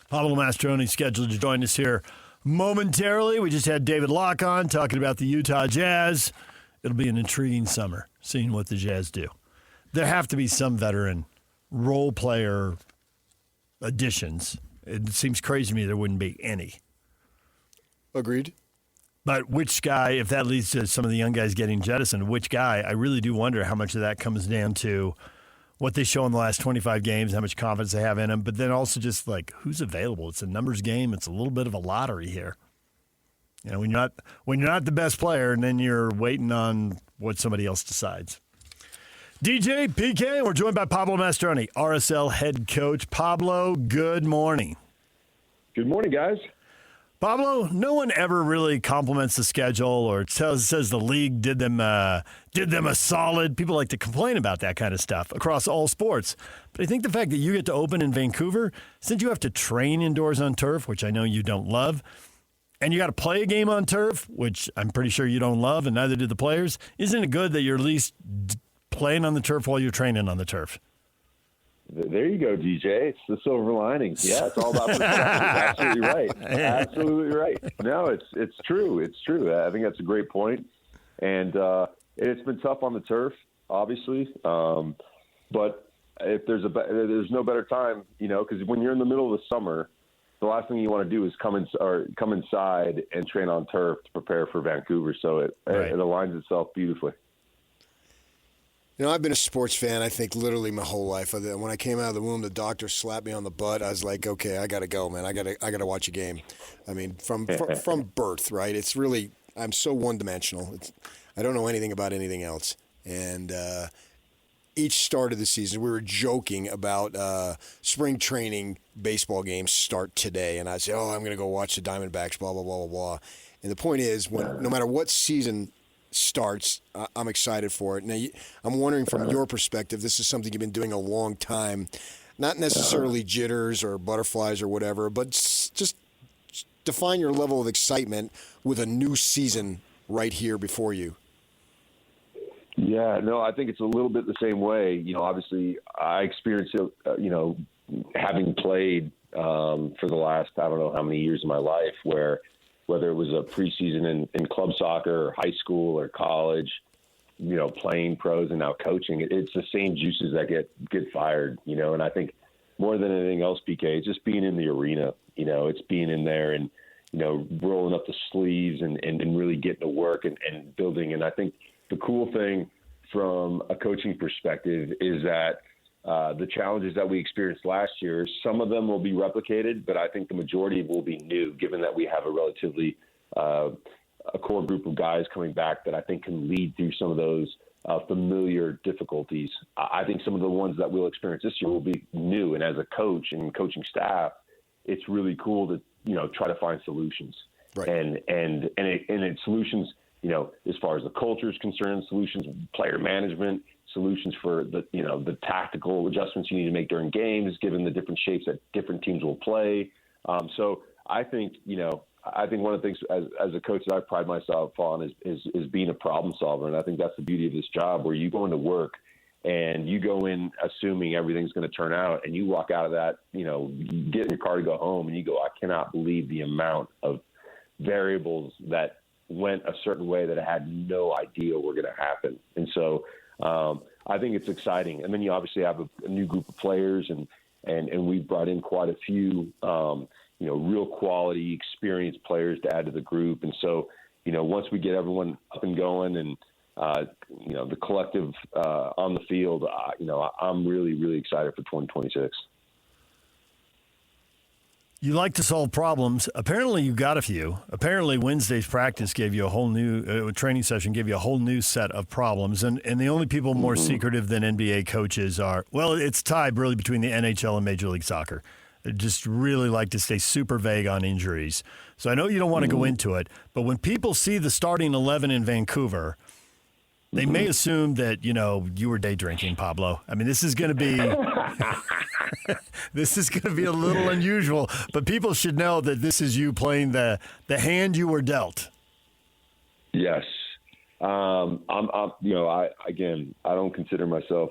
Pablo Mastroeni scheduled to join us here momentarily. We just had David Locke on talking about the Utah Jazz. It'll be an intriguing summer, seeing what the Jazz do. There have to be some veteran role player additions. It seems crazy to me there wouldn't be any. Agreed. But which guy, if that leads to some of the young guys getting jettisoned, which guy, I really do wonder how much of that comes down to what they show in the last 25 games, how much confidence they have in them, but then also just who's available. It's a numbers game. It's a little bit of a lottery here. You know, when you're not the best player, and then you're waiting on what somebody else decides. DJ, PK, we're joined by Pablo Mastroeni, RSL head coach. Pablo, good morning. Good morning, guys. Pablo, no one ever really compliments the schedule or says the league did them a solid. People like to complain about that kind of stuff across all sports. But I think the fact that you get to open in Vancouver, since you have to train indoors on turf, which I know you don't love, and you got to play a game on turf, which I'm pretty sure you don't love, and neither do the players, isn't it good that you're at least playing on the turf while you're training on the turf? There you go, DJ. It's the silver linings. Yeah, it's all about perspective. Absolutely right. Absolutely right. No, it's true. It's true. I think that's a great point. And it's been tough on the turf, obviously. But if there's no better time, because when you're in the middle of the summer, the last thing you want to do is come inside and train on turf to prepare for Vancouver. So it aligns itself beautifully. You know, I've been a sports fan, I think, literally my whole life. When I came out of the womb, the doctor slapped me on the butt. I was like, okay, I got to go, man. I got to watch a game. I mean, from birth, right? It's really, I'm so one-dimensional. I don't know anything about anything else. And each start of the season, we were joking about spring training baseball games start today. And I say, I'm going to go watch the Diamondbacks, blah, blah, blah, blah, blah. And the point is, no matter what season starts, I'm excited for it. Now, I'm wondering from your perspective, this is something you've been doing a long time, not necessarily jitters or butterflies or whatever, but just define your level of excitement with a new season right here before you. Yeah, no, I think it's a little bit the same way. You know, obviously I experienced it, having played for the last, I don't know how many years of my life, where whether it was a preseason in club soccer or high school or college, you know, playing pros and now coaching, it's the same juices that get fired, you know. And I think more than anything else, PK, it's just being in the arena, you know, it's being in there and, you know, rolling up the sleeves and really getting to work and building. And I think the cool thing from a coaching perspective is that the challenges that we experienced last year, some of them will be replicated, but I think the majority will be new, given that we have a relatively a core group of guys coming back that I think can lead through some of those familiar difficulties. I think some of the ones that we'll experience this year will be new, and as a coach and coaching staff, it's really cool to, you know, try to find solutions. Right. And it's solutions, you know, as far as the culture is concerned, solutions, player management, solutions for the tactical adjustments you need to make during games, given the different shapes that different teams will play. So I think, you know, one of the things as a coach that I pride myself on is being a problem solver. And I think that's the beauty of this job, where you go into work and you go in assuming everything's going to turn out, and you walk out of that, you know, you get in your car to go home and you go, I cannot believe the amount of variables that went a certain way that I had no idea were going to happen. And so I think it's exciting. And then you obviously have a new group of players, and we've brought in quite a few, you know, real quality, experienced players to add to the group. And so, you know, once we get everyone up and going and, you know, the collective on the field, you know, I'm really, really excited for 2026. You like to solve problems. Apparently, you got a few. Apparently, Wednesday's practice gave you a whole new training session, gave you a whole new set of problems. And the only people more secretive than NBA coaches are, well, it's tied really between the NHL and Major League Soccer. They just really like to stay super vague on injuries. So I know you don't want to go into it, but when people see the starting 11 in Vancouver, they may assume that, you know, you were day drinking, Pablo. I mean, this is going to be this is going to be a little unusual, but people should know that this is you playing the hand you were dealt. Yes. I'm you know, I don't consider myself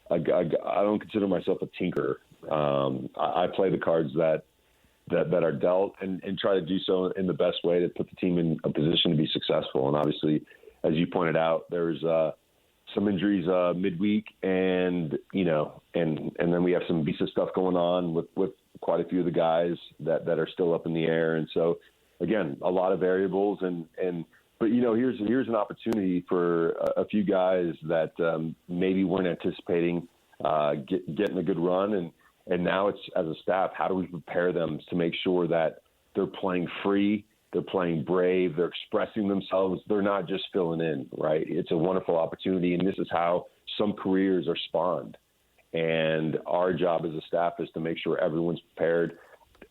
I don't consider myself a tinkerer. I play the cards that are dealt and try to do so in the best way to put the team in a position to be successful. And obviously, as you pointed out, there's some injuries midweek, and you know, and then we have some visa stuff going on with quite a few of the guys that are still up in the air. And so, again, a lot of variables. But you know, here's an opportunity for a few guys that maybe weren't anticipating getting a good run, and now it's, as a staff, how do we prepare them to make sure that they're playing free? They're playing brave. They're expressing themselves. They're not just filling in, right? It's a wonderful opportunity, and this is how some careers are spawned. And our job as a staff is to make sure everyone's prepared.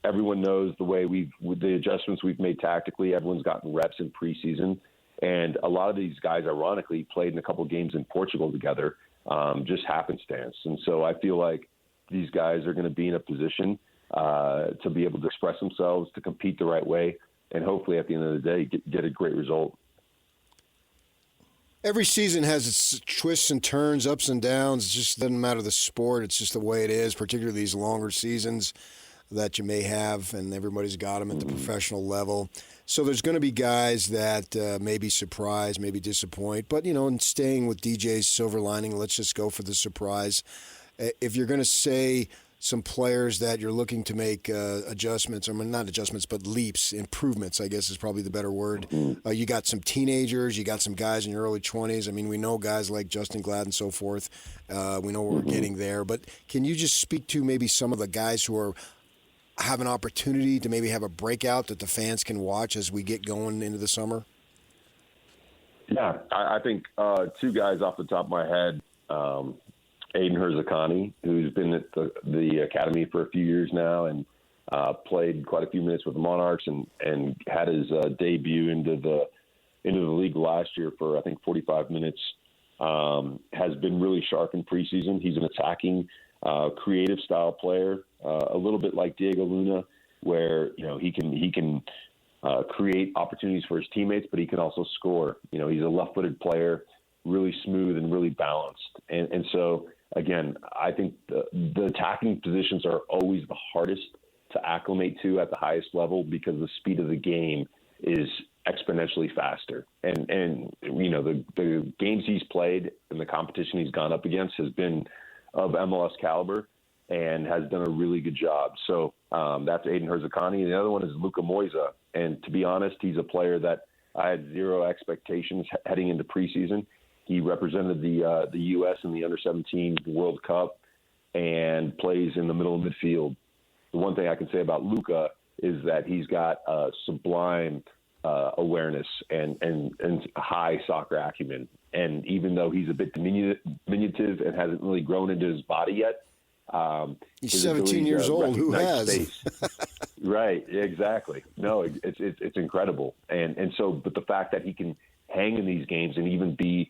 Everyone knows with the adjustments we've made tactically. Everyone's gotten reps in preseason, and a lot of these guys, ironically, played in a couple of games in Portugal together, just happenstance. And so I feel like these guys are going to be in a position to be able to express themselves, to compete the right way, and hopefully at the end of the day get a great result. Every season has its twists and turns, ups and downs. It just doesn't matter the sport. It's just the way it is, particularly these longer seasons that you may have, and everybody's got them at the professional level. So there's going to be guys that may be surprised, maybe disappoint. But, you know, in staying with DJ's silver lining, let's just go for the surprise. If you're going to say some players that you're looking to make adjustments, or not adjustments, but leaps, improvements, I guess is probably the better word. You got some teenagers, you got some guys in your early 20s. I mean, we know guys like Justin Glad and so forth. We know what we're getting there. But can you just speak to maybe some of the guys who have an opportunity to maybe have a breakout that the fans can watch as we get going into the summer? Yeah, I think two guys off the top of my head, Aiden Herzakani, who's been at the academy for a few years now and played quite a few minutes with the Monarchs and had his debut into the league last year for I think 45 minutes. Has been really sharp in preseason. He's an attacking, creative style player, a little bit like Diego Luna, where he can create opportunities for his teammates, but he can also score. He's a left-footed player, really smooth and really balanced, and so. Again, I think the attacking positions are always the hardest to acclimate to at the highest level because the speed of the game is exponentially faster. And the games he's played and the competition he's gone up against has been of MLS caliber and has done a really good job. So that's Aiden Herzakani. The other one is Luka Moisa. And to be honest, he's a player that I had zero expectations heading into preseason. He represented the U.S. in the Under-17 World Cup and plays in the middle of midfield. The one thing I can say about Luka is that he's got sublime awareness and high soccer acumen. And even though he's a bit diminutive and hasn't really grown into his body yet, he's 17 years old. Who has? Right, exactly. No, it's incredible. And so, but the fact that he can hang in these games and even be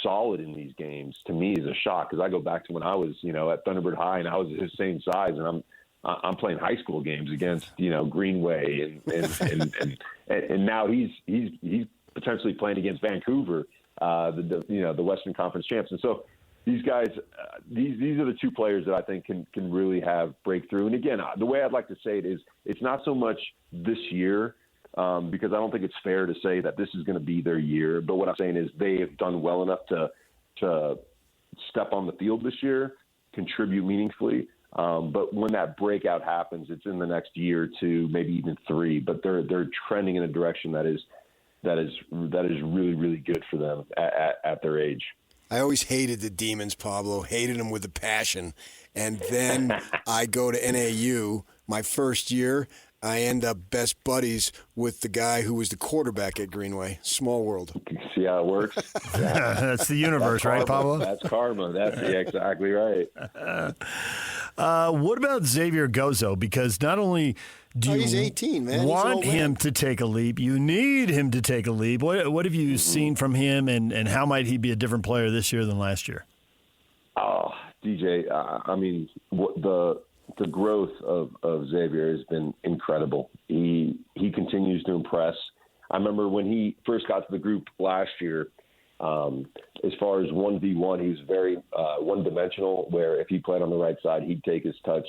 solid in these games to me is a shock, because I go back to when I was at Thunderbird High and I was his same size, and I'm playing high school games against Greenway and now he's potentially playing against Vancouver, the Western Conference champs. And so these guys, these are the two players that I think can really have breakthrough. And again, the way I'd like to say it is, it's not so much this year. Because I don't think it's fair to say that this is going to be their year. But what I'm saying is they have done well enough to step on the field this year, contribute meaningfully. But when that breakout happens, it's in the next year or two, maybe even three. But they're trending in a direction that is really, really good for them at their age. I always hated the Demons, Pablo, hated them with a passion. And then I go to NAU my first year. I end up best buddies with the guy who was the quarterback at Greenway. Small world. See how it works? Yeah. That's the universe, right, Pablo? That's karma. That's exactly right. What about Xavier Gozo? Because not only do you he's 18, man. want him to take a leap, you need him to take a leap. What have you seen from him, and how might he be a different player this year than last year? Oh, DJ, I mean, the growth of Xavier has been incredible. He continues to impress. I remember when he first got to the group last year, as far as 1v1, he was very one-dimensional, where if he played on the right side, he'd take his touch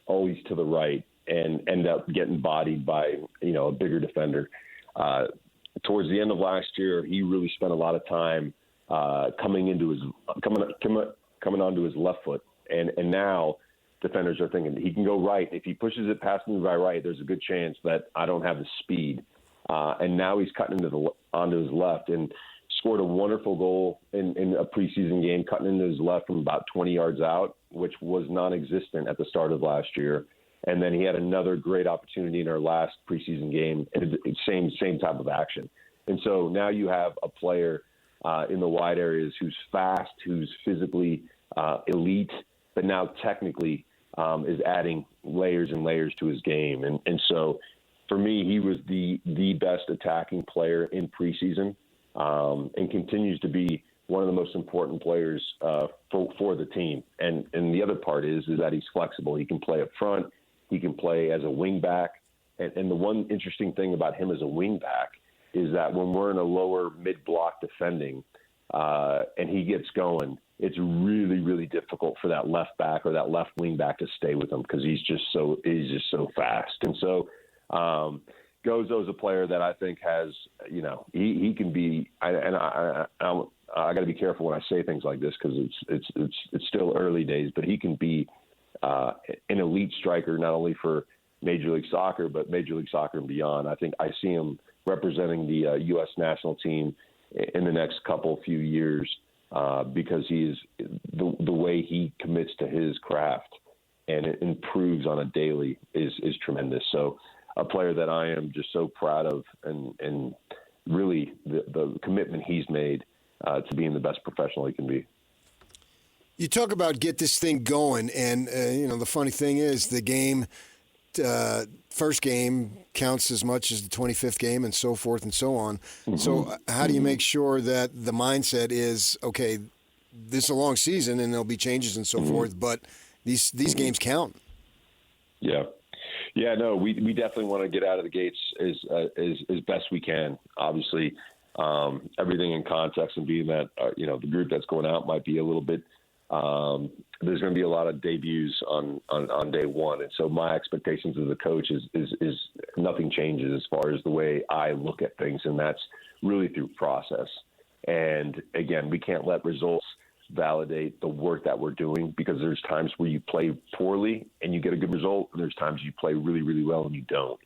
always to the right and end up getting bodied by a bigger defender. Towards the end of last year, he really spent a lot of time coming onto his left foot, and now defenders are thinking he can go right. If he pushes it past me by right, there's a good chance that I don't have the speed. And now he's cutting onto his left and scored a wonderful goal in a preseason game, cutting into his left from about 20 yards out, which was non-existent at the start of last year. And then he had another great opportunity in our last preseason game, and same type of action. And so now you have a player in the wide areas who's fast, who's physically elite, but now technically is adding layers and layers to his game. And so for me, he was the best attacking player in preseason, and continues to be one of the most important players for the team. And the other part is that he's flexible. He can play up front. He can play as a wing back. And the one interesting thing about him as a wing back is that when we're in a lower mid-block defending and he gets going, it's really, really difficult for that left back or that left wing back to stay with him, because he's just so fast. And so Gozo's a player that I think has, he can be. I got to be careful when I say things like this, because it's still early days, but he can be an elite striker, not only for Major League Soccer, but Major League Soccer and beyond. I think I see him representing the U.S. national team in the next few years because he's the way he commits to his craft and it improves on a daily is tremendous. So a player that I am just so proud of and really the commitment he's made to being the best professional he can be. You talk about get this thing going, and the funny thing is the game, first game counts as much as the 25th game, and so forth and so on. Mm-hmm. So how do you make sure that the mindset is okay? This is a long season, and there'll be changes and so forth, but these games count. Yeah. Yeah, no, we definitely want to get out of the gates as best we can. Obviously, everything in context and being that the group that's going out might be a little bit. There's going to be a lot of debuts on day one, and so my expectations as a coach is nothing changes as far as the way I look at things, and that's really through process. And again, we can't let results validate the work that we're doing, because there's times where you play poorly and you get a good result, and there's times you play really, really well and you don't.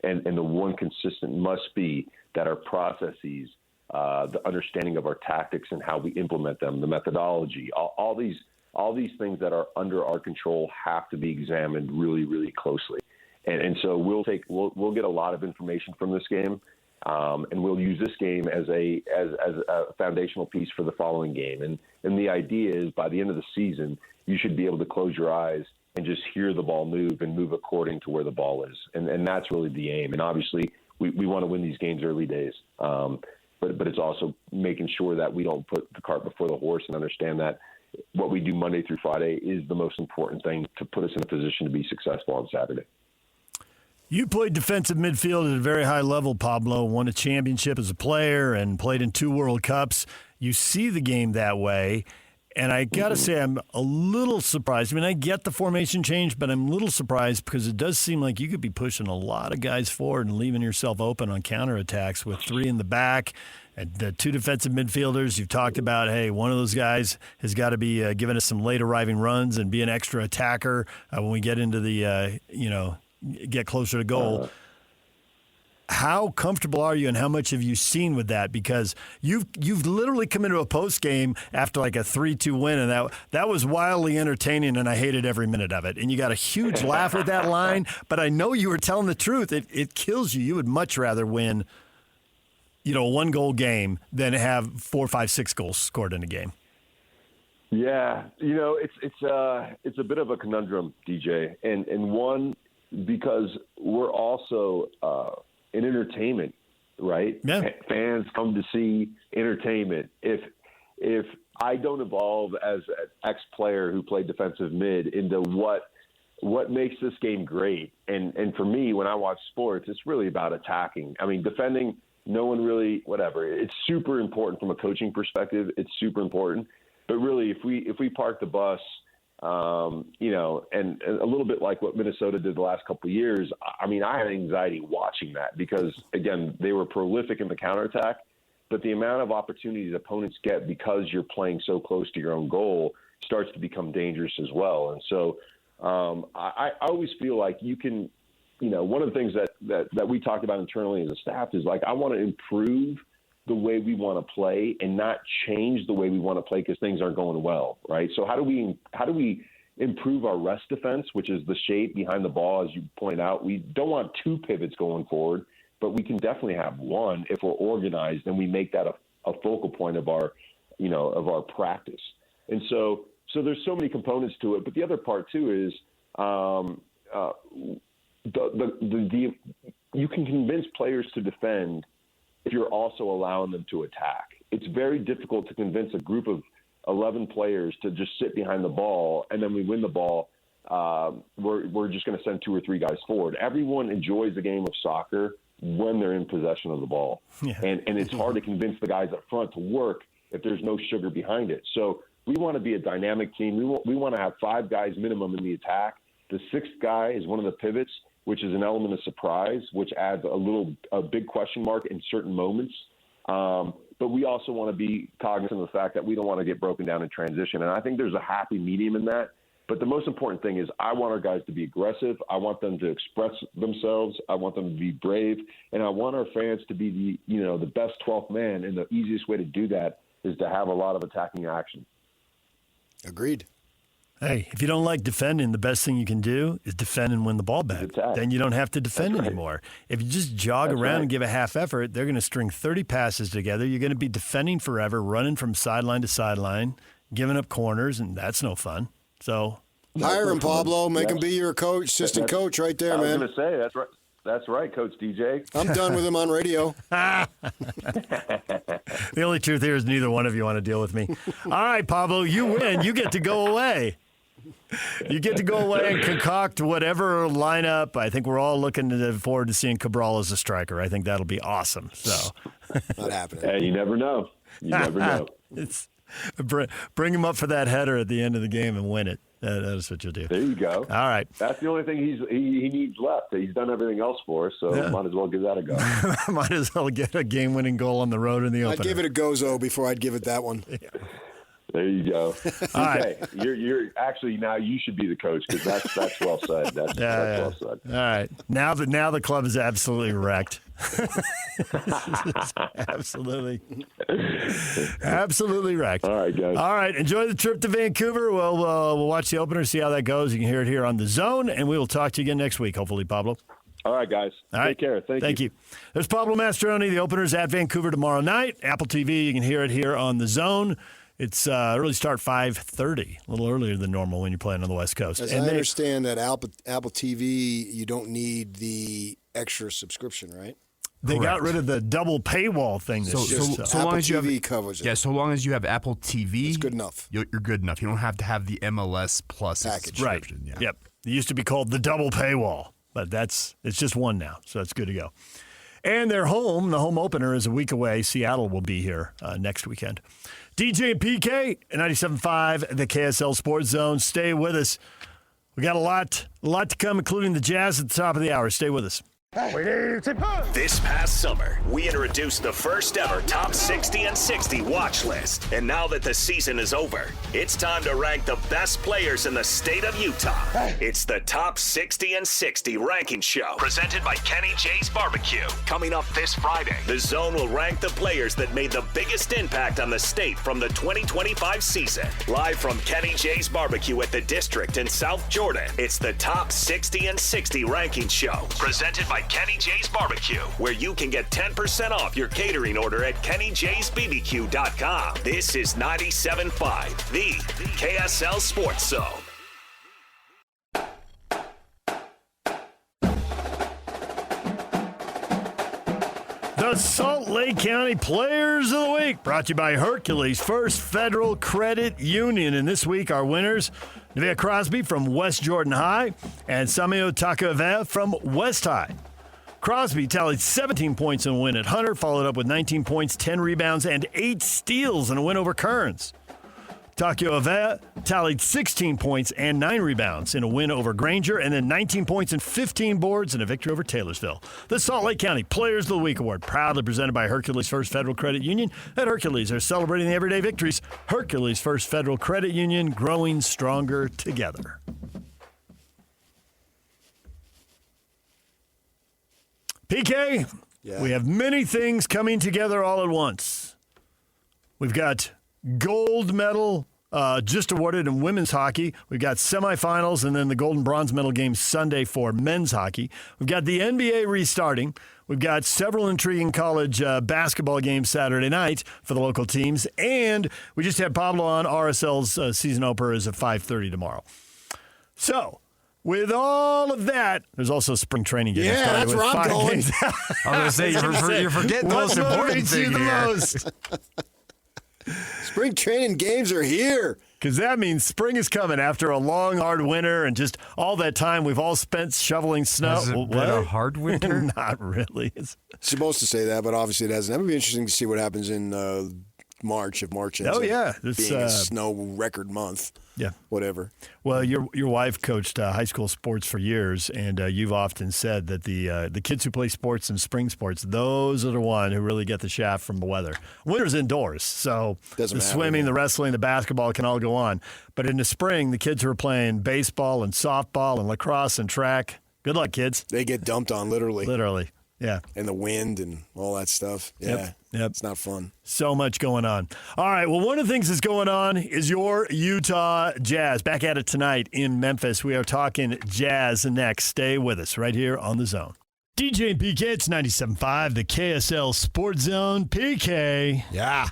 And the one consistent must be that our processes, the understanding of our tactics and how we implement them, the methodology, all these things that are under our control have to be examined really, really closely. And so we'll get a lot of information from this game. And we'll use this game as a foundational piece for the following game. And the idea is by the end of the season, you should be able to close your eyes and just hear the ball move and move according to where the ball is. And that's really the aim. And obviously, we want to win these games early days. But it's also making sure that we don't put the cart before the horse and understand that what we do Monday through Friday is the most important thing to put us in a position to be successful on Saturday. You played defensive midfield at a very high level, Pablo, won a championship as a player and played in 2 World Cups. You see the game that way, and I got to say I'm a little surprised. I mean, I get the formation change, but I'm a little surprised because it does seem like you could be pushing a lot of guys forward and leaving yourself open on counterattacks with 3 in the back and the 2 defensive midfielders. You've talked about, hey, one of those guys has got to be giving us some late arriving runs and be an extra attacker when we get into the, get closer to goal. How comfortable are you, and how much have you seen with that? Because you've literally come into a post game after like a 3-2 win, and that was wildly entertaining, and I hated every minute of it. And you got a huge laugh with that line, but I know you were telling the truth. It kills you. You would much rather win, a 1-goal game than have 4, 5, 6 goals scored in a game. Yeah, it's a bit of a conundrum, DJ, and one. Because we're also in entertainment, right? Yeah. Fans come to see entertainment. If I don't evolve as an ex-player who played defensive mid into what makes this game great, and for me, when I watch sports, it's really about attacking. I mean, defending, no one really, whatever. It's super important from a coaching perspective. It's super important. But really, if we park the bus, and a little bit like what Minnesota did the last couple of years, I mean, I had anxiety watching that because, again, they were prolific in the counterattack, but the amount of opportunities opponents get because you're playing so close to your own goal starts to become dangerous as well. And so I always feel like you can, one of the things that we talked about internally as a staff is like, I want to improve the way we want to play and not change the way we want to play because things aren't going well, right? So how do we improve our rest defense, which is the shape behind the ball, as you point out? We don't want 2 pivots going forward, but we can definitely have 1 if we're organized and we make that a focal point of our, of our practice. And so there's so many components to it. But the other part too is you can convince players to defend if you're also allowing them to attack. It's very difficult to convince a group of 11 players to just sit behind the ball, and then we win the ball. We're just going to send 2 or 3 guys forward. Everyone enjoys the game of soccer when they're in possession of the ball. Yeah. And it's hard to convince the guys up front to work if there's no sugar behind it. So we want to be a dynamic team. We want to have 5 guys minimum in the attack. The 6th guy is one of the pivots, which is an element of surprise, which adds a big question mark in certain moments. But we also want to be cognizant of the fact that we don't want to get broken down in transition. And I think there's a happy medium in that. But the most important thing is I want our guys to be aggressive. I want them to express themselves. I want them to be brave. And I want our fans to be the best 12th man. And the easiest way to do that is to have a lot of attacking action. Agreed. Hey, if you don't like defending, the best thing you can do is defend and win the ball back. Then you don't have to defend anymore. If you just jog around and give a half effort, they're going to string 30 passes together. You're going to be defending forever, running from sideline to sideline, giving up corners, and that's no fun. So hire him, Pablo. Make him be your coach, assistant coach right there, man. I was going to say, that's right. That's right, Coach DJ. I'm done with him on radio. The only truth here is neither one of you want to deal with me. All right, Pablo, you win. You get to go away. You get to go away and concoct whatever lineup. I think we're all looking forward to seeing Cabral as a striker. I think that'll be awesome. So, not happening. Hey, you never know. You never know. Bring him up for that header at the end of the game and win it. That's what you'll do. There you go. All right. That's the only thing he needs left. He's done everything else for us, so might as well give that a go. Might as well get a game-winning goal on the road in the opener. I'd give it a gozo before I'd give it that one. Yeah. There you go. All okay, right. You're actually now you should be the coach because that's well said. That's well said. All right. Now the club is absolutely wrecked. absolutely wrecked. All right, guys. All right. Enjoy the trip to Vancouver. We'll watch the opener, see how that goes. You can hear it here on The Zone, and we will talk to you again next week, hopefully, Pablo. All right, guys. Take care. Thank you. There's Pablo Mastroeni. The opener's at Vancouver tomorrow night. Apple TV, you can hear it here on The Zone. It's early start 5:30, a little earlier than normal when you're playing on the West Coast. As I understand that Apple TV, you don't need the extra subscription, right? They got rid of the double paywall thing this year. So long as you have covers it. Yeah, so long as you have Apple TV, it's good enough. You're good enough. You don't have to have the MLS Plus package. Subscription. Right. Yeah. Yep. It used to be called the double paywall, but it's just one now, so it's good to go. And they're home. The home opener is a week away. Seattle will be here next weekend. DJ and PK, 97.5, the KSL Sports Zone. Stay with us. We got a lot to come, including the Jazz at the top of the hour. Stay with us. This past summer, we introduced the first ever Top 60 and 60 watch list. And now that the season is over, it's time to rank the best players in the state of Utah. It's the Top 60 and 60 ranking show, presented by Kenny J's Barbecue. Coming up this Friday, the Zone will rank the players that made the biggest impact on the state from the 2025 season. Live from Kenny J's Barbecue at the District in South Jordan, it's the Top 60 and 60 ranking show, presented by Kenny J's Barbecue, where you can get 10% off your catering order at KennyJ'sBBQ.com. This is 97.5, the KSL Sports Zone. The Salt Lake County Players of the Week, brought to you by Hercules First Federal Credit Union. And this week, our winners, Nevaeh Crosby from West Jordan High and Samio Takavea from West High. Crosby tallied 17 points in a win at Hunter, followed up with 19 points, 10 rebounds, and 8 steals in a win over Kearns. Takio Avea tallied 16 points and 9 rebounds in a win over Granger, and then 19 points and 15 boards in a victory over Taylorsville. The Salt Lake County Players of the Week Award, proudly presented by Hercules First Federal Credit Union. At Hercules, are celebrating the everyday victories. Hercules First Federal Credit Union, growing stronger together. PK, we have many things coming together all at once. We've got gold medal just awarded in women's hockey. We've got semifinals and then the gold and bronze medal games Sunday for men's hockey. We've got the NBA restarting. We've got several intriguing college basketball games Saturday night for the local teams. And we just had Pablo on. RSL's season opener is at 5:30 tomorrow. So, with all of that, there's also spring training getting started. Yeah, that's where I'm going. I was going to say, you're forgetting the most important thing here. Spring training games are here. Because that means spring is coming after a long, hard winter and just all that time we've all spent shoveling snow. Has it been a hard winter? Not really. It's supposed to say that, but obviously it hasn't. That would be interesting to see what happens in March if March ends Oh, up yeah. being a snow record month. Yeah. Whatever. Well, your wife coached high school sports for years, and you've often said that the kids who play sports and spring sports, those are the one who really get the shaft from the weather. Winter's indoors, so Doesn't the matter, swimming, yeah. the wrestling, the basketball can all go on. But in the spring, the kids who are playing baseball and softball and lacrosse and track, good luck, kids. They get dumped on, literally. Literally, yeah. And the wind and all that stuff. Yeah. Yep. It's not fun. So much going on. All right, well, one of the things that's going on is your Utah Jazz. Back at it tonight in Memphis. We are talking Jazz next. Stay with us right here on The Zone. DJ and PK, it's 97.5, the KSL Sports Zone. PK. Yeah.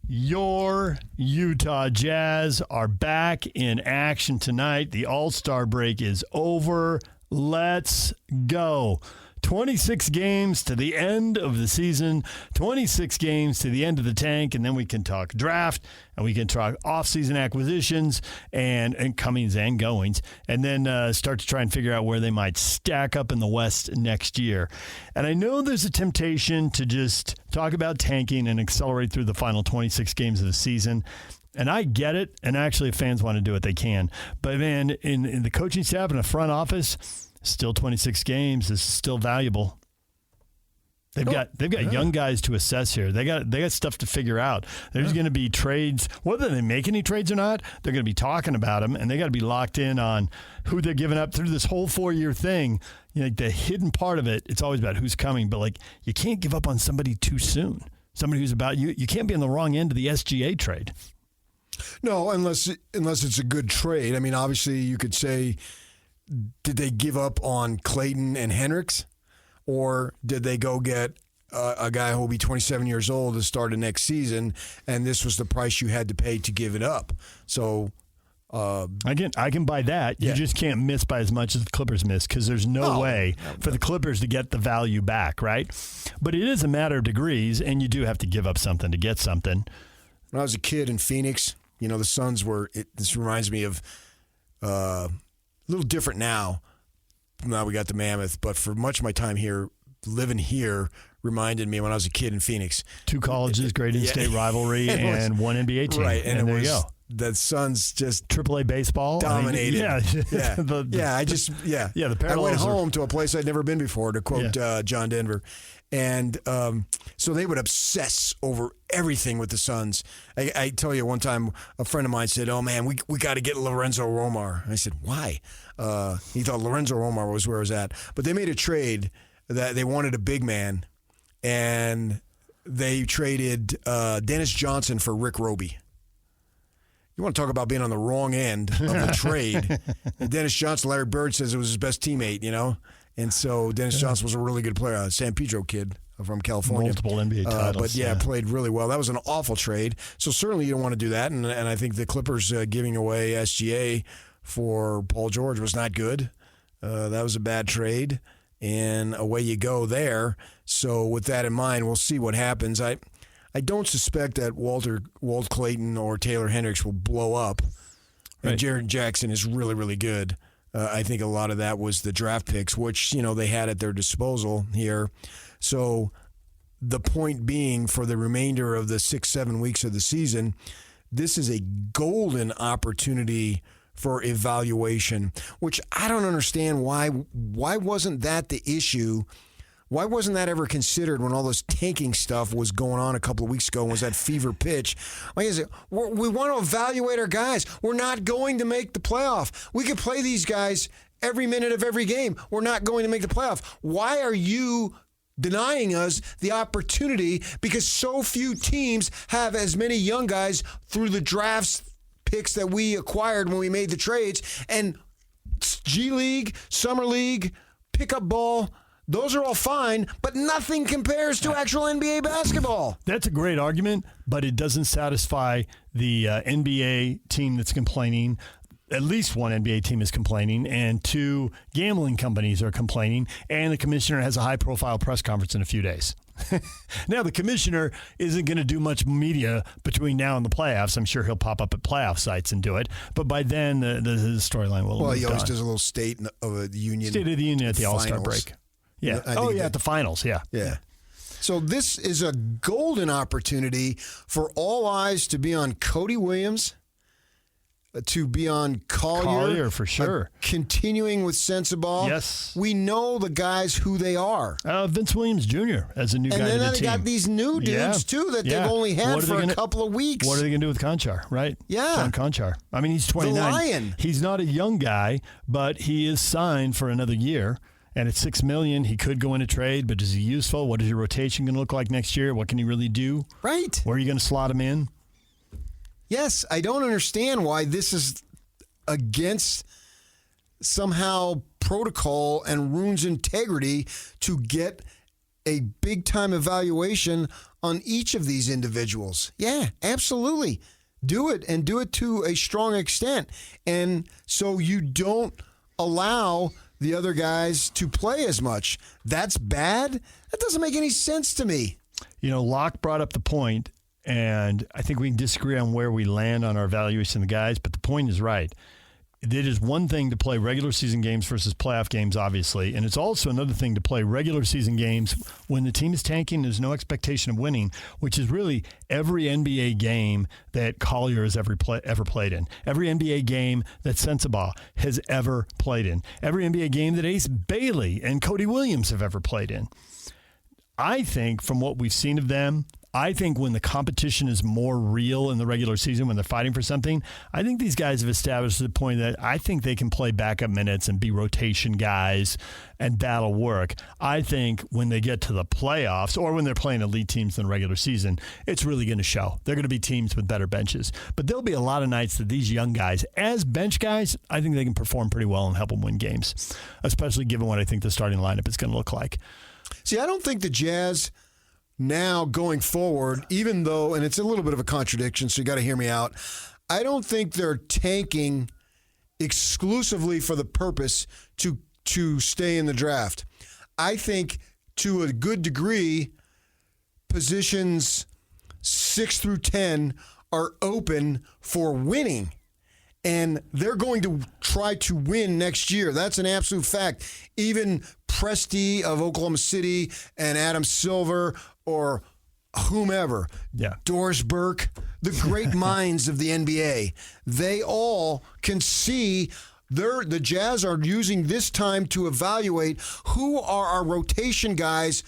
Your Utah Jazz are back in action tonight. The All-Star break is over. Let's go. 26 games to the end of the season, 26 games to the end of the tank, and then we can talk draft, and we can talk off-season acquisitions and comings and goings, and then start to try and figure out where they might stack up in the West next year. And I know there's a temptation to just talk about tanking and accelerate through the final 26 games of the season. And I get it, and actually if fans want to do it, they can. But, man, in the coaching staff and the front office, still 26 games is still valuable. They've got young guys to assess here. They got stuff to figure out. There's going to be trades, whether they make any trades or not. They're going to be talking about them, and they got to be locked in on who they're giving up through this whole 4-year thing. You know, the hidden part of it, it's always about who's coming, but like you can't give up on somebody too soon. Somebody who's about you. You can't be on the wrong end of the SGA trade. No, unless it's a good trade. I mean, obviously, you could say, did they give up on Clayton and Hendricks, or did they go get a guy who will be 27 years old to start the next season, and this was the price you had to pay to give it up? So I can buy that. You just can't miss by as much as the Clippers miss, because there's no way for the Clippers to get the value back, right? But it is a matter of degrees, and you do have to give up something to get something. When I was a kid in Phoenix, the Suns were. This reminds me of. A little different now. Now we got the Mammoth, but for much of my time here, living here reminded me when I was a kid in Phoenix. 2 colleges, great in-state rivalry, and one NBA team. Right, and there you go. The Suns just AAA baseball dominated. The parallels. I went home to a place I'd never been before, to quote John Denver. And so they would obsess over everything with the Suns. I tell you, one time a friend of mine said, "Oh man, we got to get Lorenzo Romar." I said, "Why?" He thought Lorenzo Romar was where I was at. But they made a trade that they wanted a big man, and they traded Dennis Johnson for Rick Roby. You want to talk about being on the wrong end of the trade. And Dennis Johnson, Larry Bird says it was his best teammate, And so Dennis Johnson was a really good player, a San Pedro kid from California. Multiple NBA titles. But played really well. That was an awful trade. So certainly you don't want to do that. And I think the Clippers giving away SGA for Paul George was not good. That was a bad trade. And away you go there. So with that in mind, we'll see what happens. I don't suspect that Walt Clayton or Taylor Hendricks will blow up. Right. And Jaren Jackson is really, really good. I think a lot of that was the draft picks, which, they had at their disposal here. So the point being, for the remainder of the 6-7 weeks of the season, this is a golden opportunity for evaluation, which I don't understand why wasn't that the issue? Why wasn't that ever considered when all this tanking stuff was going on a couple of weeks ago and was that fever pitch? Like I said, we want to evaluate our guys. We're not going to make the playoff. We could play these guys every minute of every game. We're not going to make the playoff. Why are you denying us the opportunity? Because so few teams have as many young guys through the drafts picks that we acquired when we made the trades. And G League, Summer League, pickup ball, those are all fine, but nothing compares to actual NBA basketball. That's a great argument, but it doesn't satisfy the NBA team that's complaining. At least one NBA team is complaining, and 2 gambling companies are complaining, and the commissioner has a high-profile press conference in a few days. Now, the commissioner isn't going to do much media between now and the playoffs. I'm sure he'll pop up at playoff sites and do it. But by then, the storyline will have Well, he always done. does a little State of the Union. State of the Union at the All-Star break. Yeah. At the finals, yeah. Yeah. So this is a golden opportunity for all eyes to be on Cody Williams, to be on Collier. Collier, for sure. Continuing with Sensabaugh. Yes. We know the guys who they are. Vince Williams Jr. as a new guy to the team. And then they got these new dudes, too, that they've only had for a couple of weeks. What are they going to do with Conchar, right? Yeah. John Conchar. I mean, he's 29. The Lion. He's not a young guy, but he is signed for another year. And at $6 million, he could go into trade, but is he useful? What is your rotation going to look like next year? What can he really do? Right. Where are you going to slot him in? Yes, I don't understand why this is against somehow protocol and runes integrity to get a big-time evaluation on each of these individuals. Yeah, absolutely. Do it, and do it to a strong extent. And so you don't allow the other guys to play as much. That's bad? That doesn't make any sense to me. You know, Locke brought up the point, and I think we can disagree on where we land on our evaluation of the guys, but the point is right. It is one thing to play regular season games versus playoff games, obviously, and it's also another thing to play regular season games when the team is tanking, there's no expectation of winning, which is really every NBA game that Collier has ever played in, every NBA game that Sensabaugh has ever played in, every NBA game that Ace Bagley and Cody Williams have ever played in. I think from what we've seen of them, I think when the competition is more real in the regular season, when they're fighting for something, I think these guys have established to the point that I think they can play backup minutes and be rotation guys, and that'll work. I think when they get to the playoffs or when they're playing elite teams in the regular season, it's really going to show. They're going to be teams with better benches. But there'll be a lot of nights that these young guys, as bench guys, I think they can perform pretty well and help them win games, especially given what I think the starting lineup is going to look like. See, I don't think the Jazz now going forward, even though, and it's a little bit of a contradiction, so you got to hear me out, I don't think they're tanking exclusively for the purpose to stay in the draft. I think to a good degree, positions 6 through 10 are open for winning. And they're going to try to win next year. That's an absolute fact. Even Presti of Oklahoma City and Adam Silver or whomever, Doris Burke, the great minds of the NBA, they all can see the Jazz are using this time to evaluate who are our rotation guys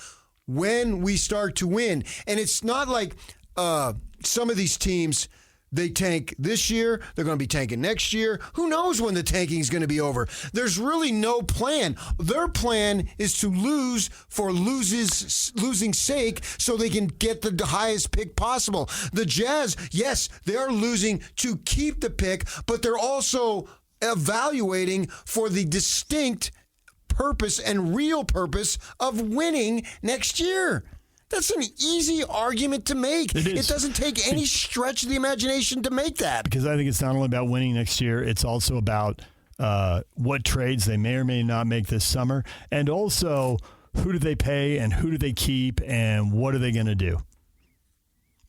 when we start to win. And it's not like some of these teams, they tank this year, they're going to be tanking next year. Who knows when the tanking is going to be over? There's really no plan. Their plan is to lose for losing sake so they can get the highest pick possible. The Jazz, yes, they're losing to keep the pick, but they're also evaluating for the distinct purpose and real purpose of winning next year. That's an easy argument to make. It doesn't take any stretch of the imagination to make that. Because I think it's not only about winning next year, it's also about what trades they may or may not make this summer, and also who do they pay and who do they keep and what are they going to do.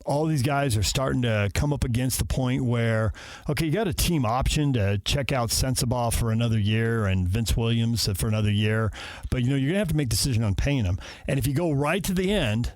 All these guys are starting to come up against the point where, okay, you got a team option to check out Sensabaugh for another year and Vince Williams for another year, but you're going to have to make a decision on paying them. And if you go right to the end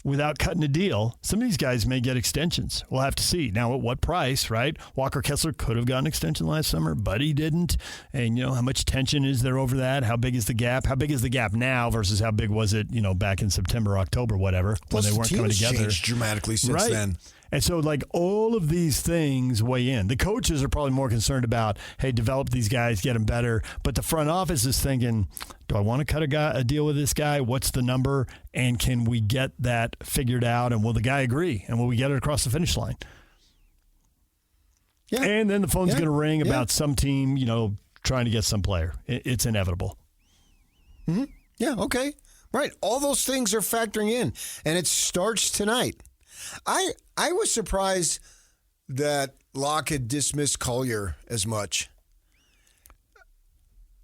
without cutting a deal, some of these guys may get extensions. We'll have to see. Now, at what price, right? Walker Kessler could have gotten an extension last summer, but he didn't. And, how much tension is there over that? How big is the gap? How big is the gap now versus how big was it, back in September, October, whatever, Plus when they weren't coming together? Changed dramatically since then. And so, all of these things weigh in. The coaches are probably more concerned about, hey, develop these guys, get them better. But the front office is thinking, do I want to cut a deal with this guy? What's the number? And can we get that figured out? And will the guy agree? And will we get it across the finish line? Yeah. And then the phone's going to ring about some team, trying to get some player. It's inevitable. Mm-hmm. Yeah, okay. Right. All those things are factoring in. And it starts tonight. I was surprised that Locke had dismissed Collier as much.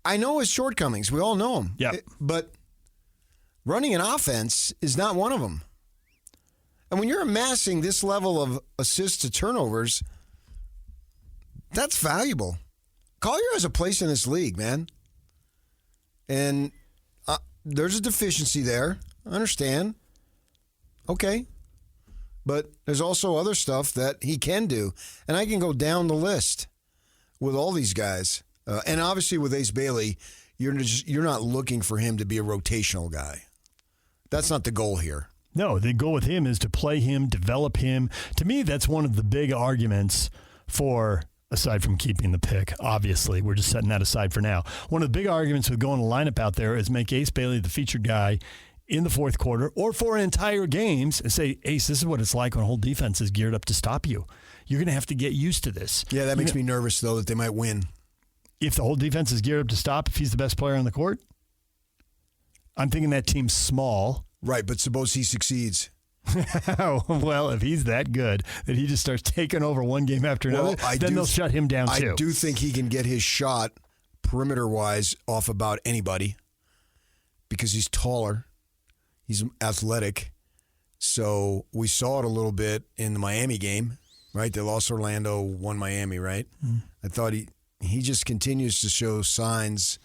I know his shortcomings. We all know them. Yeah. But running an offense is not one of them. And when you're amassing this level of assists to turnovers, that's valuable. Collier has a place in this league, man. And there's a deficiency there. I understand. Okay. But there's also other stuff that he can do. And I can go down the list with all these guys. And obviously with Ace Bagley, you're not looking for him to be a rotational guy. That's not the goal here. No, the goal with him is to play him, develop him. To me, that's one of the big arguments for, aside from keeping the pick, obviously, we're just setting that aside for now. One of the big arguments with going a lineup out there is make Ace Bagley the featured guy in the fourth quarter or for entire games and say, Ace, this is what it's like when a whole defense is geared up to stop you. You're going to have to get used to this. Yeah, that makes me nervous, though, that they might win. If the whole defense is geared up to stop, if he's the best player on the court, I'm thinking that team's small. Right, but suppose he succeeds. Well, if he's that good that he just starts taking over one game after another, then they'll shut him down too. I do think he can get his shot perimeter-wise off about anybody because he's taller. He's athletic. So we saw it a little bit in the Miami game, right? They lost Orlando, won Miami, right? Mm. I thought he just continues to show signs.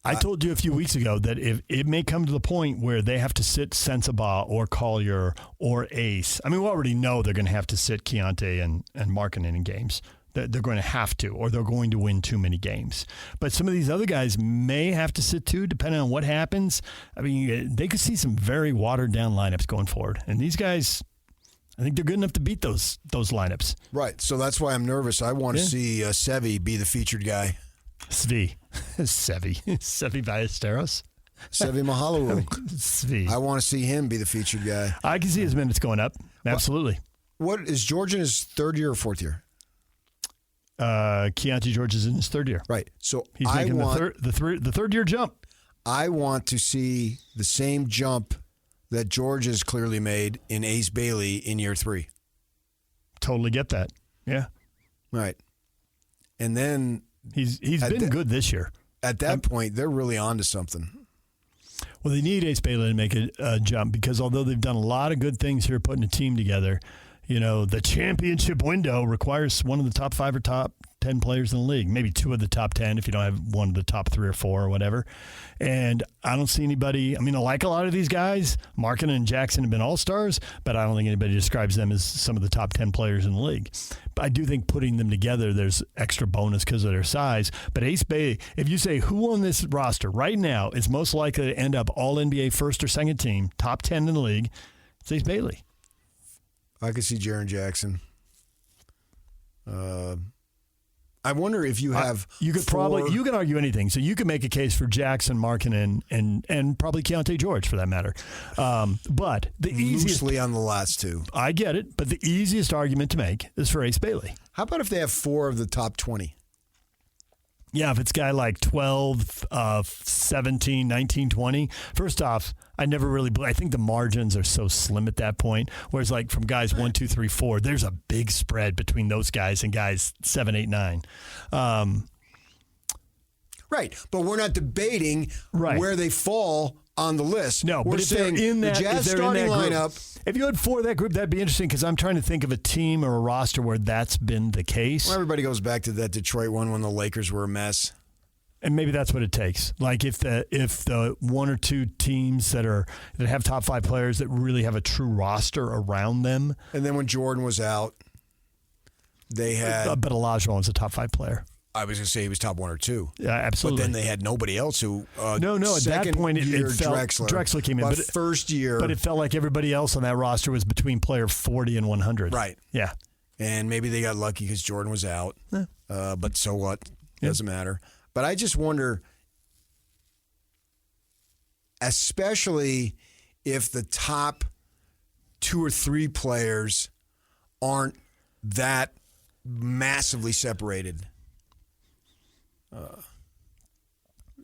I told you a few weeks ago that if it may come to the point where they have to sit Sensabaugh or Collier or Ace. I mean, we already know they're going to have to sit Keontae and Markkanen in games. They're going to have to, or they're going to win too many games. But some of these other guys may have to sit too, depending on what happens. I mean, they could see some very watered-down lineups going forward. And these guys, I think they're good enough to beat those lineups. Right, so that's why I'm nervous. I want to see Sevi be the featured guy. Sevi Ballesteros. Sevi Mahalawu. Svi. I want to see him be the featured guy. I can see his minutes going up. Absolutely. What is George in his third year or fourth year? Keontae George is in his third year. Right. So he's making the third year jump. I want to see the same jump that George has clearly made in Ace Bagley in year 3. Totally get that. Yeah. Right. And then he's been good this year. At that point, they're really on to something. Well, they need Ace Bagley to make a jump because although they've done a lot of good things here putting a team together, you know, the championship window requires one of the top 5 or top 10 players in the league, maybe 2 of the top 10 if you don't have one of the top 3 or 4 or whatever. And I don't see anybody. I mean, I like a lot of these guys. Markkanen and Jackson have been all-stars, but I don't think anybody describes them as some of the top 10 players in the league. But I do think putting them together, there's extra bonus because of their size. But Ace Bagley, if you say who on this roster right now is most likely to end up all-NBA first or second team, top 10 in the league, it's Ace Bagley. I could see Jaren Jackson. I wonder if you have you could argue anything. So you could make a case for Jackson, Markkanen, and probably Keontae George for that matter. But the easiest loosely on the last 2. I get it, but the easiest argument to make is for Ace Bagley. How about if they have 4 of the top 20? Yeah, if it's a guy like 12, 17, 19, 20. First off, I think the margins are so slim at that point. Whereas like from guys 1, 2, 3, 4, there's a big spread between those guys and guys 7, 8, 9. Right, but we're not debating where they fall on the list. No, we're but if saying they're in that, the Jazz starting lineup. If you had 4 of that group, that'd be interesting because I'm trying to think of a team or a roster where that's been the case. Well, everybody goes back to that Detroit one when the Lakers were a mess. And maybe that's what it takes. Like if the 1 or 2 teams that have top 5 players that really have a true roster around them. And then when Jordan was out, they had. But Olajuwon was a top 5 player. I was going to say he was top 1 or 2. Yeah, absolutely. But then they had nobody else who. No. At that point, it felt Drexler came in, but first year. But it felt like everybody else on that roster was between player 40 and 100. Right. Yeah. And maybe they got lucky because Jordan was out. Yeah. But so what? Doesn't matter. But I just wonder, especially if the top 2 or 3 players aren't that massively separated.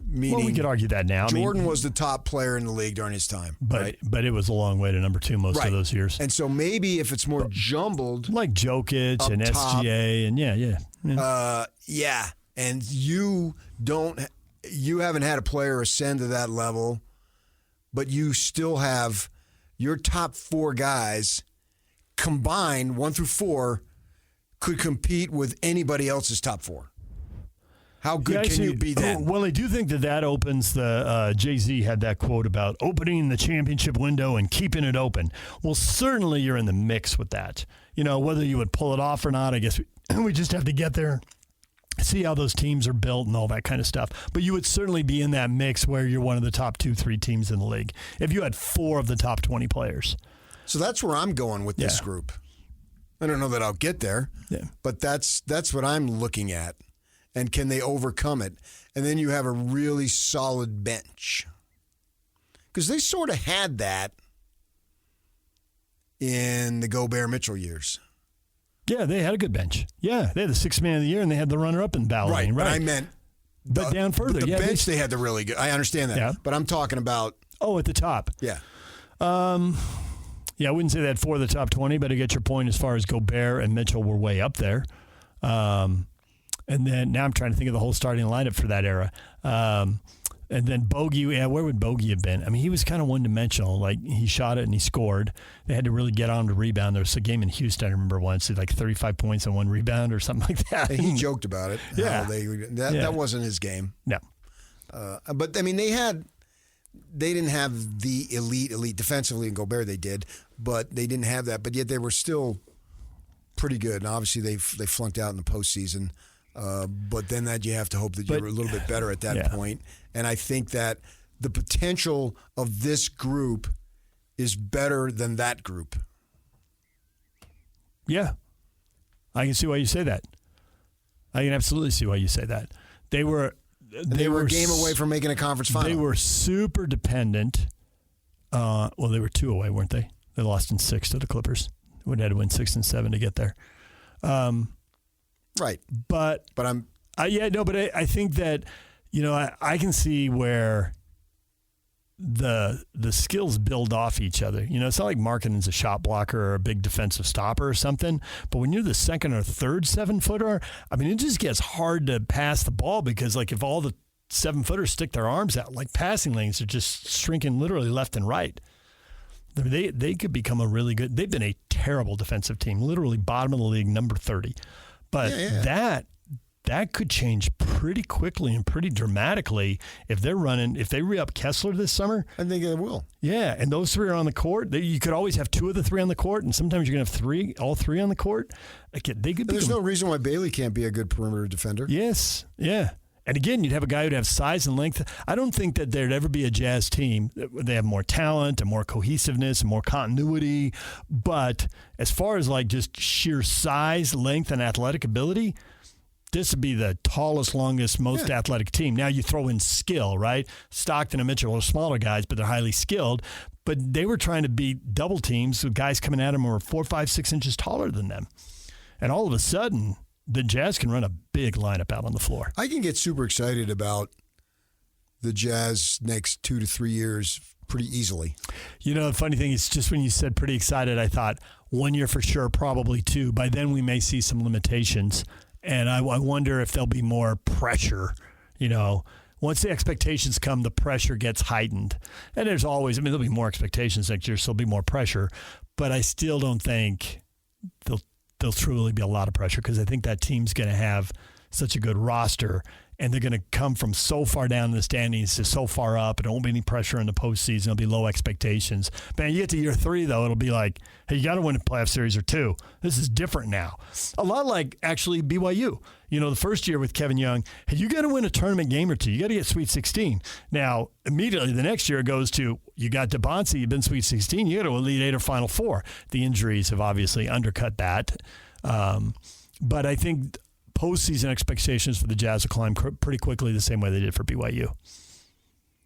Meaning, we could argue that now. Jordan was the top player in the league during his time, but it was a long way to number 2 most of those years. And so maybe if it's more jumbled, like Jokic and top, SGA, and yeah. And you haven't had a player ascend to that level, but you still have your top 4 guys combined 1 through 4 could compete with anybody else's top 4. How good can you be then? Well, I do think that opens the Jay-Z had that quote about opening the championship window and keeping it open. Well, certainly you're in the mix with that. Whether you would pull it off or not, I guess we just have to get there, see how those teams are built and all that kind of stuff. But you would certainly be in that mix where you're one of the top 2-3 teams in the league if you had 4 of the top 20 players. So that's where I'm going with this group. I don't know that I'll get there, but that's what I'm looking at. And can they overcome it? And then you have a really solid bench. Because they sort of had that in the Gobert-Mitchell years. Yeah, they had a good bench. Yeah, they had the 6th man of the year, and they had the runner-up in Bagley. Right, but I meant... But down further. The bench, they had the really good... I understand that. Yeah. But I'm talking about... Oh, at the top. Yeah. Yeah, I wouldn't say they had 4 of the top 20, but I get your point as far as Gobert and Mitchell were way up there. And then now I'm trying to think of the whole starting lineup for that era. And then Bogey, where would Bogey have been? I mean, he was kind of one-dimensional. Like, he shot it and he scored. They had to really get on to rebound. There was a game in Houston, I remember once, like 35 points and 1 rebound or something like that. He joked about it. Yeah. That wasn't his game. No. But, I mean, they didn't have the elite defensively in Gobert. They did, but they didn't have that. But yet they were still pretty good. And obviously they flunked out in the postseason. But then that you have to hope that you're a little bit better at that point. And I think that the potential of this group is better than that group. Yeah. I can see why you say that. I can absolutely see why you say that. They were a game away from making a conference final. They were super dependent. Well, they were 2 away, weren't they? They lost in 6 to the Clippers. They would have had to win 6 and 7 to get there. Right. But I think that, I can see where the skills build off each other. It's not like Markkanen's a shot blocker or a big defensive stopper or something, but when you're the 2nd or 3rd 7-footer, I mean, it just gets hard to pass the ball because, like, if all the 7-footers stick their arms out, like, passing lanes are just shrinking literally left and right. They could become a really good – they've been a terrible defensive team, literally bottom of the league, number 30. But that could change pretty quickly and pretty dramatically if they re-up Kessler this summer. I think they will. Yeah, and those 3 are on the court. You could always have 2 of the 3 on the court, and sometimes you're going to have all 3 on the court. There's no reason why Bagley can't be a good perimeter defender. Yes, yeah. And again, you'd have a guy who'd have size and length. I don't think that there'd ever be a Jazz team. They have more talent and more cohesiveness and more continuity. But as far as like just sheer size, length, and athletic ability, this would be the tallest, longest, most athletic team. Now you throw in skill, right? Stockton and Mitchell are smaller guys, but they're highly skilled. But they were trying to beat double teams with guys coming at them who are 4, 5, 6 inches taller than them. And all of a sudden, the Jazz can run a big lineup out on the floor. I can get super excited about the Jazz next 2 to 3 years pretty easily. The funny thing is just when you said pretty excited, I thought 1 year for sure, probably 2. By then we may see some limitations. And I wonder if there'll be more pressure, Once the expectations come, the pressure gets heightened. And there's always, there'll be more expectations next year, so there'll be more pressure. But I still don't think there'll truly be a lot of pressure because I think that team's going to have such a good roster and they're going to come from so far down in the standings to so far up. There won't be any pressure in the postseason. There'll be low expectations. Man, you get to year 3, though, it'll be like, hey, you got to win a playoff series or 2. This is different now. A lot like, actually, BYU. The first year with Kevin Young, hey, you got to win a tournament game or 2. You got to get Sweet 16. Now, immediately the next year it goes to, you got DeBonce, you've been Sweet 16, you got to Elite 8 or Final 4. The injuries have obviously undercut that. But I think postseason expectations for the Jazz will climb pretty quickly the same way they did for BYU.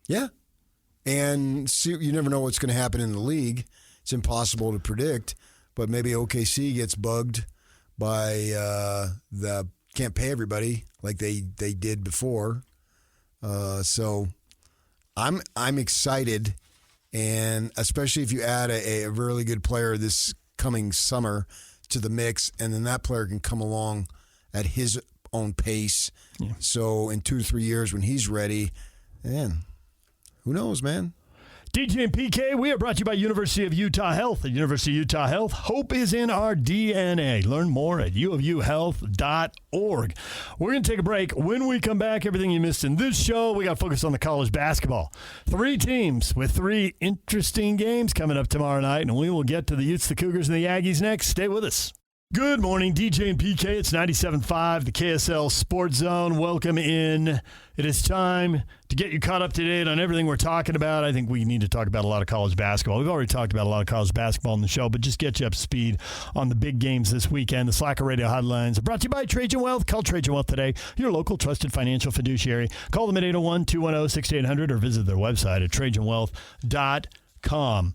Yeah. And you never know what's going to happen in the league. It's impossible to predict, but maybe OKC gets bugged by the can't pay everybody like they did before. So I'm excited, and especially if you add a really good player this coming summer to the mix, and then that player can come along at his own pace. Yeah. So in 2 to 3 years when he's ready, man, who knows, man? DJ and PK, we are brought to you by University of Utah Health. At University of Utah Health, hope is in our DNA. Learn more at uofuhealth.org. We're going to take a break. When we come back, everything you missed in this show, we got to focus on the college basketball. 3 teams with 3 interesting games coming up tomorrow night, and we will get to the Utes, the Cougars, and the Aggies next. Stay with us. Good morning, DJ and PK. It's 97.5, the KSL Sports Zone. Welcome in. It is time to get you caught up to date on everything we're talking about. I think we need to talk about a lot of college basketball. We've already talked about a lot of college basketball in the show, but just get you up to speed on the big games this weekend. The Slacker Radio Headlines are brought to you by Trajan Wealth. Call Trajan Wealth today, your local trusted financial fiduciary. Call them at 801-210-6800 or visit their website at trajanwealth.com.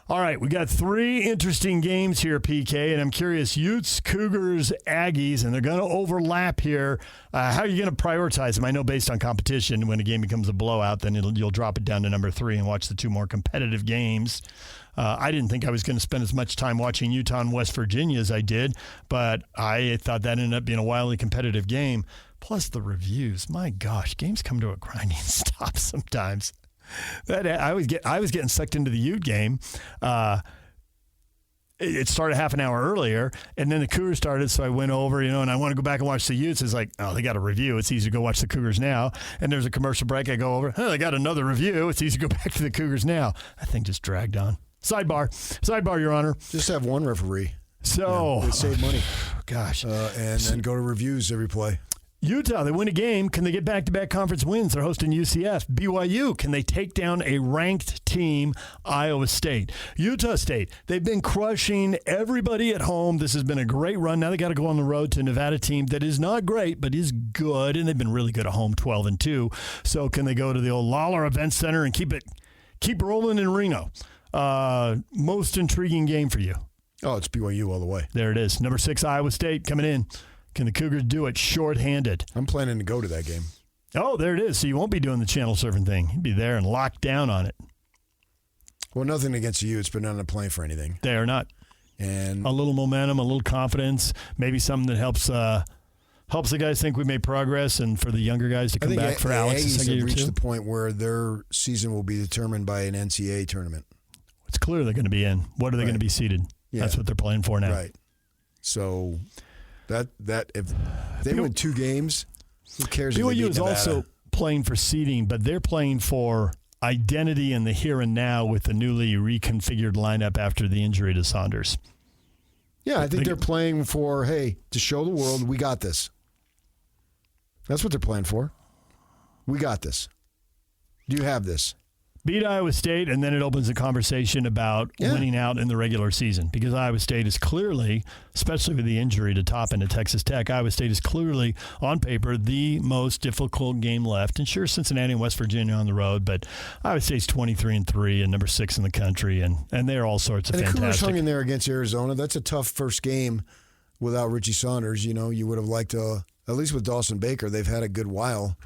All right, we got 3 interesting games here, PK, and I'm curious, Utes, Cougars, Aggies, and they're going to overlap here. How are you going to prioritize them? I know based on competition, when a game becomes a blowout, then you'll drop it down to number 3 and watch the 2 more competitive games. I didn't think I was going to spend as much time watching Utah and West Virginia as I did, but I thought that ended up being a wildly competitive game. Plus the reviews. My gosh, games come to a grinding stop sometimes. I was getting sucked into the Ute game. It started half an hour earlier, and then the Cougars started, so I went over, and I want to go back and watch the Utes. It's like, oh, they got a review. It's easy to go watch the Cougars now. And there's a commercial break. I go over, they got another review. It's easy to go back to the Cougars now. That thing just dragged on. Sidebar, Your Honor. Just have one referee. So they save money. Gosh. And then go to reviews every play. Utah, they win a game. Can they get back-to-back conference wins? They're hosting UCF. BYU, can they take down a ranked team, Iowa State? Utah State, they've been crushing everybody at home. This has been a great run. Now they got to go on the road to a Nevada team that is not great, but is good, and they've been really good at home, 12-2. So can they go to the old Lawler Event Center and keep rolling in Reno? Most intriguing game for you? Oh, it's BYU all the way. There it is. Number 6, Iowa State coming in. Can the Cougars do it shorthanded? I'm planning to go to that game. Oh, there it is. So you won't be doing the channel surfing thing. You'll be there and locked down on it. Well, nothing against the Utes, but not playing for anything. They are not. And a little momentum, a little confidence, maybe something that helps the guys think we made progress, and for the younger guys to come back for Alex. I think Aggies have reached the point where their season will be determined by an NCAA tournament. It's clear they're going to be in. What are they going to be seeded? Yeah. That's what they're playing for now. Right. So that if they win 2 games, who cares? BYU is also playing for seeding, but they're playing for identity in the here and now with the newly reconfigured lineup after the injury to Saunders. Yeah, I think they're playing for, hey, to show the world we got this. That's what they're playing for. We got this. Do you have this? Beat Iowa State, and then it opens a conversation about winning out in the regular season, because Iowa State is clearly, especially with the injury to Toppin at Texas Tech, Iowa State is clearly, on paper, the most difficult game left. And sure, Cincinnati and West Virginia on the road, but Iowa State's 23-3 and number 6 in the country, and they're all sorts of fantastic. And the Cougars hung in there against Arizona. That's a tough first game without Richie Saunders. You would have liked to, at least with Dawson Baker, they've had a good while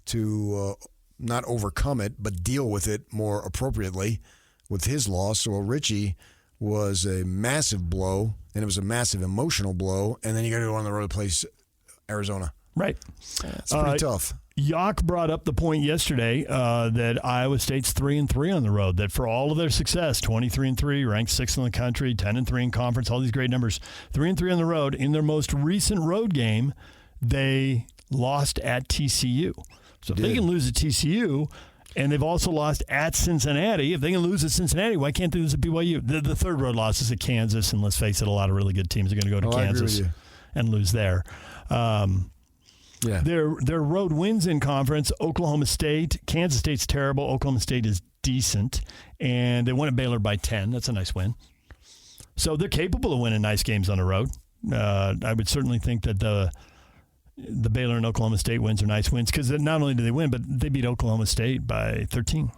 to not overcome it, but deal with it more appropriately with his loss. So Richie was a massive blow, and it was a massive emotional blow, and then you got to go on the road to play Arizona. Right. It's pretty tough. Yock brought up the point yesterday that Iowa State's 3-3 on the road, that for all of their success, 23-3, ranked 6th in the country, 10-3 in conference, all these great numbers, 3-3 on the road. In their most recent road game, they lost at TCU. So if they can lose at TCU, and they've also lost at Cincinnati, if they can lose at Cincinnati, why can't they lose at BYU? The third road loss is at Kansas, and let's face it, a lot of really good teams are going to go to Kansas and lose there. Their road wins in conference, Oklahoma State. Kansas State's terrible. Oklahoma State is decent, and they won at Baylor by 10. That's a nice win. So they're capable of winning nice games on the road. I would certainly think that the Baylor and Oklahoma State wins are nice wins, because not only do they win, but they beat Oklahoma State by 13.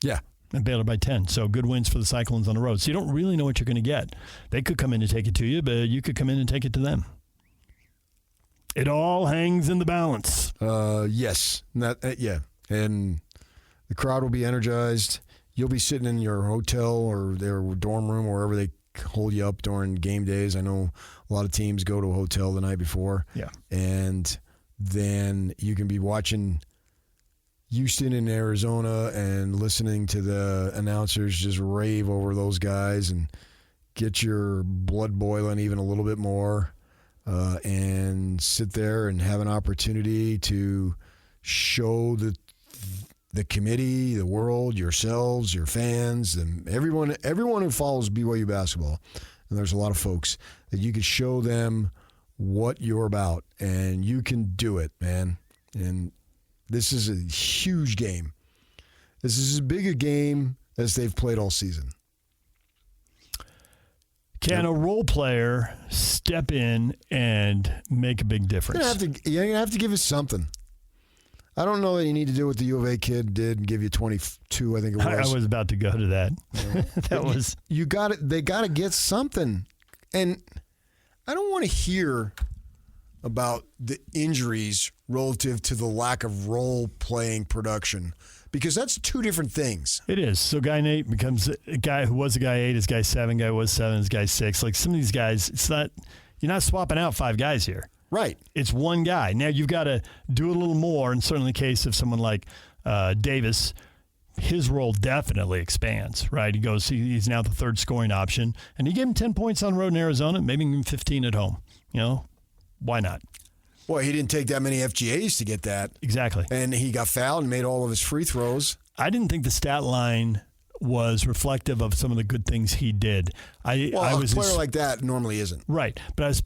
Yeah. And Baylor by 10. So good wins for the Cyclones on the road. So you don't really know what you're going to get. They could come in and take it to you, but you could come in and take it to them. It all hangs in the balance. Yes. And the crowd will be energized. You'll be sitting in your hotel or their dorm room or wherever they hold you up during game days. I know a lot of teams go to a hotel the night before. Yeah. And then you can be watching Houston and Arizona and listening to the announcers just rave over those guys and get your blood boiling even a little bit more, and sit there and have an opportunity to show the committee, the world, yourselves, your fans, and everyone who follows BYU basketball, and there's a lot of folks, that you could show them what you're about, and you can do it, man. And this is a huge game. This is as big a game as they've played all season. Can a role player step in and make a big difference? You're going to have to give us something. I don't know that you need to do what the U of A kid did and give you 22, I think it was. I was about to go to that. You got it. They got to get something. And I don't want to hear about the injuries relative to the lack of role-playing production, because that's two different things. It is. So guy Nate becomes a guy who was a guy 8, is guy 7, guy was 7, is guy 6. Like some of these guys, you're not swapping out 5 guys here. Right. It's one guy. Now you've got to do a little more, and certainly in the case of someone like Davis, his role definitely expands, right? He's now the third scoring option, and he gave him 10 points on the road in Arizona, maybe even 15 at home. Why not? Well, he didn't take that many FGAs to get that. Exactly. And he got fouled and made all of his free throws. I didn't think the stat line was reflective of some of the good things he did. A player like that normally isn't. Right. But I was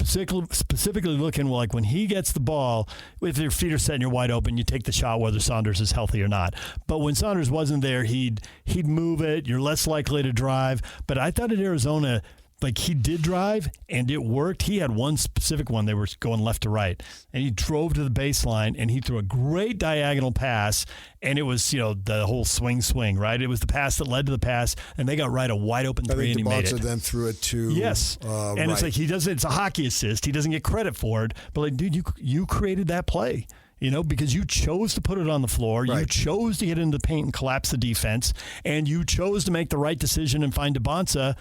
specifically looking, like when he gets the ball, if your feet are set and you're wide open, you take the shot whether Saunders is healthy or not. But when Saunders wasn't there, he'd move it. You're less likely to drive. But I thought at Arizona, like he did drive and it worked. He had one specific one. They were going left to right, and he drove to the baseline and he threw a great diagonal pass. And it was, the whole swing, right? It was the pass that led to the pass, and they got right a wide open three, and he made it. Then threw it to yes, and right. It's like it's a hockey assist. He doesn't get credit for it, but like, dude, you created that play. Because you chose to put it on the floor. Right. You chose to get into the paint and collapse the defense, and you chose to make the right decision and find DeBonsa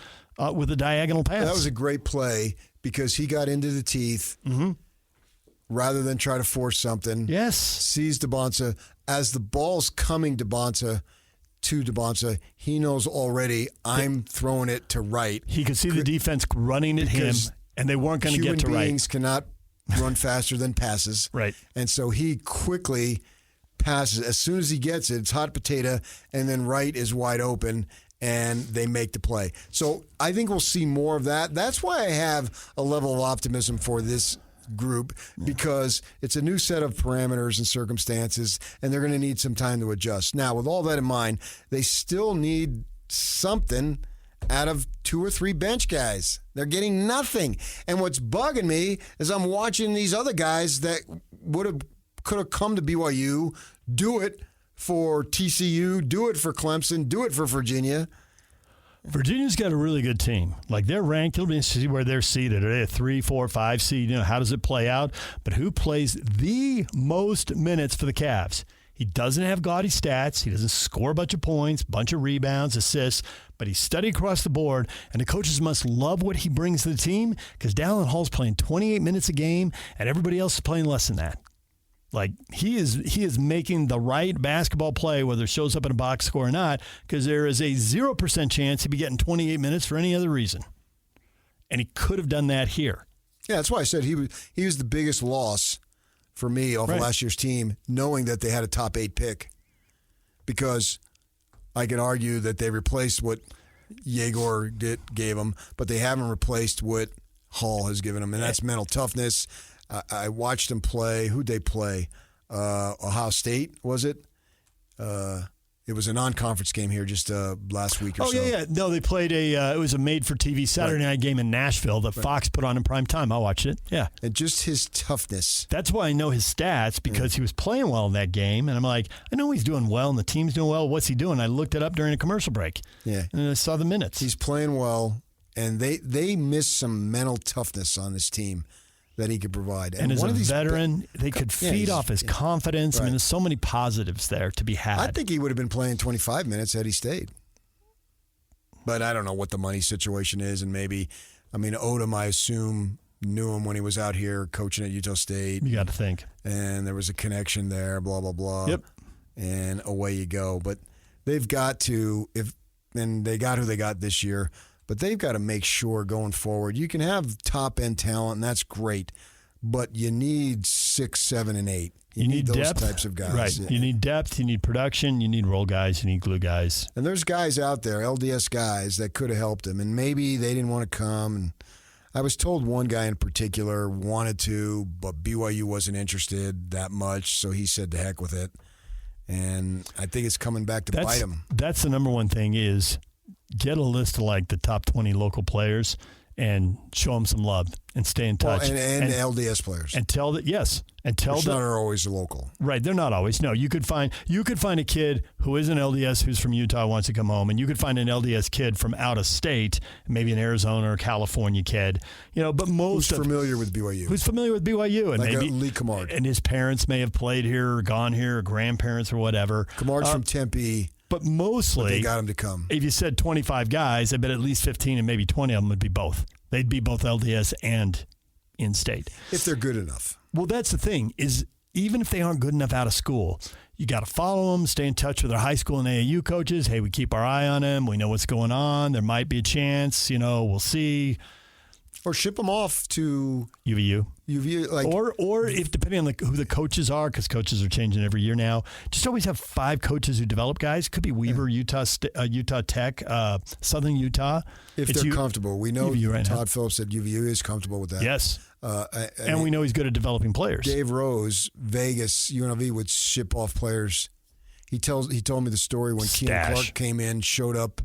with a diagonal pass. That was a great play because he got into the teeth rather than try to force something. Yes. Sees DeBonsa. As the ball's coming to DeBonsa, he knows already I'm throwing it to right. He could see the defense running at him, and they weren't going to get to right. Human beings cannot run faster than passes. Right. And so he quickly passes. As soon as he gets it, it's hot potato, and then right is wide open, and they make the play. So I think we'll see more of that. That's why I have a level of optimism for this group, because it's a new set of parameters and circumstances, and they're going to need some time to adjust. Now, with all that in mind, they still need something out of 2 or 3 bench guys. They're getting nothing. And what's bugging me is I'm watching these other guys that could have come to BYU, do it for TCU, do it for Clemson, do it for Virginia. Virginia's got a really good team. Like, they're ranked. It'll be interesting to see where they're seeded. Are they a 3, 4, 5 seed? How does it play out? But who plays the most minutes for the Cavs? He doesn't have gaudy stats. He doesn't score a bunch of points, bunch of rebounds, assists, but he's steady across the board, and the coaches must love what he brings to the team because Dallin Hall's playing 28 minutes a game, and everybody else is playing less than that. Like, he is making the right basketball play, whether it shows up in a box score or not, because there is a 0% chance he'd be getting 28 minutes for any other reason. And he could have done that here. Yeah, that's why I said he was the biggest loss for me off of last year's team, knowing that they had a top 8 pick, because I could argue that they replaced what Yegor gave them, but they haven't replaced what Hall has given them, and that's mental toughness. I watched them play. Who'd they play? Ohio State, was it? It was a non-conference game here just last week or so. Oh, yeah. No, they played it was a made-for-TV Saturday night game in Nashville that Fox put on in prime time. I watched it, yeah. And just his toughness. That's why I know his stats, because he was playing well in that game. And I'm like, I know he's doing well and the team's doing well. What's he doing? I looked it up during a commercial break. Yeah. And I saw the minutes. He's playing well, and they missed some mental toughness on this team that he could provide. And as a veteran, they could feed off his confidence. Right. I mean, there's so many positives there to be had. I think he would have been playing 25 minutes had he stayed. But I don't know what the money situation is, and maybe, Odom, I assume, knew him when he was out here coaching at Utah State. You got to think. And there was a connection there, blah, blah, blah. Yep. and away you go. But they've got to, and they got who they got this year, but they've got to make sure going forward. You can have top-end talent, and that's great, but you need 6, 7, and 8. You need those depth, types of guys. Right. Yeah. You need depth, you need production, you need role guys, you need glue guys. And there's guys out there, LDS guys, that could have helped him, and maybe they didn't want to come. And I was told one guy in particular wanted to, but BYU wasn't interested that much, so he said to heck with it. And I think it's coming back to bite him. That's the number one thing is get a list of like the top 20 local players and show them some love and stay in touch. Well, and LDS players. And tell that, yes. And tell Which them. not are always local. Right. They're not always. No, you could find a kid who is an LDS who's from Utah wants to come home, and you could find an LDS kid from out of state, maybe an Arizona or California kid, but who's familiar with BYU. Who's familiar with BYU. And like maybe Lee Camard. And his parents may have played here or gone here, or grandparents or whatever. Camard's from Tempe. But mostly, they got him to come. If you said 25 guys, I bet at least 15 and maybe 20 of them would be both. They'd be both LDS and in-state. If they're good enough. Well, that's the thing, is even if they aren't good enough out of school, you got to follow them, stay in touch with their high school and AAU coaches. Hey, we keep our eye on them. We know what's going on. There might be a chance, we'll see. Or ship them off to UVU. Or if depending on who the coaches are, because coaches are changing every year now, just always have 5 coaches who develop guys. Could be Weber, Utah Tech, Southern Utah. If they're comfortable. We know UVU right Todd now. Phillips at UVU is comfortable with that. Yes. And we know he's good at developing players. Dave Rose, Vegas, UNLV would ship off players. He told me the story when Keenan Clark came in, showed up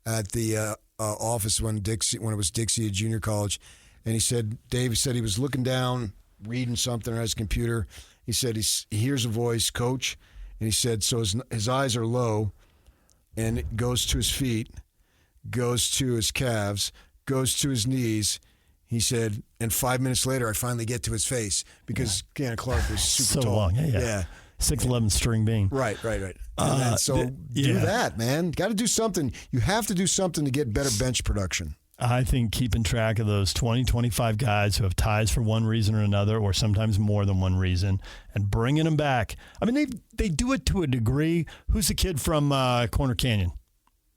at the office when it was Dixie at junior college, and Dave said he was looking down, reading something on his computer. He said he hears a voice, coach, and he said so his eyes are low, and it goes to his feet, goes to his calves, goes to his knees. He said, and 5 minutes later, I finally get to his face because Keenan Clark was super tall. Long, yeah. 6'11" string bean. Right. Do that, man. Got to do something. You have to do something to get better bench production. I think keeping track of those 20, 25 guys who have ties for one reason or another, or sometimes more than one reason, and bringing them back. I mean, they do it to a degree. Who's the kid from Corner Canyon?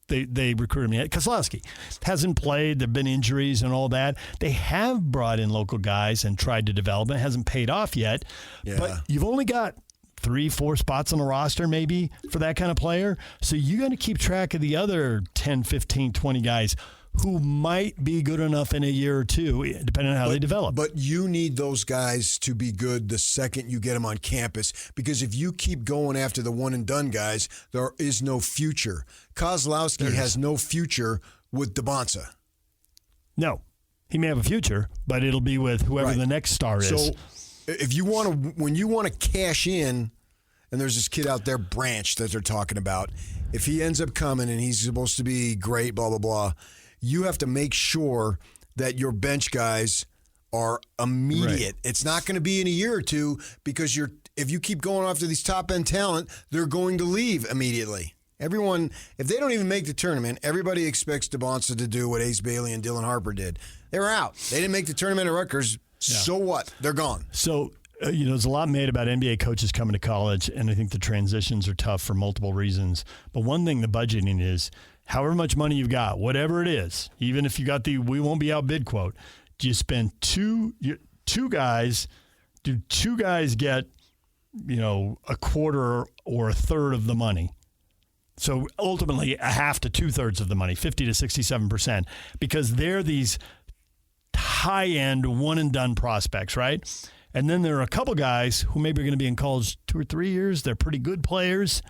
They recruited me. Kozlowski hasn't played. There have been injuries and all that. They have brought in local guys and tried to develop. It hasn't paid off yet. Yeah. But you've only got 3-4 spots on the roster maybe for that kind of player. So you got to keep track of the other 10, 15, 20 guys who might be good enough in a year or two, depending on how they develop. But you need those guys to be good the second you get them on campus, because if you keep going after the one-and-done guys, there is no future. Kozlowski has no future with DeBonsa. No. He may have a future, but it'll be with whoever the next star is. So if you when you want to cash in, and there's this kid out there, Branch, that they're talking about, if he ends up coming and he's supposed to be great, blah, blah, blah, you have to make sure that your bench guys are immediate. Right. It's not going to be in a year or two, because if you keep going after these top-end talent, they're going to leave immediately. Everyone, if they don't even make the tournament, everybody expects DeBonsa to do what Ace Bailey and Dylan Harper did. They were out. They didn't make the tournament at Rutgers. Yeah. So what? They're gone. So, there's a lot made about NBA coaches coming to college, and I think the transitions are tough for multiple reasons. But one thing the budgeting is, however much money you've got, whatever it is, even if you got the "we won't be outbid" quote, do you spend two guys? Do 2 guys get, a quarter or a third of the money? So ultimately, a half to 2/3 of the money, 50 to 67%, because they're these high-end one-and-done prospects, right? And then there are a couple guys who maybe are going to be in college 2 or 3 years. They're pretty good players.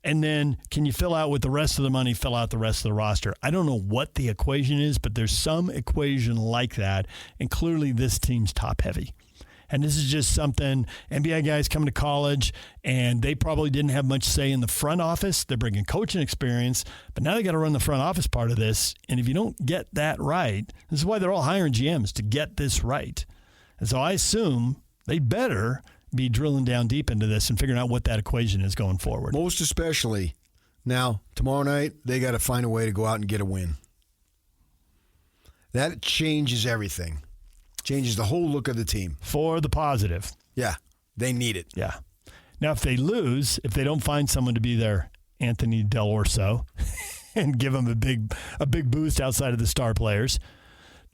And then can you fill out with the rest of the money, fill out the rest of the roster? I don't know what the equation is, but there's some equation like that. And clearly this team's top-heavy. And this is just something, NBA guys coming to college, and they probably didn't have much say in the front office. They're bringing coaching experience, but now they got to run the front office part of this. And if you don't get that right, this is why they're all hiring GMs, to get this right. And so I assume they better be drilling down deep into this and figuring out what that equation is going forward. Most especially now, tomorrow night, they got to find a way to go out and get a win. That changes everything. Changes the whole look of the team. For the positive. Yeah, they need it. Yeah. Now, if they lose, if they don't find someone to be their Anthony Del Orso and give them a big boost outside of the star players,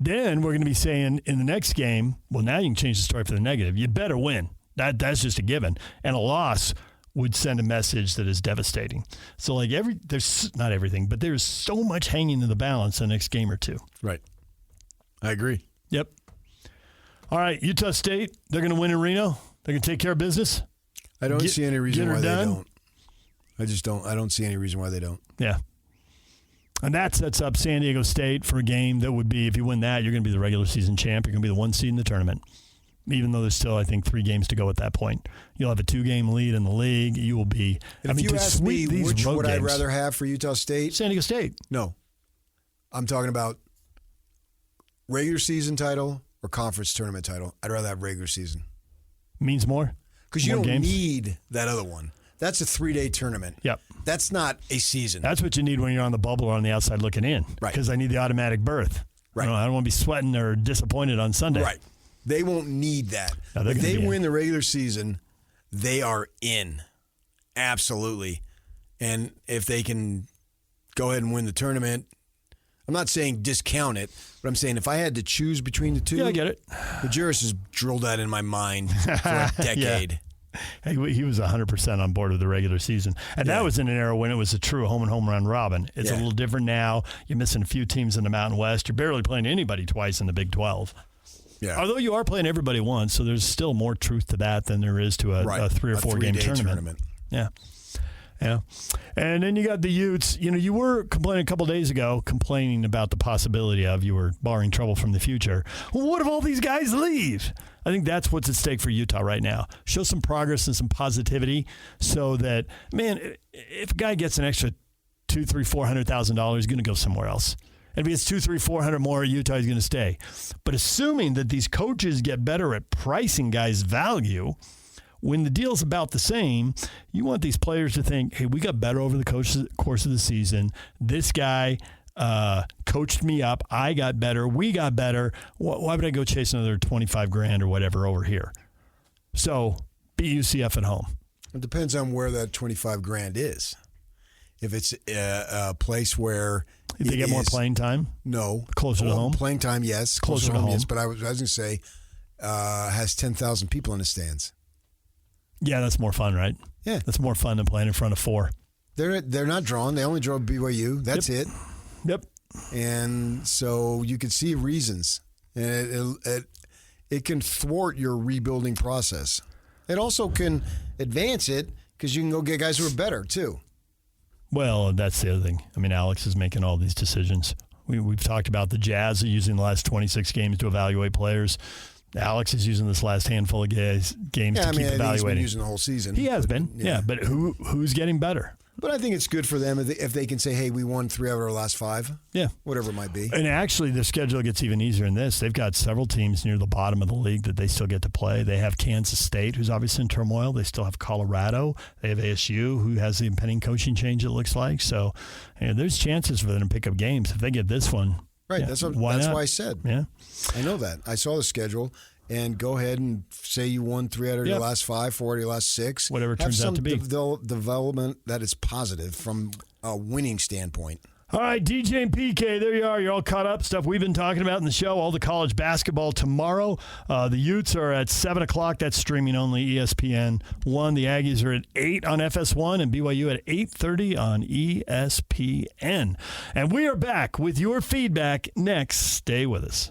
then we're going to be saying in the next game, well, now you can change the story for the negative. You better win. That's just a given. And a loss would send a message that is devastating. So, like, there's not everything, but there's so much hanging in the balance the next game or two. Right. I agree. Yep. All right, Utah State, they're going to win in Reno. They're going to take care of business. I don't see any reason why they don't. I just don't. I don't see any reason why they don't. Yeah. And that sets up San Diego State for a game that would be, if you win that, you're going to be the regular season champ. You're going to be the 1 seed in the tournament. Even though there's still, I think, 3 games to go at that point. You'll have a 2-game lead in the league. You will be. If you ask me which would I rather have for Utah State? San Diego State. No. I'm talking about regular season title or conference tournament title. I'd rather have regular season. Means more? Because you don't need that other one. That's a 3-day tournament. Yep. That's not a season. That's what you need when you're on the bubble or on the outside looking in. Right. Because I need the automatic berth. Right. I don't want to be sweating or disappointed on Sunday. Right. They won't need that. No, if they win the regular season, they are in. Absolutely. And if they can go ahead and win the tournament, I'm not saying discount it, but I'm saying if I had to choose between the two. Yeah, I get it. Majerus has drilled that in my mind for a decade. Yeah. He was 100% on board with the regular season. And that was in an era when it was a true home run robin. It's a little different now. You're missing a few teams in the Mountain West. You're barely playing anybody twice in the Big 12. Yeah. Although you are playing everybody once, so there's still more truth to that than there is to a 3 or 4 game tournament. Yeah. Yeah. And then you got the Utes. You know, you were complaining a couple days ago, about the possibility of you were barring trouble from the future. Well, what if all these guys leave? I think that's what's at stake for Utah right now. Show some progress and some positivity so that, man, if a guy gets an extra $200,000, $300,000, $400,000, he's going to go somewhere else. And if he gets $200,000, $300,000, $400,000 more at Utah, he's going to stay. But assuming that these coaches get better at pricing guys' value, when the deal's about the same, you want these players to think, hey, we got better over the course of the season. This guy coached me up. I got better. We got better. Why would I go chase another $25,000 or whatever over here? So beat UCF at home. It depends on where that $25,000 is. If it's a place where they get more playing time, no, closer to home. Playing time, yes, closer to home, yes. But I was going to say has 10,000 people in the stands. Yeah, that's more fun, right? Yeah, that's more fun than playing in front of 4. They're not drawn. They only draw BYU. That's it. Yep. And so you can see reasons, and it can thwart your rebuilding process. It also can advance it because you can go get guys who are better too. Well, that's the other thing. I mean, Alex is making all these decisions. We've talked about the Jazz using the last 26 games to evaluate players. Alex is using this last handful of games to keep evaluating. He's been using the whole season. He has been, yeah. But who's getting better? But I think it's good for them if they can say, hey, we won 3 out of our last 5. Yeah. Whatever it might be. And actually, the schedule gets even easier in this. They've got several teams near the bottom of the league that they still get to play. They have Kansas State, who's obviously in turmoil. They still have Colorado. They have ASU, who has the impending coaching change, it looks like. So there's chances for them to pick up games. If they get this one. Right. Yeah, that's why I said. Yeah. I know that. I saw the schedule. And go ahead and say you won 3 out of your last 5, 4 out of your last 6. Whatever it turns out to be. Have some development that is positive from a winning standpoint. All right, DJ and PK, there you are. You're all caught up. Stuff we've been talking about in the show. All the college basketball tomorrow. The Utes are at 7 o'clock. That's streaming only, ESPN 1. The Aggies are at 8 on FS1 and BYU at 8:30 on ESPN. And we are back with your feedback next. Stay with us.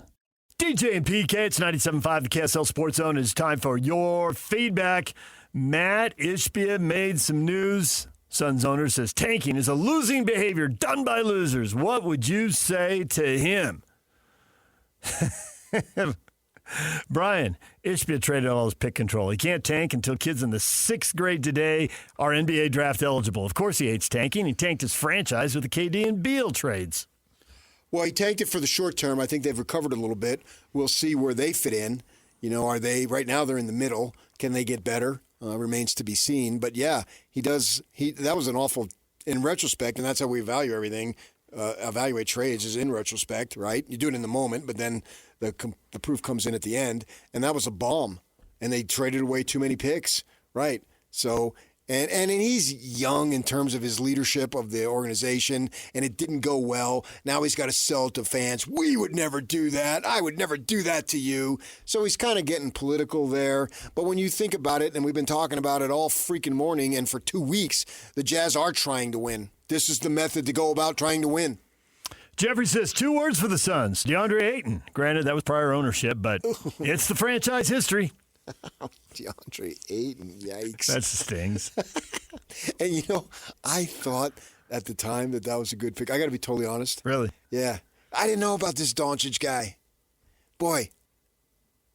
DJ and PK, it's 97.5, the KSL Sports Zone. It's time for your feedback. Matt Ishbia made some news. Suns owner says tanking is a losing behavior done by losers. What would you say to him? Brian, Ishbia traded all his pick control. He can't tank until kids in the 6th grade today are NBA draft eligible. Of course he hates tanking. He tanked his franchise with the KD and Beal trades. Well, he tanked it for the short term. I think they've recovered a little bit. We'll see where they fit in. You know, are they right now? They're in the middle. Can they get better? Remains to be seen. But yeah, he does. That was an awful in retrospect, and that's how we evaluate everything. Evaluate trades is in retrospect, right? You do it in the moment, but then the proof comes in at the end, and that was a bomb. And they traded away too many picks, right? So, and he's young in terms of his leadership of the organization, and it didn't go well. Now he's got to sell it to fans. We would never do that. I would never do that to you. So he's kind of getting political there. But when you think about it, and we've been talking about it all freaking morning, and for 2 weeks, the Jazz are trying to win. This is the method to go about trying to win. Jeffrey says 2 words for the Suns. DeAndre Ayton. Granted, that was prior ownership, but it's the franchise history. DeAndre Ayton, yikes. That stings. And, you know, I thought at the time that was a good pick. I got to be totally honest. Really? Yeah. I didn't know about this Doncic guy. Boy,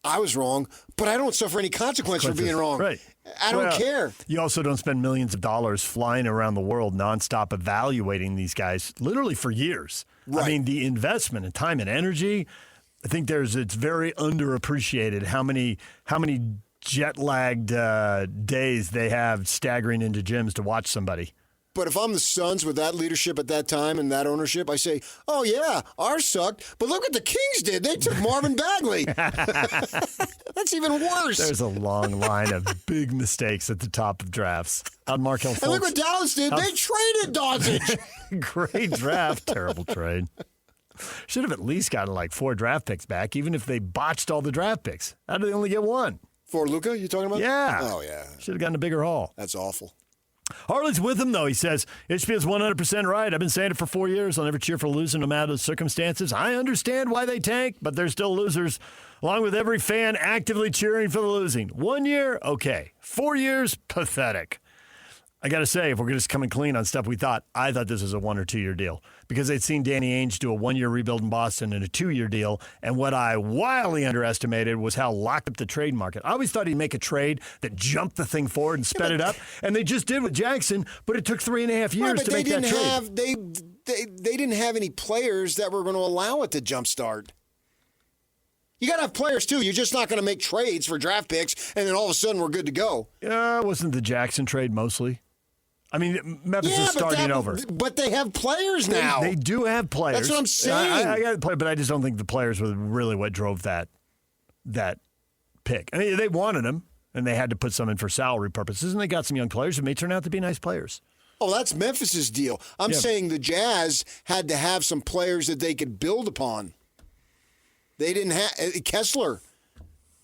I was wrong, but I don't suffer any consequence for being wrong. Right. I don't care. You also don't spend millions of dollars flying around the world nonstop evaluating these guys literally for years. Right. I mean, the investment in time and energy, I think it's very underappreciated how many jet-lagged days they have staggering into gyms to watch somebody. But if I'm the Suns with that leadership at that time and that ownership, I say, oh, yeah, ours sucked. But look what the Kings did. They took Marvin Bagley. That's even worse. There's a long line of big mistakes at the top of drafts. On Markelle Fultz. And look what Dallas did. They traded Doncic. Great draft. Terrible trade. Should have at least gotten like 4 draft picks back, even if they botched all the draft picks. How did they only get 1? For Luka, you talking about? Yeah. Oh, yeah. Should have gotten a bigger haul. That's awful. Harley's with him, though. He says, Ishbia is 100% right. I've been saying it for 4 years. I'll never cheer for losing no matter the circumstances. I understand why they tank, but they're still losers, along with every fan actively cheering for the losing. 1 year, okay. 4 years, pathetic. I got to say, if we're just coming clean on stuff I thought this was a 1 or 2 year deal because they'd seen Danny Ainge do a 1 year rebuild in Boston and a 2 year deal. And what I wildly underestimated was how locked up the trade market. I always thought he'd make a trade that jumped the thing forward and sped it up. And they just did with Jackson, but it took 3.5 years to make that trade. They didn't have any players that were going to allow it to jumpstart. You got to have players, too. You're just not going to make trades for draft picks, and then all of a sudden we're good to go. Wasn't the Jackson trade mostly? I mean, Memphis is starting over. But they have players now. They do have players. That's what I'm saying. I got to play, but I just don't think the players were really what drove that pick. I mean, they wanted him, and they had to put some in for salary purposes, and they got some young players who may turn out to be nice players. Oh, that's Memphis's deal. I'm saying the Jazz had to have some players that they could build upon. They didn't have Kessler.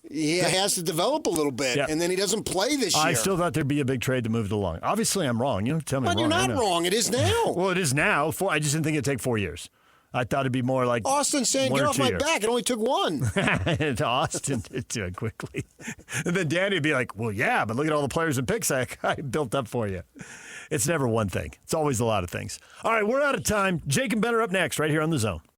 He has to develop a little bit, and then he doesn't play this year. I still thought there'd be a big trade to move it along. Obviously, I'm wrong. Tell me I'm wrong. But you're not wrong. It is now. Well, it is now. I just didn't think it'd take 4 years. I thought it'd be more like Austin saying, get off my back. It only took 1. Austin did do it quickly. And then Danny would be like, well, yeah, but look at all the players and picks I built up for you. It's never one thing. It's always a lot of things. All right, we're out of time. Jake and Ben are up next right here on The Zone.